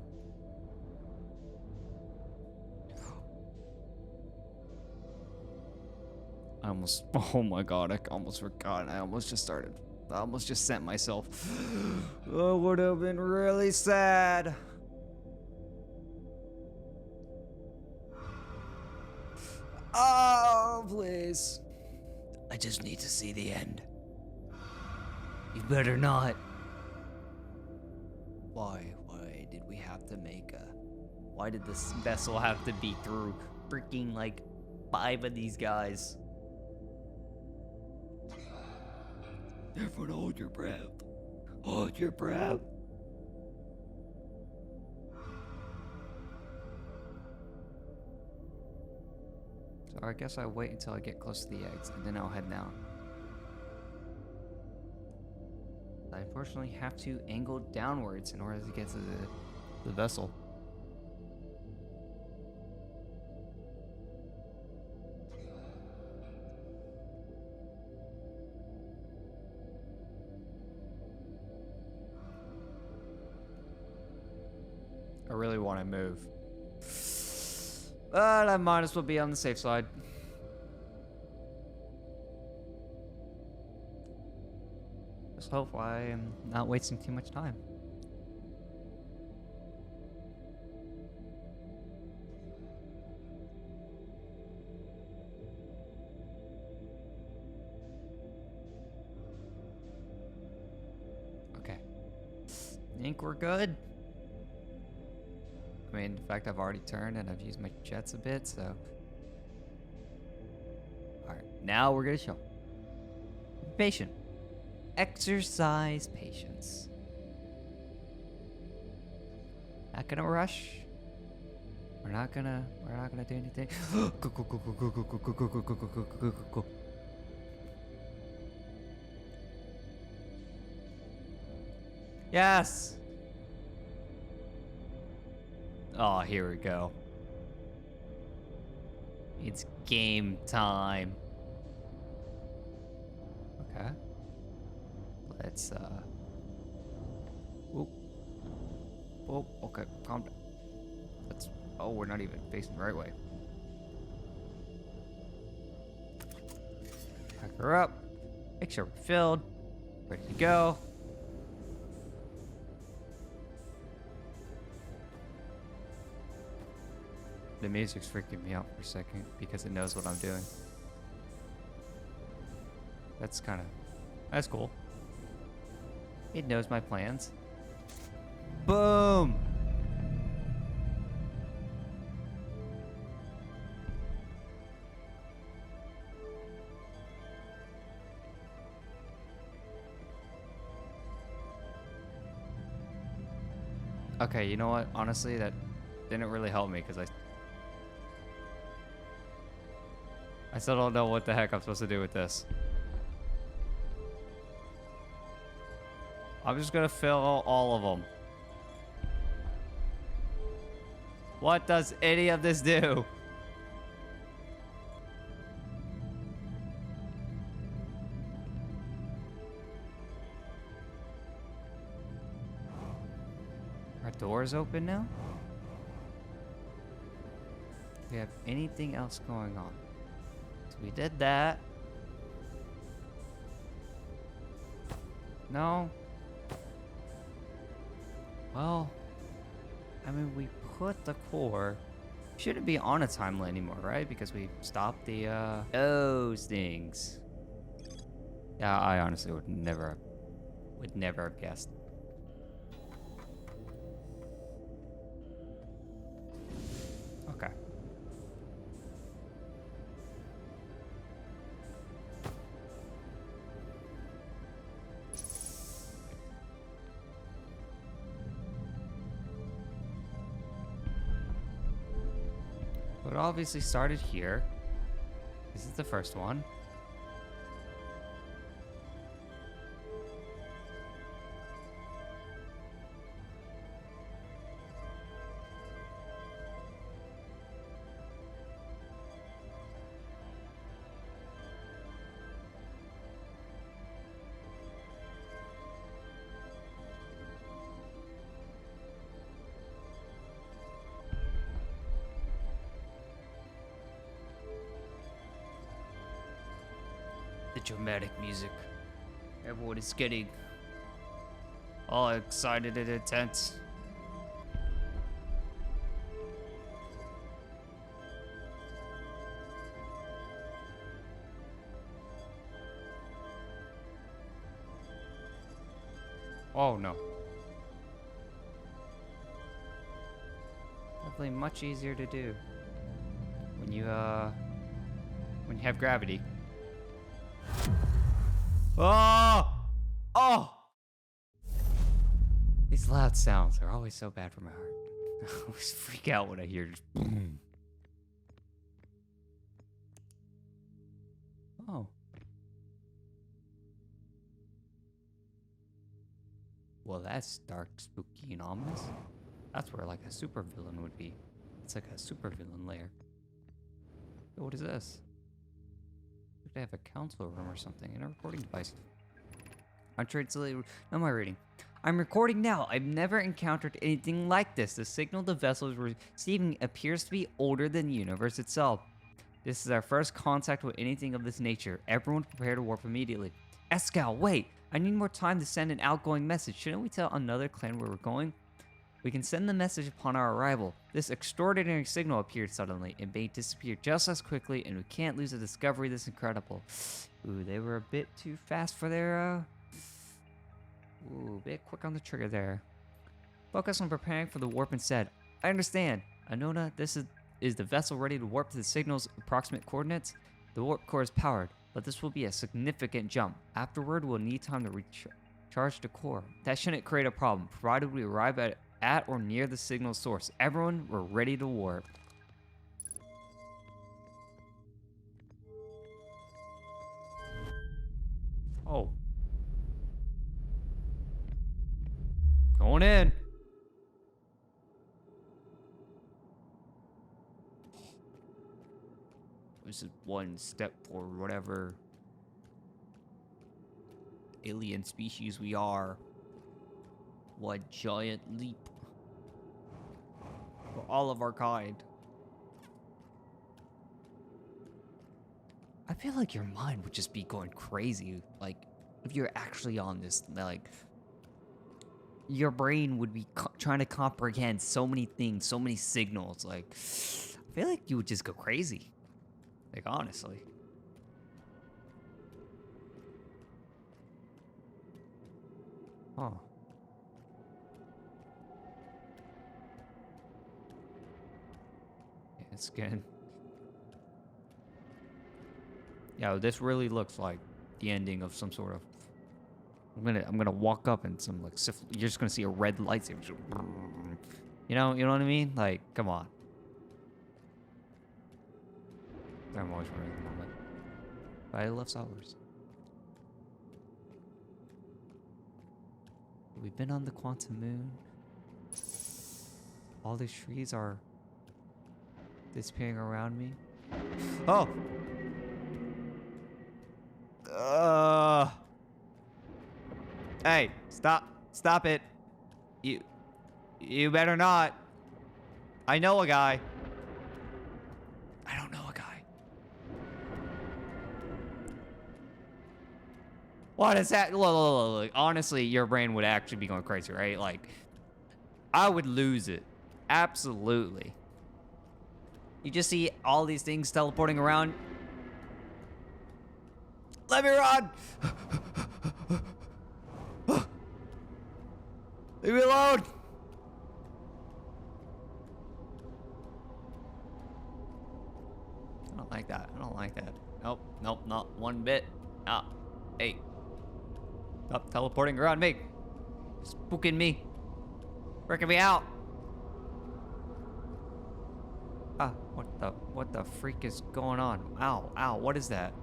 I almost, oh my god, I almost forgot. I almost just sent myself. That would have been really sad. Oh, please. I just need to see the end. You better not. Why did we have to make a... Why did this vessel have to be through freaking, like, 5 of these guys? Everyone hold your breath. Hold your breath. So I guess I'll wait until I get close to the eggs, and then I'll head down. I unfortunately have to angle downwards in order to get to the vessel. I really want to move. But I might as well be on the safe side. Just hope I am not wasting too much time. Okay. Think we're good? I mean, in fact, I've already turned and I've used my jets a bit, so... Alright, now we're gonna show. Be patient. Exercise patience. Not gonna rush. We're not gonna do anything. Go, go, go, go, go, go, go, go, go, go, go, go, go, go, go, go. Yes! Oh, here we go. It's game time. Okay. Let's, Whoop. Whoop, okay, calm down. Let's, oh, we're not even facing the right way. Pack her up. Make sure we're filled. Ready to go. The music's freaking me out for a second because it knows what I'm doing. That's cool. It knows my plans. Boom! Okay, you know what? Honestly, that didn't really help me because I still don't know what the heck I'm supposed to do with this. I'm just gonna fill all of them. What does any of this do? Are doors open now? Do we have anything else going on? So we did that. No. Well, I mean, we put the core. Shouldn't be on a timeline anymore, right? Because we stopped the those things. Yeah, I honestly would never have guessed. Okay. It obviously started here. This is the first one. The dramatic music. Everyone is getting all excited and intense. Oh no. Definitely much easier to do when you have gravity. Oh! Oh! These loud sounds are always so bad for my heart. I always freak out when I hear just boom. Oh. Well, that's dark, spooky, and ominous. That's where like a supervillain would be. It's like a supervillain lair. So what is this? They have a console room or something and a recording device. I'm am I reading? I'm recording now. I've never encountered anything like this. The signal the vessel is receiving appears to be older than the universe itself. This is our first contact with anything of this nature. Everyone prepare to warp immediately. Escal, wait! I need more time to send an outgoing message. Shouldn't we tell another clan where we're going? We can send the message upon our arrival. This extraordinary signal appeared suddenly. It may disappear just as quickly, and we can't lose a discovery this incredible. Ooh, they were a bit too fast for their, Ooh, a bit quick on the trigger there. Focus on preparing for the warp instead. I understand. Anona, this is the vessel ready to warp to the signal's approximate coordinates? The warp core is powered, but this will be a significant jump. Afterward, we'll need time to recharge the core. That shouldn't create a problem, provided we arrive at or near the signal source. Everyone, we're ready to warp. Oh. Going in. This is one step for whatever alien species we are. One giant leap for all of our kind. I feel like your mind would just be going crazy. Like, if you're actually on this, like, your brain would be trying to comprehend so many things, so many signals. Like, I feel like you would just go crazy. Like, honestly. Oh. Yeah, it's getting... Yeah, this really looks like the ending of some sort of... I'm gonna walk up and some like you're just gonna see a red lightsaber. You know what I mean? Like, come on. I'm always running at the moment. But I love Star Wars. We've been on the quantum moon. All these trees are disappearing around me. Oh! Uh. Hey, stop. Stop it. You better not. I know a guy. I don't know a guy. What is that? Look. Honestly, your brain would actually be going crazy, right? Like, I would lose it. Absolutely. You just see all these things teleporting around. Let me run! Leave me alone! I don't like that. I don't like that. Nope, not one bit. Ah, hey. Stop teleporting around me. Spooking me. Freaking me out. Ah, what the freak is going on? Ow, what is that?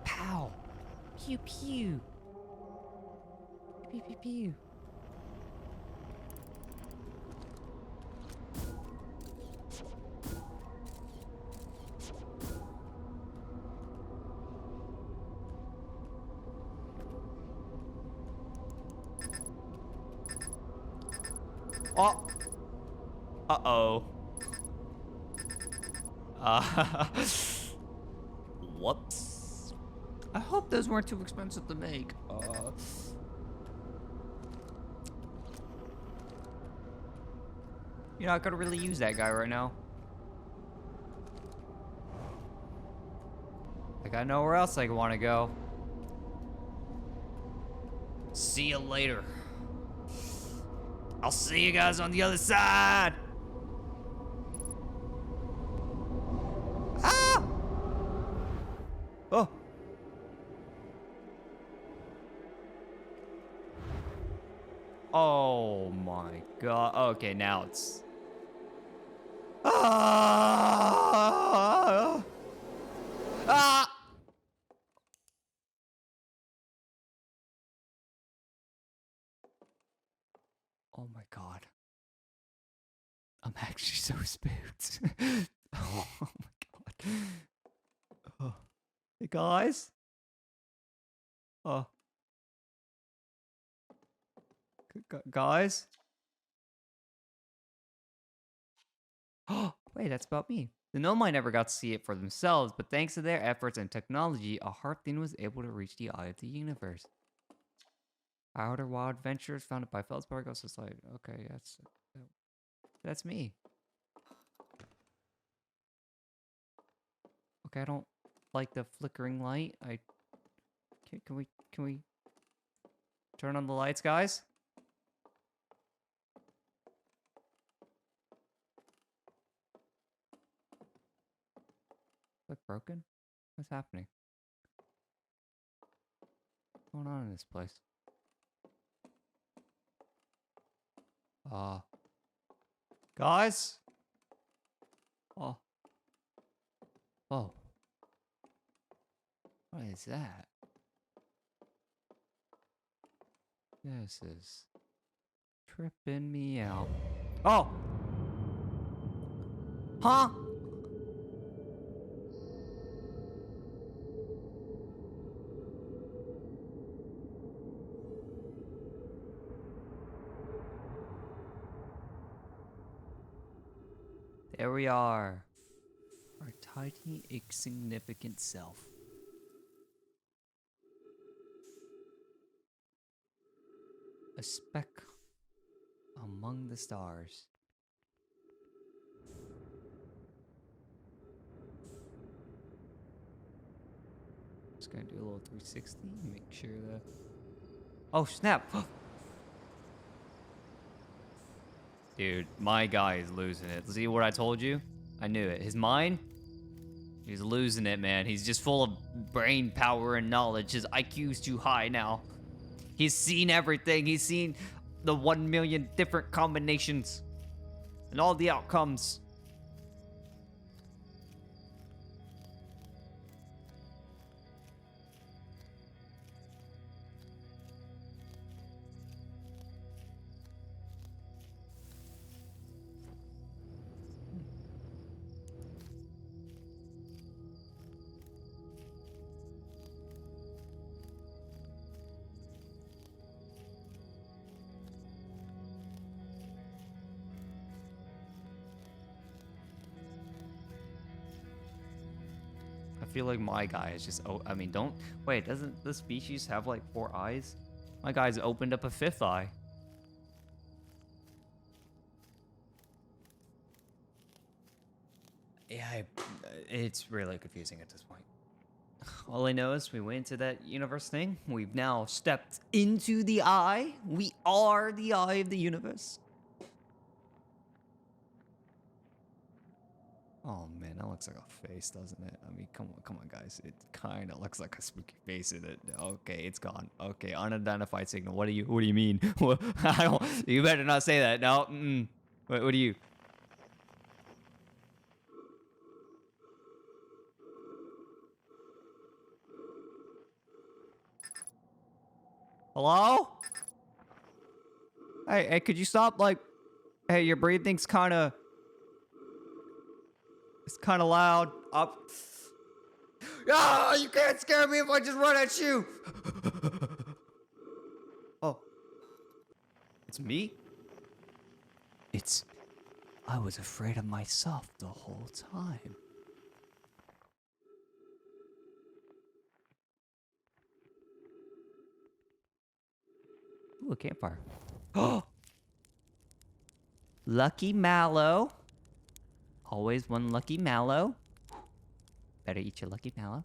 Pow. Pew pew. Pew pew pew. Oh. Uh-oh. Whoops. I hope those weren't too expensive to make. You know, I could really use that guy right now. Like, I know where else I want to go. See you later. I'll see you guys on the other side. Ah! Oh. Oh my god. Okay, now it's... Ah! Ah! Oh my god. I'm actually so spooked. Oh my god. Oh. Hey guys. Oh. Guys. Oh, wait, that's about me. The Nomai never got to see it for themselves, but thanks to their efforts and technology, a Hearthdene was able to reach the eye of the universe. Outer Wild Adventures, founded by Feldspar Ghost Society. Okay, that's me. Okay, I don't like the flickering light. Can we turn on the lights, guys? Look broken? What's happening? What's going on in this place? Guys? Oh. Oh. What is that? This is tripping me out. Oh! Huh? There we are. Our tiny, insignificant self. A speck among the stars. Just gonna do a little 360, make sure that... Oh, snap! Dude, my guy is losing it. See what I told you? I knew it. His mind? He's losing it, man. He's just full of brain power and knowledge. His IQ's too high now. He's seen everything. He's seen the 1 million different combinations and all the outcomes. feel like my guy is just, oh, I mean, don't, wait, doesn't the species have like 4 eyes? My guy's opened up a 5th eye. Yeah, it's really confusing at this point. All I know is we went to that universe thing. We've now stepped into the eye. We are the eye of the universe. Oh man, that looks like a face, doesn't it? I mean, come on, guys. It kind of looks like a spooky face in it. Okay, it's gone. Okay, unidentified signal. What do you mean? What? I don't. You better not say that. No. What do you? Hello? Hey, could you stop? Like, hey, your breathing's kind of. It's kind of loud. Up. Ah, you can't scare me if I just run at you. Oh. It's me? I was afraid of myself the whole time. Ooh, a campfire. Oh! Lucky mallow. Always one lucky mallow. Better eat your lucky mallow.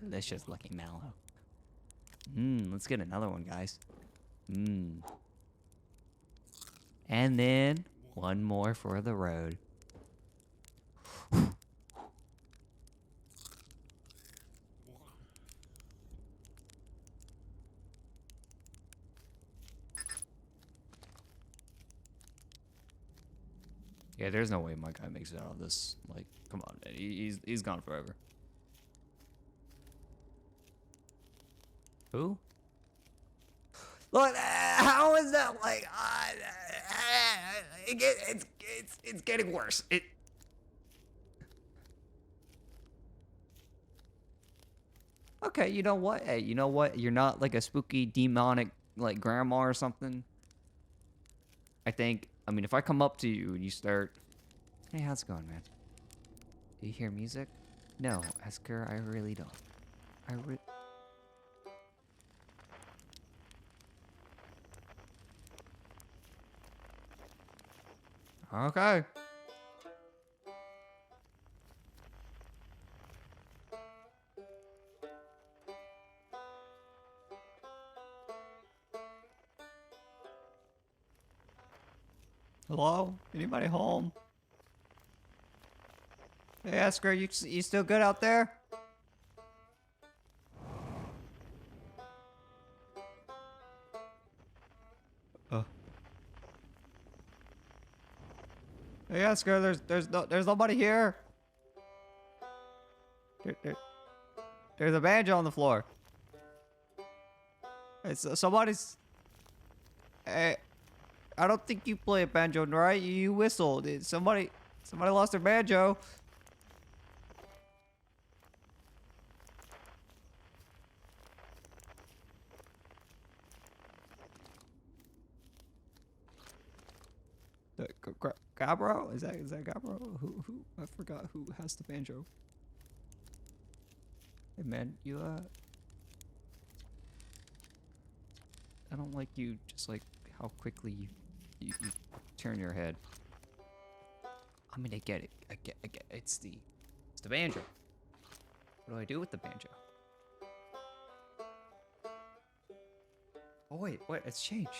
Delicious lucky mallow. Let's get another one, guys. And then one more for the road. Yeah, there's no way my guy makes it out of this. Like, come on, man. He's gone forever. Who? Look, how is that like? It's getting worse. Okay, you know what? Hey, you know what? You're not like a spooky demonic like grandma or something. I think. I mean, if I come up to you and you start, hey, how's it going, man? Do you hear music? No, Esker, I really don't. Okay. Hello? Anybody home? Hey, Esker, you still good out there? Hey, Esker, there's nobody here. There's a banjo on the floor. It's somebody's. Hey, I don't think you play a banjo, right? You whistled. Somebody lost their banjo. Gabro? Is that Gabro? Who? I forgot who has the banjo. Hey man, you I don't like you just like how quickly you turn your head. I mean, I get it. I get it's the banjo. What do I do with the banjo? Oh wait, it's changed.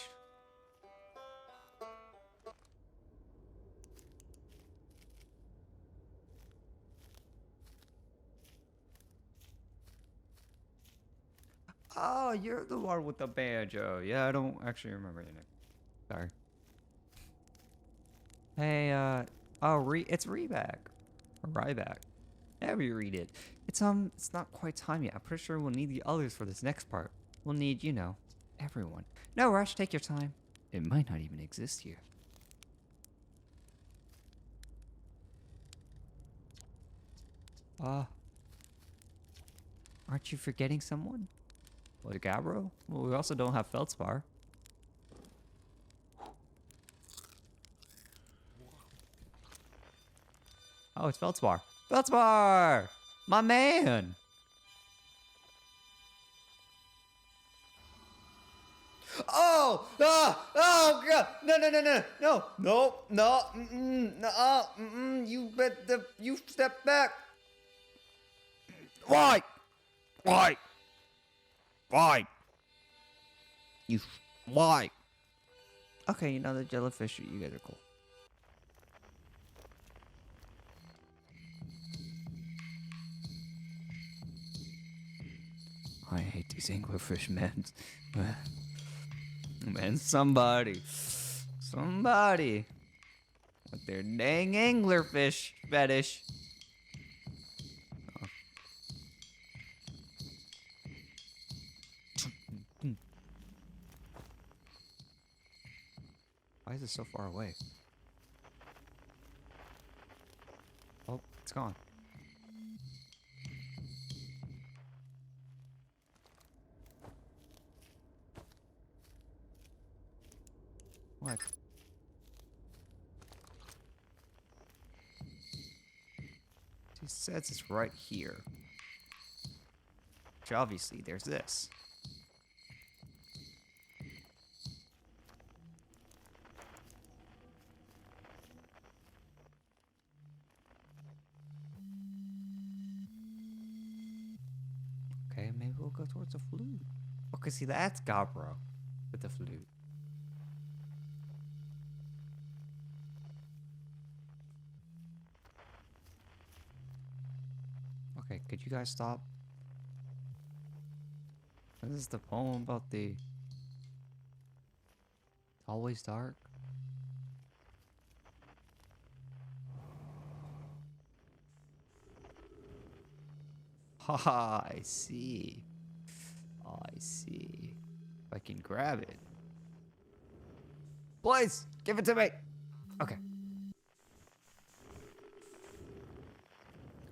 Oh, you're the one with the banjo. Yeah, I don't actually remember your name. Sorry. Hey, it's Reback. Or Ryback. However you read it. It's not quite time yet. I'm pretty sure we'll need the others for this next part. We'll need, you know, everyone. No rush, take your time. It might not even exist here. Aren't you forgetting someone? Like Gabro? Well, we also don't have Feldspar. Oh, it's Feldspar. Feldspar! My man. Oh! Ah! Oh God! No! No! No! No! No! No! No! No! You better. You step back. Why? Why? Why? You. Why? Okay, you know the jellyfish. You guys are cool. I hate these anglerfish, man. Man, somebody with their dang anglerfish fetish. Oh. Why is it so far away? Oh, it's gone. What? He says it's right here. Which obviously there's this. Okay, maybe we'll go towards the flute. Okay, see that's Gabro with the flute. Okay, could you guys stop? This is the poem about the always dark. Haha, I see. Oh, I see. If I can grab it. Please, give it to me. Okay.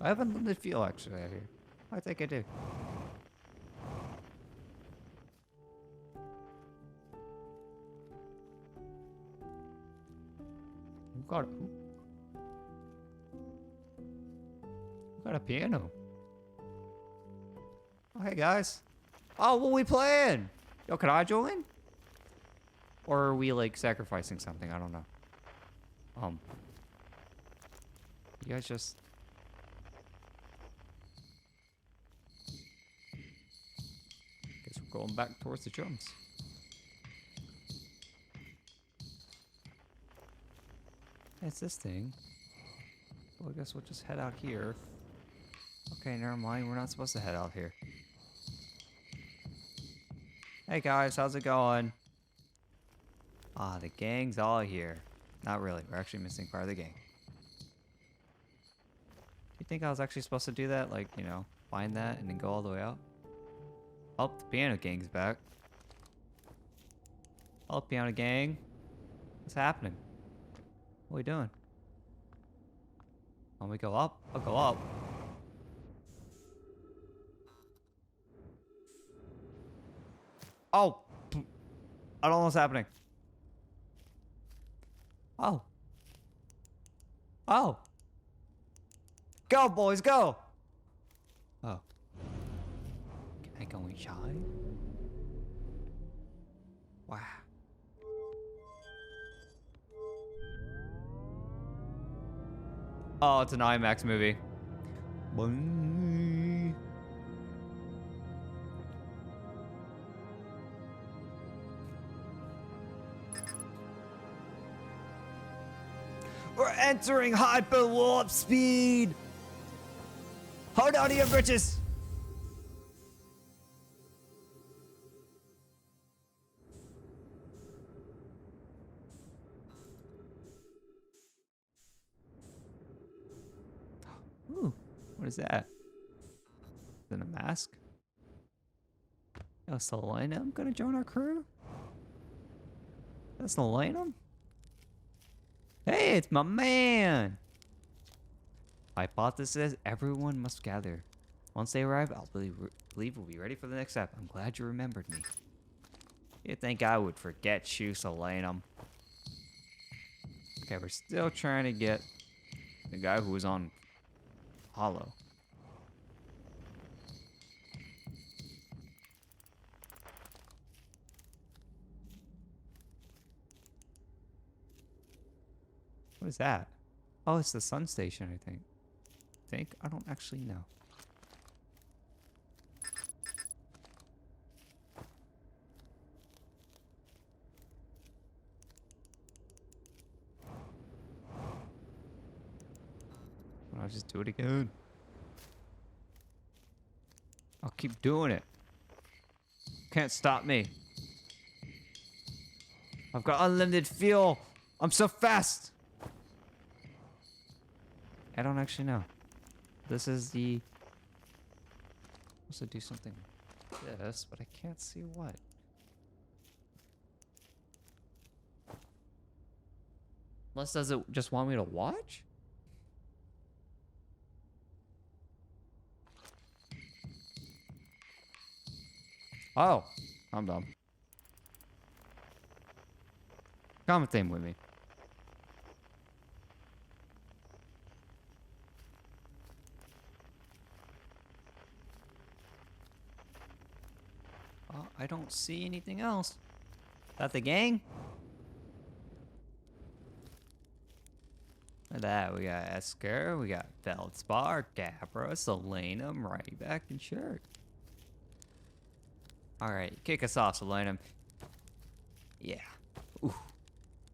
I have a limited feel actually out here. I think I do. Who got a piano? Oh, hey guys. Oh, what are we playing? Yo, can I join? Or are we like sacrificing something? I don't know. You guys just. Guess we're going back towards the drums. It's this thing. Well, I guess we'll just head out here. Okay, never mind. We're not supposed to head out here. Hey guys, how's it going? Ah, the gang's all here. Not really. We're actually missing part of the gang. You think I was actually supposed to do that? Like, you know, find that and then go all the way out? Oh, the piano gang's back. Oh, piano gang. What's happening? What are we doing? Want we go up? I'll go up. Oh! I don't know what's happening. Oh. Oh. Go, boys, go! Oh. Can I go inside? Wow. Oh, it's an IMAX movie. Bye. We're entering hyper warp speed. Hold on to your britches. Ooh, what is that? Is it a mask? Yo, Selena, I'm gonna join our crew. That's Selena? Hey, it's my man! Hypothesis, everyone must gather. Once they arrive, I'll believe we'll be ready for the next step. I'm glad you remembered me. You'd think I would forget you, Selena. Okay, we're still trying to get the guy who was on Hollow. What is that? Oh, it's the sun station, I think. I don't actually know. I'll just do it again. I'll keep doing it. Can't stop me. I've got unlimited fuel. I'm so fast. I don't actually know. This is the... supposed to do something like this, but I can't see what. Unless does it just want me to watch? Oh, I'm dumb. Commenting with me. I don't see anything else. That the gang? Look at that. We got Esker, we got Feldspar, Gabra, Selena, Ryback, and Shirt. Alright, kick us off, Selena. Yeah. Ooh.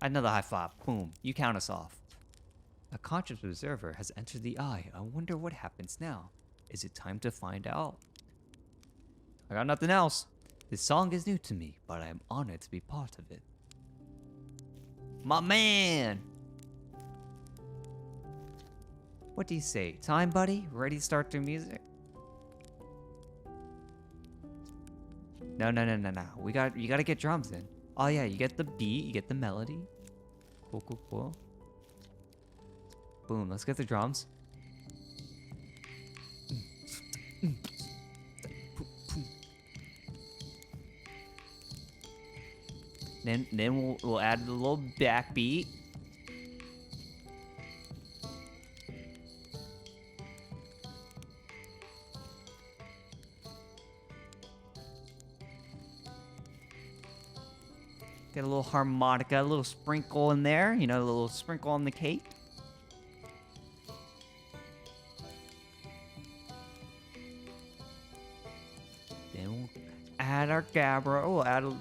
Another high five. Boom. You count us off. A conscious observer has entered the eye. I wonder what happens now. Is it time to find out? I got nothing else. This song is new to me, but I am honored to be part of it. My man! What do you say? Time, buddy? Ready to start the music? No. You gotta get drums in. Oh yeah, you get the beat, you get the melody. Cool. Boom, let's get the drums. Then we'll add the little backbeat. Get a little harmonica, a little sprinkle in there, you know, a little sprinkle on the cake. Then we'll add our Gabra. We'll add a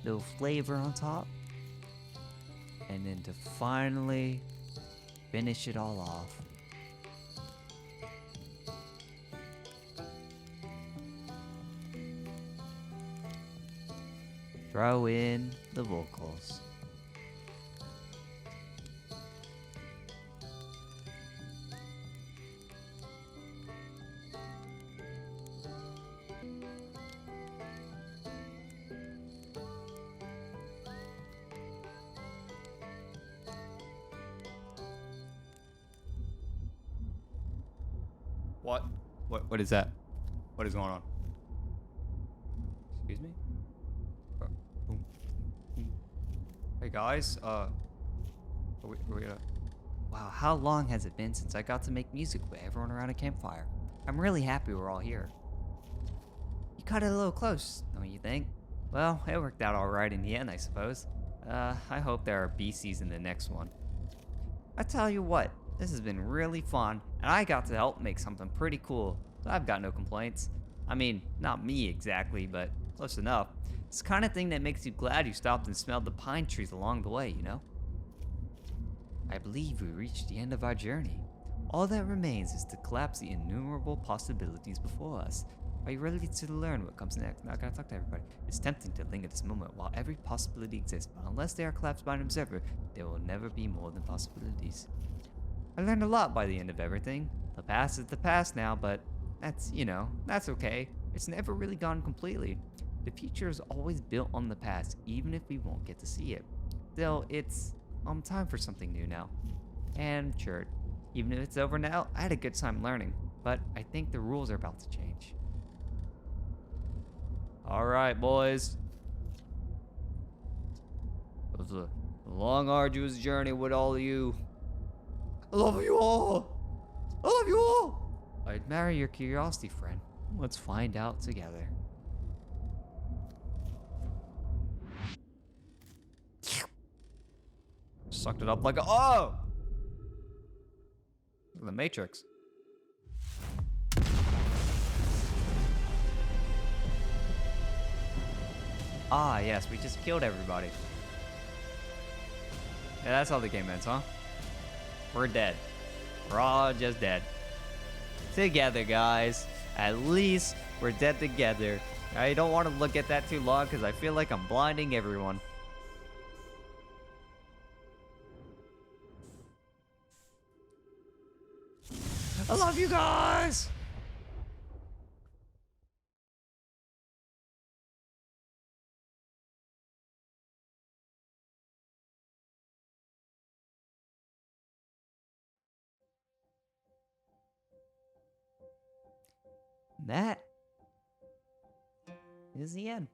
little flavor on top. And then to finally finish it all off, throw in the vocals. What is that? What is going on? Excuse me? Boom. Hey guys, are we wow, how long has it been since I got to make music with everyone around a campfire? I'm really happy we're all here. You cut it a little close, don't you think? Well, it worked out alright in the end, I suppose. I hope there are BCs in the next one. I tell you what, this has been really fun, and I got to help make something pretty cool, so I've got no complaints. I mean, not me exactly, but close enough. It's the kind of thing that makes you glad you stopped and smelled the pine trees along the way, you know? I believe we reached the end of our journey. All that remains is to collapse the innumerable possibilities before us. Are you ready to learn what comes next? Now I gotta talk to everybody. It's tempting to linger this moment while every possibility exists, but unless they are collapsed by an observer, there will never be more than possibilities. I learned a lot by the end of everything. The past is the past now, but that's, you know, that's okay. It's never really gone completely. The future is always built on the past, even if we won't get to see it. Still, it's time for something new now. And sure, even if it's over now, I had a good time learning, but I think the rules are about to change. Alright, boys. It was a long, arduous journey with all of you. I love you all! I love you all! I admire your curiosity, friend. Let's find out together. sucked it up like a... Oh! Look at the Matrix. Ah, yes, we just killed everybody. Yeah, that's how the game ends, huh? We're dead. We're all just dead. Together, guys. At least we're dead together. I don't want to look at that too long because I feel like I'm blinding everyone. I love you guys! That is the end.